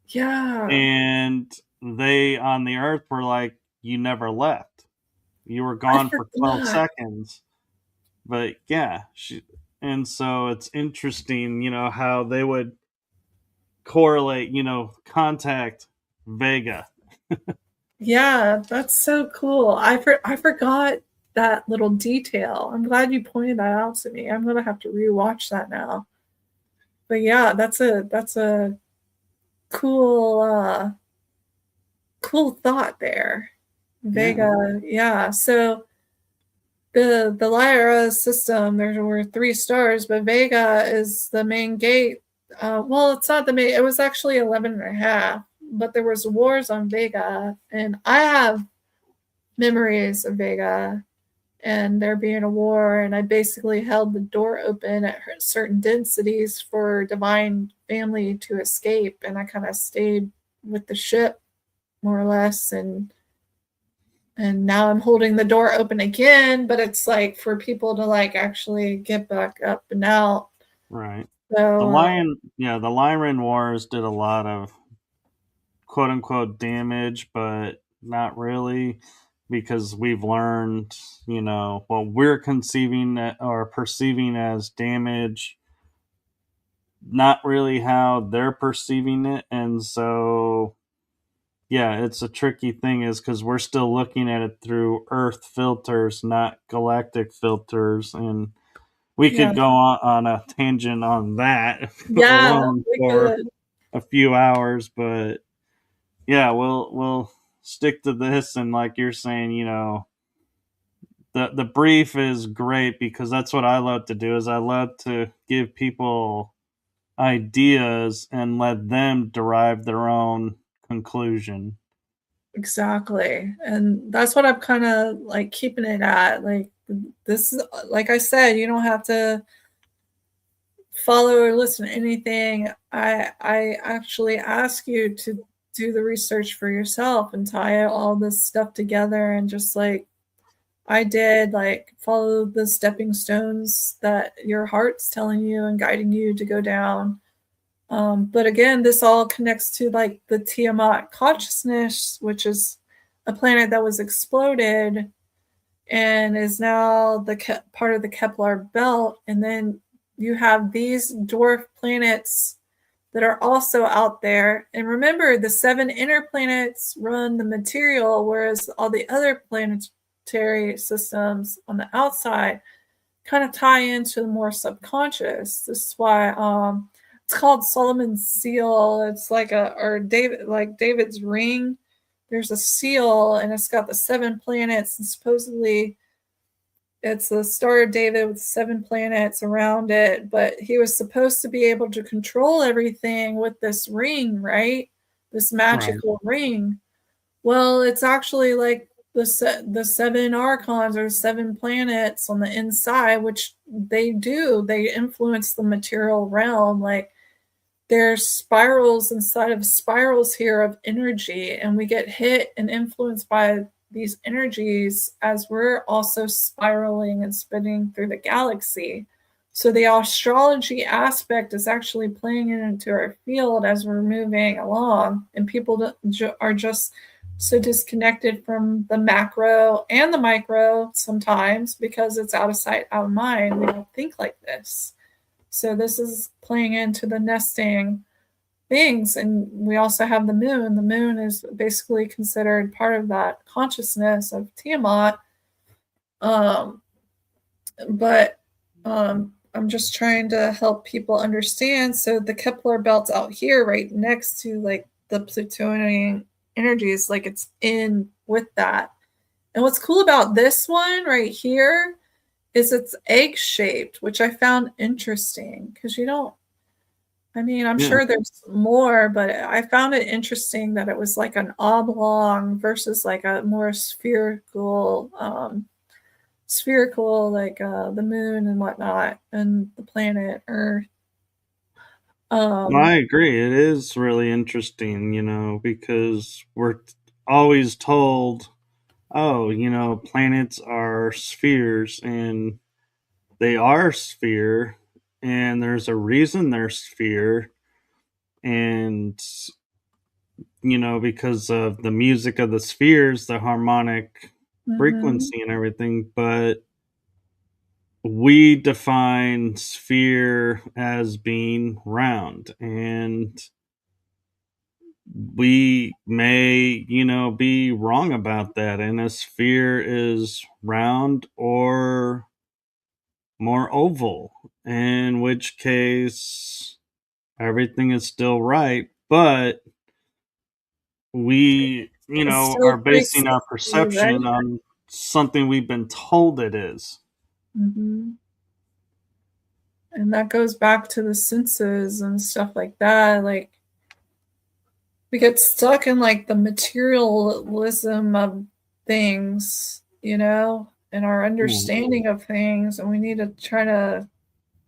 Yeah. And they on the Earth were like, you never left. You were gone for 12 seconds. But yeah, and so it's interesting, how they would correlate, contact Vega. Yeah, that's so cool. I forgot that little detail. I'm glad you pointed that out to me. I'm gonna have to rewatch that now. But yeah, that's a cool cool thought there. Vega, yeah. So the Lyra system, there were 3 stars, but Vega is the main gate. Well, it's not the main, it was actually 11 and a half, but there was wars on Vega, and I have memories of Vega and there being a war, and I basically held the door open at certain densities for divine family to escape, and I kind of stayed with the ship more or less, and now I'm holding the door open again, but it's like for people to like actually get back up and out. Right. So the Lyran Wars did a lot of quote unquote damage, but not really, because we've learned, what we're conceiving or perceiving as damage, not really how they're perceiving it. And so yeah, it's a tricky thing, is because we're still looking at it through Earth filters, not galactic filters. And we could go on a tangent on that alone for a few hours, but yeah, we'll stick to this. And like you're saying, the brief is great, because that's what I love to do, is I love to give people ideas and let them derive their own conclusion. Exactly. And that's what I'm kind of like keeping it at. Like, this is, like I said, you don't have to follow or listen to anything. I actually ask you to do the research for yourself and tie all this stuff together, and just like I did, like follow the stepping stones that your heart's telling you and guiding you to go down. But again, this all connects to like the Tiamat consciousness, which is a planet that was exploded and is now the part of the Kepler belt. And then you have these dwarf planets that are also out there. And remember, the 7 inner planets run the material, whereas all the other planetary systems on the outside, kind of tie into the more subconscious. This is why it's called Solomon's seal. It's like David's ring. There's a seal and it's got the 7 planets, and supposedly it's the Star of David with 7 planets around it, but he was supposed to be able to control everything with this ring, right? This magical ring. Well, it's actually like the 7 archons or 7 planets on the inside, which they influence the material realm. Like there's spirals inside of spirals here of energy, and we get hit and influenced by these energies as we're also spiraling and spinning through the galaxy. So the astrology aspect is actually playing into our field as we're moving along, and people are just so disconnected from the macro and the micro sometimes because it's out of sight, out of mind. We don't think like this. So this is playing into the nesting things. And we also have the moon. The moon is basically considered part of that consciousness of Tiamat. But I'm just trying to help people understand. So the Kepler belt's out here right next to like the Plutonian energies, like it's in with that. And what's cool about this one right here is it's egg shaped, which I found interesting because I'm sure there's more, but I found it interesting that it was like an oblong versus like a more spherical, like the moon and whatnot, and the planet Earth. I agree. It is really interesting, because we're always told, oh, planets are spheres, and they are sphere, and there's a reason they're sphere, and because of the music of the spheres, the harmonic frequency and everything. But we define sphere as being round, and we may be wrong about that, and a sphere is round or more oval, in which case everything is still right, but we are basing our perception on something we've been told it is. And that goes back to the senses and stuff like that. Like we get stuck in like the materialism of things, and our understanding of things, and we need to try to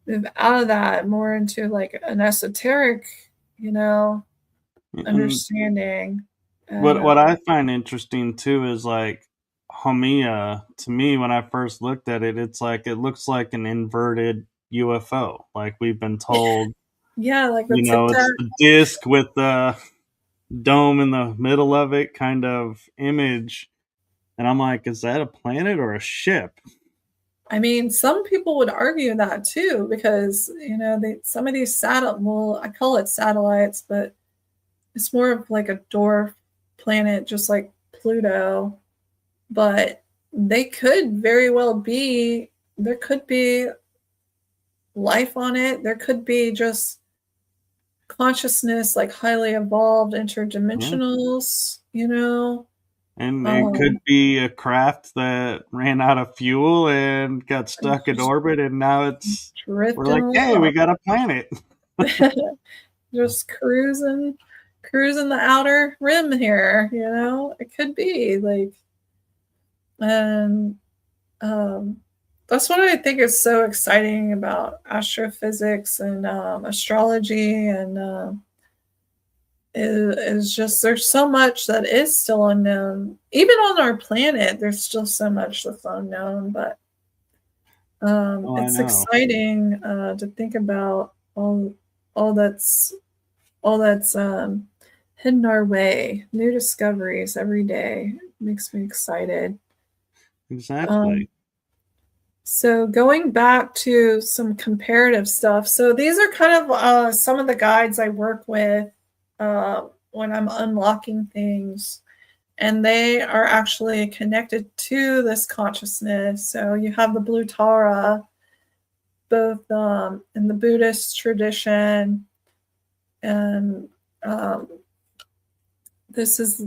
move out of that more into like an esoteric, understanding. What I find interesting too is like Haumea. To me, when I first looked at it, it looks like an inverted UFO. Like we've been told, like it's the disc with the dome in the middle of it kind of image. And I'm like, is that a planet or a ship? Some people would argue that too, because some of these I call it satellites, but it's more of like a dwarf planet, just like Pluto. But they could very well be. There could be life on it. There could be just consciousness, like highly evolved interdimensionals. And it could be a craft that ran out of fuel and got stuck in orbit, and now we're like, hey, we got a planet. Just cruising the outer rim here, it could be like, and that's what I think is so exciting about astrophysics and astrology, and is just there's so much that is still unknown. Even on our planet, there's still so much that's unknown, but it's exciting to think about all that's hidden our way. New discoveries every day. It makes me excited. Exactly. So going back to some comparative stuff. So these are kind of some of the guides I work with when I'm unlocking things, and they are actually connected to this consciousness. So you have the blue Tara, both in the Buddhist tradition, and this is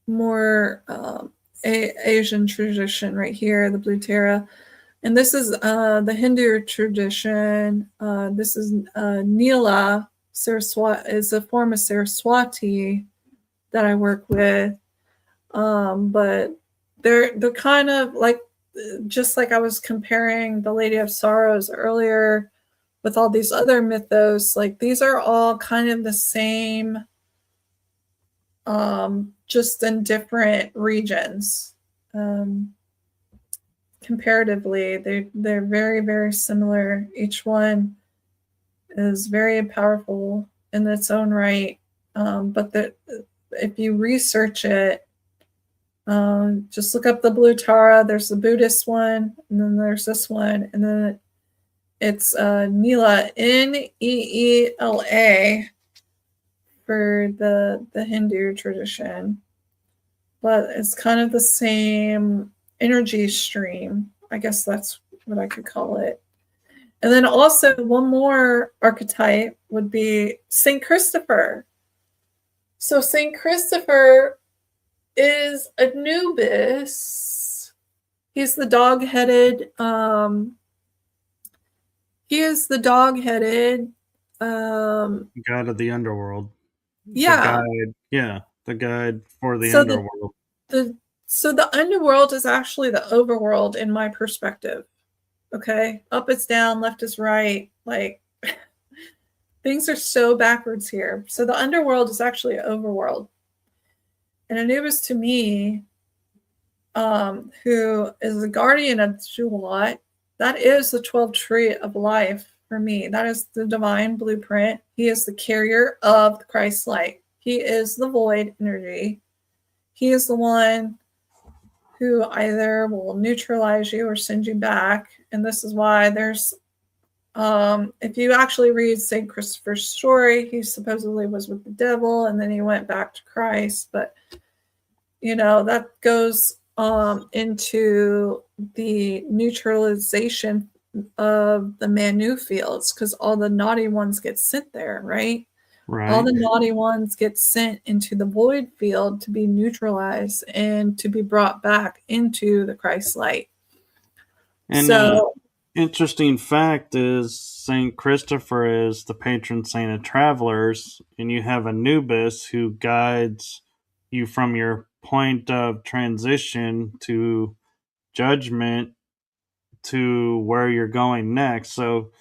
more Asian tradition right here, the Blue Tara. And this is the Hindu tradition. This is Nila Saraswati, is a form of Saraswati that I work with. But they're kind of like, just like I was comparing the Lady of Sorrows earlier with all these other mythos, like these are all kind of the same, just in different regions. Comparatively, they're very, very similar. Each one is very powerful in its own right. But if you research it, just look up the Blue Tara. There's the Buddhist one, and then there's this one, and then it's Neela, Neela, for the Hindu tradition. But it's kind of the same energy stream. I guess that's what I could call it. And then also one more archetype would be Saint Christopher. So Saint Christopher is Anubis. He's the dog-headed. He is the dog-headed god of the underworld. Yeah. The guide for the underworld. So the underworld is actually the overworld in my perspective. Okay? Up is down, left is right. Like, things are so backwards here. So the underworld is actually overworld. And Anubis, to me, who is the guardian of Shulat, that is the 12 tree of life for me. That is the divine blueprint. He is the carrier of the Christ light. He is the void energy. He is the one who either will neutralize you or send you back. And this is why there's, if you actually read St. Christopher's story, he supposedly was with the devil and then he went back to Christ. But, that goes into the neutralization of the Manu fields, because all the naughty ones get sent there, right? Right. All the naughty ones get sent into the void field to be neutralized and to be brought back into the Christ light. And so, interesting fact is Saint Christopher is the patron saint of travelers, and you have Anubis who guides you from your point of transition to judgment to where you're going next. So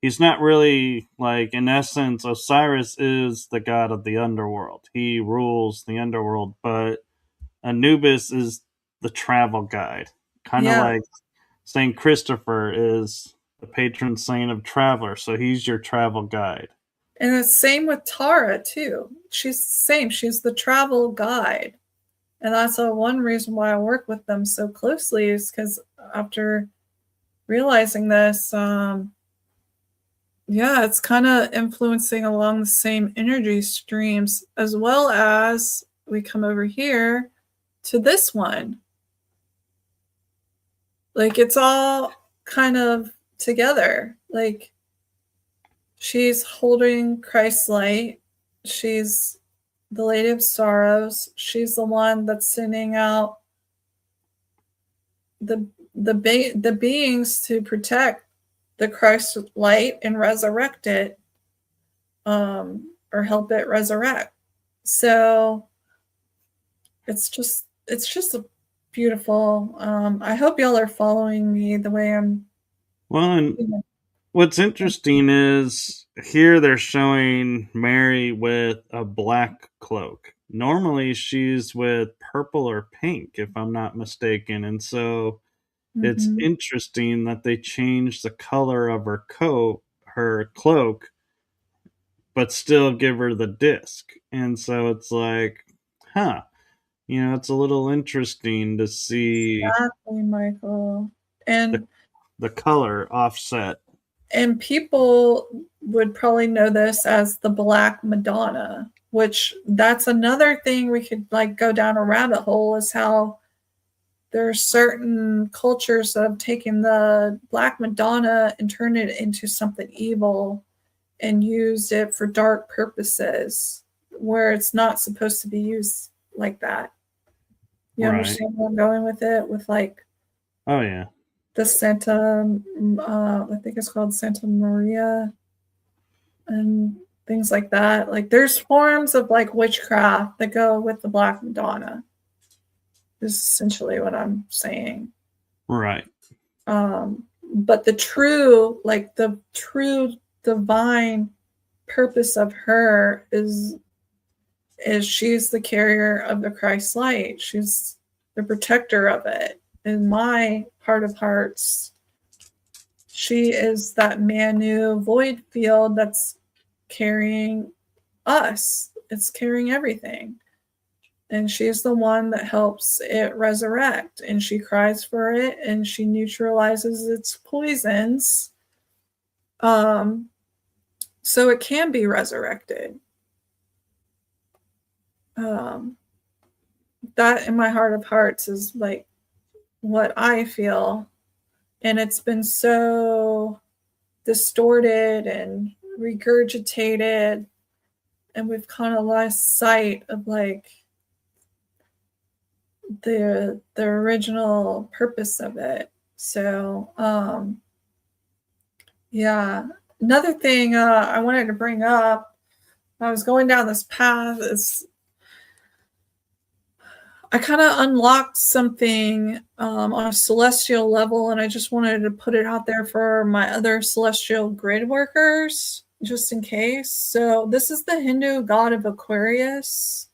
he's not really, like, in essence, Osiris is the god of the underworld. He rules the underworld, but Anubis is the travel guide. Kind of like St. Christopher is the patron saint of travelers, so he's your travel guide. And the same with Tara, too. She's the same. She's the travel guide. And that's one reason why I work with them so closely, is because after realizing this, it's kind of influencing along the same energy streams, as well as we come over here to this one. Like, it's all kind of together. Like, she's holding Christ's light. She's the Lady of Sorrows. She's the one that's sending out the beings to protect the Christ light and resurrect it, or help it resurrect. So it's just a beautiful. I hope y'all are following me the way I'm. Well, and what's interesting is here they're showing Mary with a black cloak. Normally she's with purple or pink, if I'm not mistaken. And so it's interesting that they changed the color of her cloak, but still give her the disc. And so it's like, it's a little interesting to see exactly, Michael, and the color offset. And people would probably know this as the Black Madonna, which that's another thing we could, like, go down a rabbit hole, is how there are certain cultures that have taken the Black Madonna and turned it into something evil and used it for dark purposes where it's not supposed to be used like that. You understand where I'm going with it? With like, oh yeah, the Santa, I think it's called Santa Maria, and things like that. Like, there's forms of like witchcraft that go with the Black Madonna. Is essentially what I'm saying. Right. But the true divine purpose of her is she's the carrier of the Christ light. She's the protector of it. In my heart of hearts, she is that Manu void field that's carrying us. It's carrying everything. And she's the one that helps it resurrect. And she cries for it and she neutralizes its poisons. So it can be resurrected. That in my heart of hearts is like what I feel. And it's been so distorted and regurgitated. And we've kind of lost sight of like the original purpose of it. So yeah, another thing I wanted to bring up, I was going down this path, is I kind of unlocked something on a celestial level, and I just wanted to put it out there for my other celestial grid workers just in case. So this is the Hindu god of Aquarius,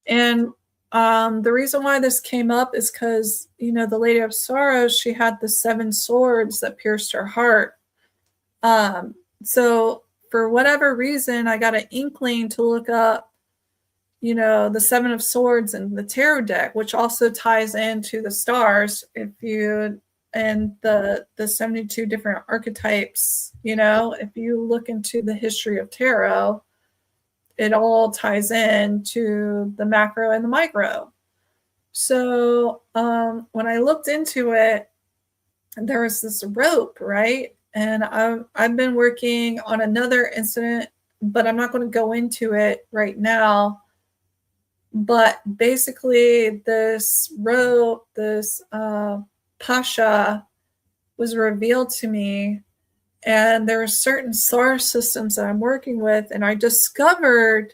and the reason why this came up is because, you know, the Lady of Sorrows, she had the 7 swords that pierced her heart. So for whatever reason, I got an inkling to look up, you know, the 7 of Swords and the tarot deck, which also ties into the stars. If you, and the 72 different archetypes, you know, if you look into the history of tarot, it all ties in to the macro and the micro. So when I looked into it, there was this rope, right? And I've been working on another incident, but I'm not going to go into it right now. But basically, this rope, this pasha, was revealed to me. And there are certain star systems that I'm working with, and I discovered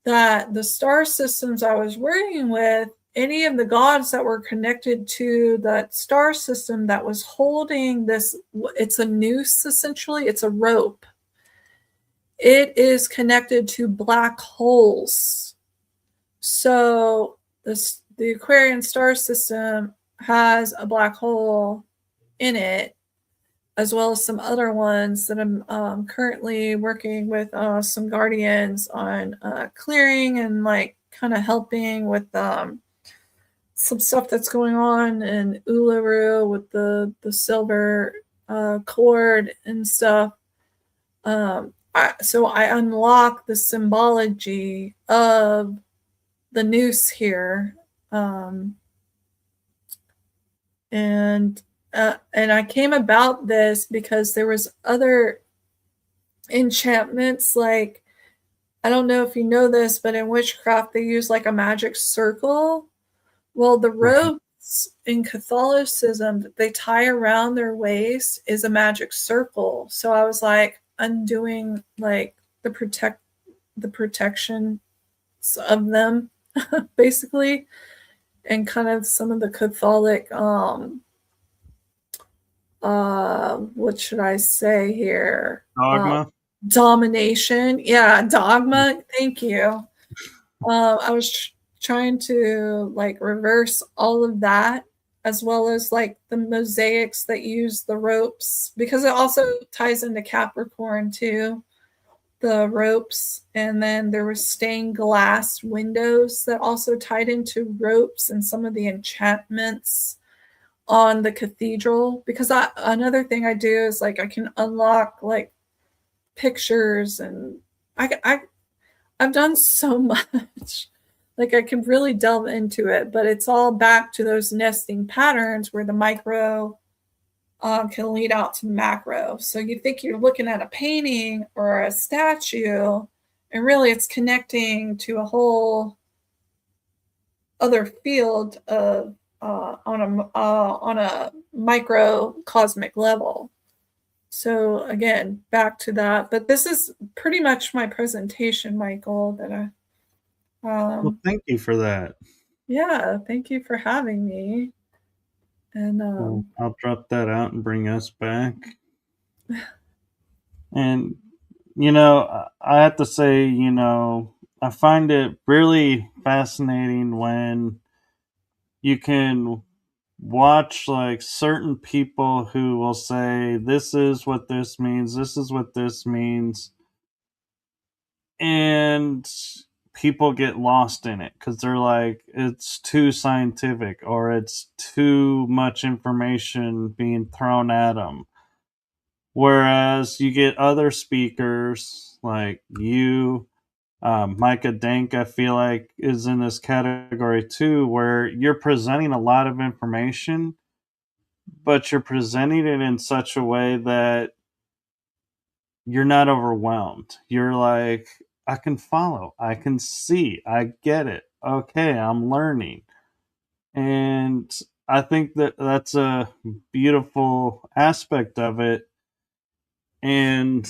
that the star systems I was working with, any of the gods that were connected to that star system that was holding this, it's a noose essentially, it's a rope. It is connected to black holes. So the Aquarian star system has a black hole in it, as well as some other ones that I'm currently working with some guardians on clearing and like kind of helping with some stuff that's going on in Uluru with the silver cord and stuff. So I unlock the symbology of the noose here. And I came about this because there was other enchantments. Like, I don't know if you know this, but in witchcraft they use like a magic circle. Well, the ropes in Catholicism that they tie around their waist is a magic circle. So I was like undoing like the protection of them basically, and kind of some of the Catholic what should I say here? Dogma. Domination. Yeah, dogma. Thank you. I was trying to like reverse all of that, as well as like the mosaics that use the ropes, because it also ties into Capricorn too, the ropes. And then there was stained glass windows that also tied into ropes and some of the enchantments on the cathedral. Because another thing I do is like I can unlock like pictures, and I've done so much. Like I could really delve into it, but it's all back to those nesting patterns where the micro can lead out to macro. So you think you're looking at a painting or a statue, and really it's connecting to a whole other field of on a microcosmic level. So again, back to that. But this is pretty much my presentation, Michael. That I Well, thank you for that. yeah, thank you for having me. And Well, I'll drop that out and bring us back. And, I have to say, I find it really fascinating when you can watch like certain people who will say, this is what this means, this is what this means. And people get lost in it because they're like, it's too scientific or it's too much information being thrown at them. Whereas you get other speakers like you, Micah Dank, I feel like is in this category too, where you're presenting a lot of information, but you're presenting it in such a way that you're not overwhelmed. You're like, I can follow, I can see, I get it. Okay, I'm learning. And I think that that's a beautiful aspect of it. And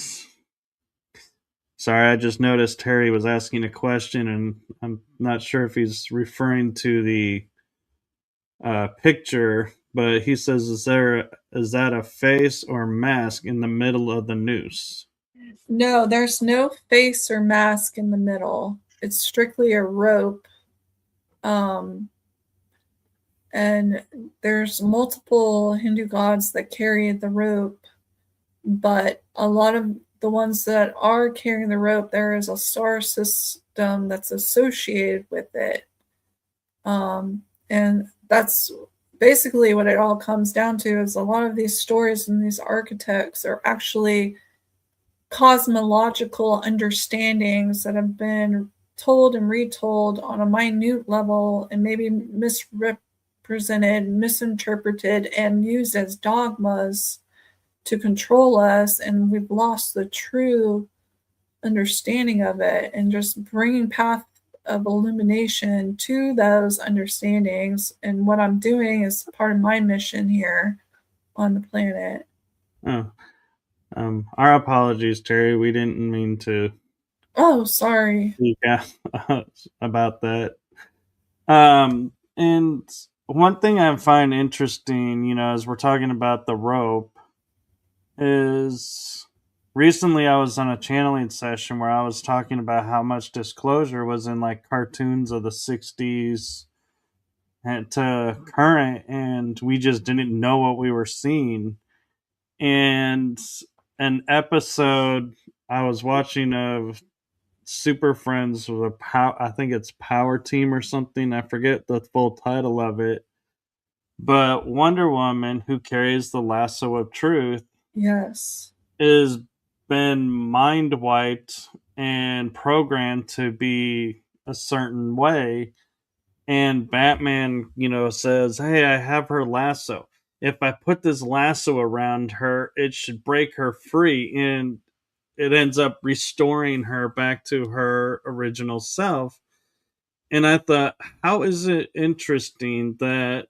sorry, I just noticed Terry was asking a question, and I'm not sure if he's referring to the picture, but he says, is that a face or mask in the middle of the noose? no, there's no face or mask in the middle. It's strictly a rope. Um, and there's multiple Hindu gods that carry the rope, but a lot of the ones that are carrying the rope, there is a star system that's associated with it. And that's basically what it all comes down to is a lot of these stories and these archetypes are actually cosmological understandings that have been told and retold on a minute level and maybe misrepresented, misinterpreted, and used as dogmas to control us. And we've lost the true understanding of it, and just bringing path of illumination to those understandings. And what I'm doing is part of my mission here on the planet. Oh, our apologies, Terry. We didn't mean to Oh, sorry. speak out about that. And one thing I find interesting, as we're talking about the rope, is recently I was on a channeling session where I was talking about how much disclosure was in like cartoons of the 60s and to current, and we just didn't know what we were seeing. And an episode I was watching of Super Friends with I think it's Power Team or something. I forget the full title of it. But Wonder Woman, who carries the lasso of truth, Yes. is been mind wiped and programmed to be a certain way. And Batman, says, hey, I have her lasso. If I put this lasso around her, it should break her free. And it ends up restoring her back to her original self. And I thought, how is it interesting that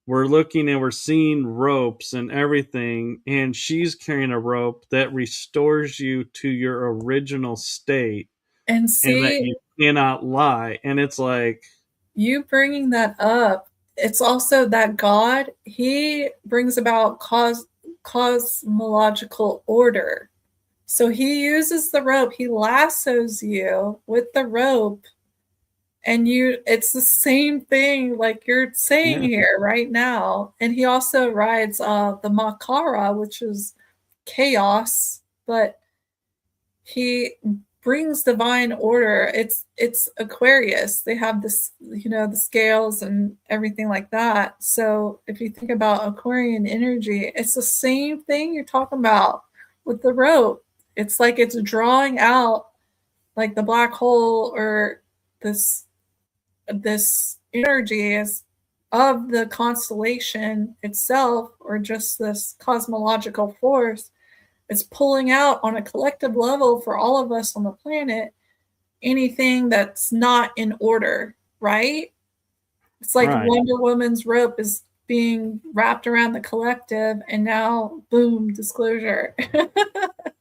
we're looking and we're seeing ropes and everything, and she's carrying a rope that restores you to your original state And and that see, you cannot lie. And it's like, you bringing that up, it's also that God, he brings about cosmological order. So he uses the rope, he lassos you with the rope, and it's the same thing like you're saying yeah, here right now. And he also rides the Makara, which is chaos, but he brings divine order. It's Aquarius. They have this, the scales and everything like that. So if you think about Aquarian energy, it's the same thing you're talking about with the rope. It's like it's drawing out like the black hole or this this energy is of the constellation itself, or just this cosmological force, is pulling out on a collective level for all of us on the planet anything that's not in order, right? It's like Right. Wonder Woman's rope is being wrapped around the collective, and now, boom, disclosure.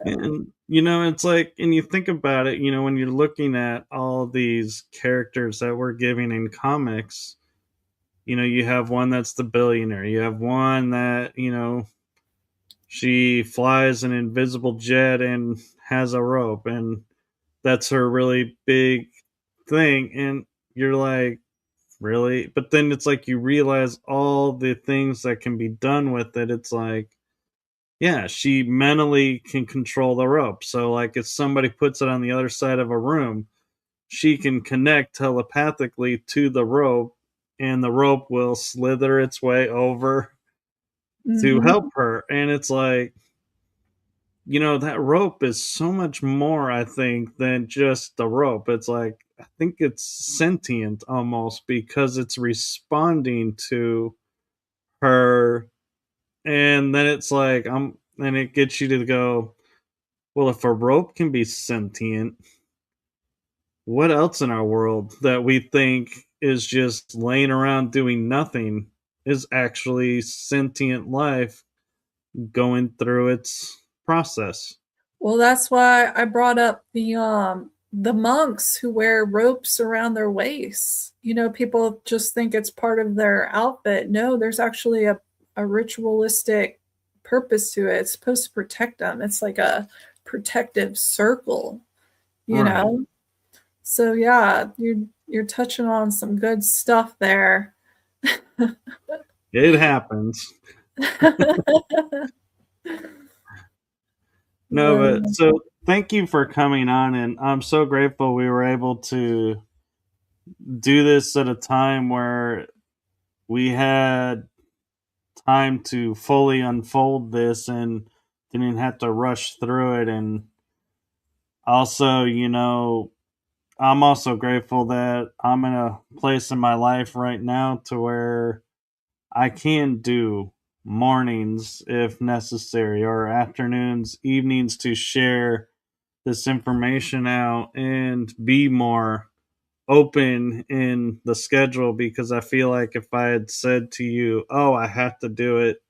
And, it's like, and you think about it, when you're looking at all these characters that we're giving in comics, you have one that's the billionaire. You have one that, she flies an invisible jet and has a rope, and that's her really big thing. And you're like, really? But then it's like you realize all the things that can be done with it. It's like, yeah, she mentally can control the rope. So, like, if somebody puts it on the other side of a room, she can connect telepathically to the rope, and the rope will slither its way over to Mhm. help her. And it's like, that rope is so much more, I think, than just the rope. It's like, I think it's sentient almost because it's responding to her. And then it's like, and it gets you to go, well, if a rope can be sentient, what else in our world that we think is just laying around doing nothing is actually sentient life going through its process? Well, that's why I brought up the monks who wear ropes around their waists. People just think it's part of their outfit. No, there's actually a ritualistic purpose to it. It's supposed to protect them. It's like a protective circle, you Right. know? So yeah, you're touching on some good stuff there. It happens. No, but Well, so thank you for coming on, and I'm so grateful we were able to do this at a time where we had time to fully unfold this and didn't have to rush through it. And also, I'm also grateful that I'm in a place in my life right now to where I can do mornings if necessary, or afternoons, evenings, to share this information out and be more open in the schedule, because I feel like if I had said to you, "Oh, I have to do it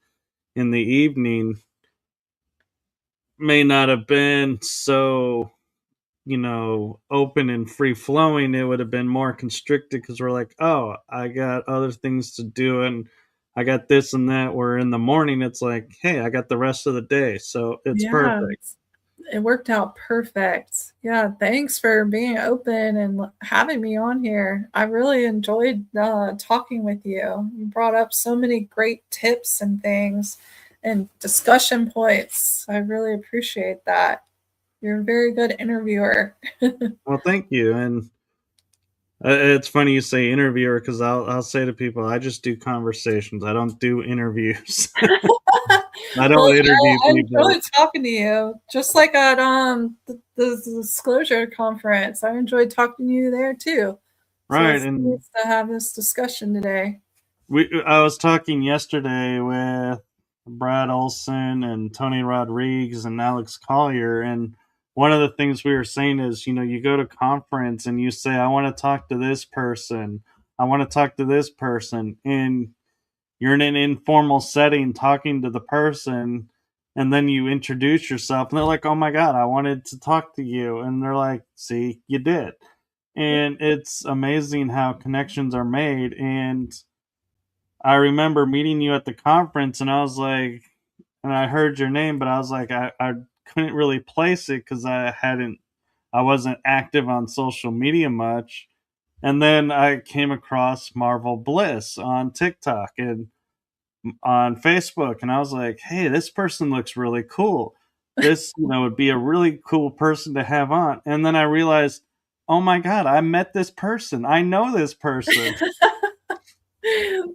in the evening," may not have been so, open and free flowing. It would have been more constricted because we're like, "Oh, I got other things to do and I got this and that." Where in the morning it's like, "Hey, I got the rest of the day." So it's yeah, perfect. it worked out perfect. Yeah, thanks for being open and having me on here. I really enjoyed talking with you. You brought up so many great tips and things and discussion points. I really appreciate that. You're a very good interviewer. Well, thank you. And it's funny you say interviewer because I'll say to people, I just do conversations. I don't do interviews. I Well, don't interview I people. enjoyed talking to you, just like at the disclosure conference. I enjoyed talking to you there too. So Right. it's And nice to have this discussion today. I was talking yesterday with Brad Olson and Tony Rodriguez and Alex Collier, and one of the things we were saying is, you go to conference and you say, I want to talk to this person, I want to talk to this person, and you're in an informal setting talking to the person, and then you introduce yourself and they're like, oh my god, I wanted to talk to you, and they're like, see, you did. And it's amazing how connections are made. And I remember meeting you at the conference, and I was like, and I heard your name, but I was like, I couldn't really place it because I wasn't active on social media much. And then I came across Marvel Bliss on TikTok and on Facebook, and I was like, hey, this person looks really cool. This, would be a really cool person to have on. And then I realized, oh my God, I met this person. I know this person.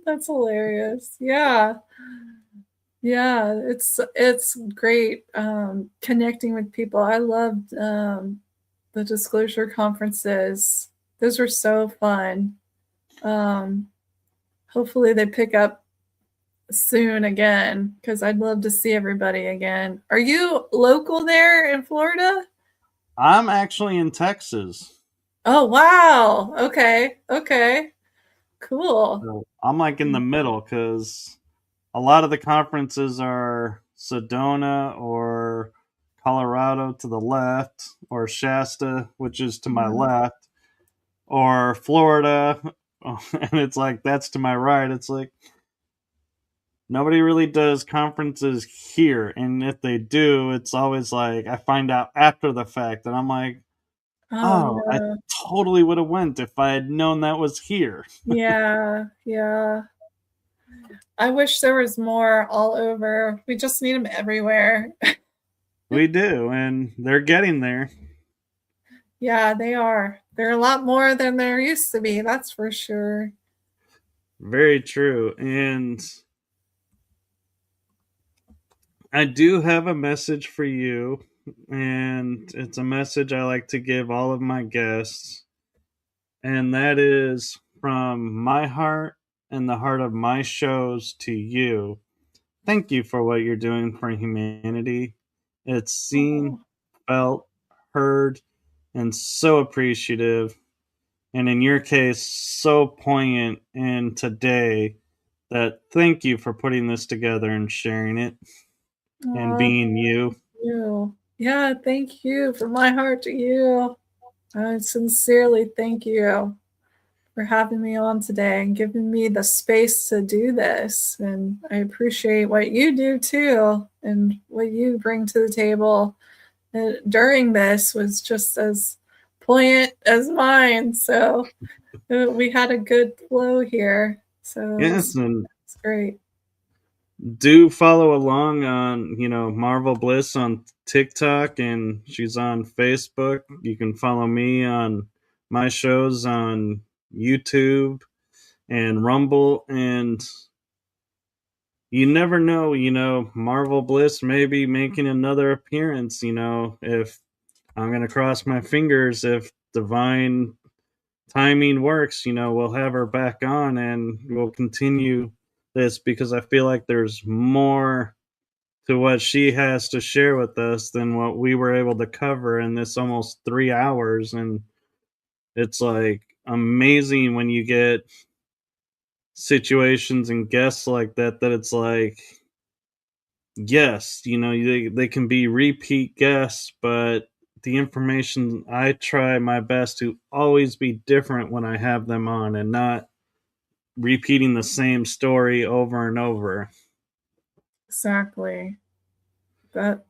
That's hilarious. Yeah. Yeah, it's great connecting with people. I loved the disclosure conferences. Those were so fun. Hopefully they pick up soon again, because I'd love to see everybody again. Are you local there in Florida? I'm actually in Texas. Oh, wow. Okay. Cool. So I'm like in the middle because a lot of the conferences are Sedona or Colorado to the left, or Shasta, which is to my left, or Florida. And it's like, that's to my right. It's like, nobody really does conferences here. And if they do, it's always like, I find out after the fact. And I'm like, oh, I no. totally would have went if I had known that was here. Yeah. I wish there was more all over. We just need them everywhere. We do, and they're getting there. Yeah, they are. They're a lot more than there used to be, that's for sure. Very true. And I do have a message for you, and it's a message I like to give all of my guests, and that is from my heart and the heart of my shows to you. Thank you for what you're doing for humanity. It's seen, felt, heard, and so appreciative. And in your case, so poignant in today, that thank you for putting this together and sharing it and being you. Thank you. Yeah, thank you from my heart to you. I sincerely thank you for having me on today and giving me the space to do this. And I appreciate what you do too, and what you bring to the table during this was just as poignant as mine. So we had a good flow here. So Yes, and it's great. do follow along on, Marvel Bliss on TikTok, and she's on Facebook. You can follow me on my shows on YouTube and Rumble, and you never know, Marvel Bliss may be making another appearance, if I'm going to cross my fingers, if divine timing works, we'll have her back on and we'll continue this, because I feel like there's more to what she has to share with us than what we were able to cover in this almost 3 hours. And it's like amazing when you get situations and guests like that, that it's like, yes, they can be repeat guests, but the information, I try my best to always be different when I have them on and not repeating the same story over and over. Exactly. That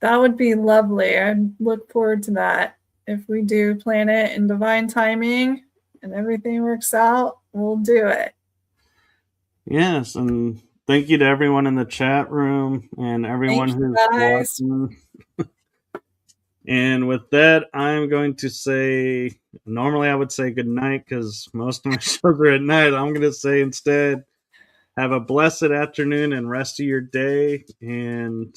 would be lovely. I look forward to that. If we do plan it in divine timing and everything works out, we'll do it. Yes, and thank you to everyone in the chat room and everyone who's watching. And with that, I'm going to say, normally I would say good night because most of my shows are at night. I'm going to say instead, have a blessed afternoon and rest of your day. And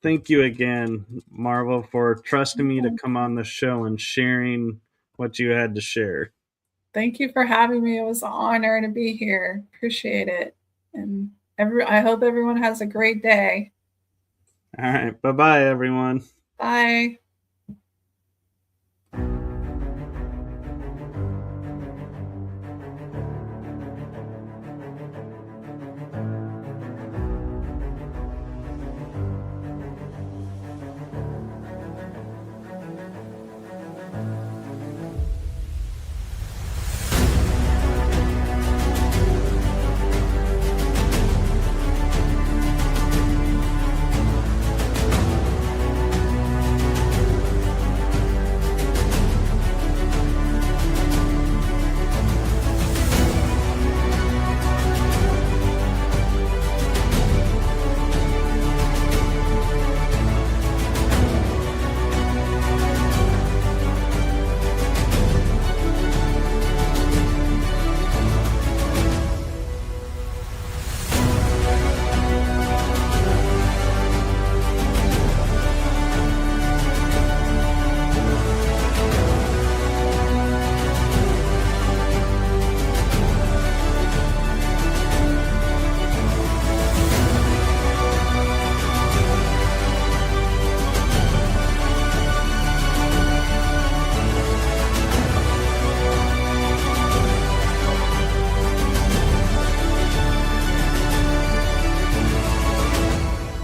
thank you again, Marvel, for trusting me to come on the show and sharing what you had to share. Thank you for having me. It was an honor to be here. Appreciate it. And I hope everyone has a great day. All right. Bye-bye, everyone. Bye.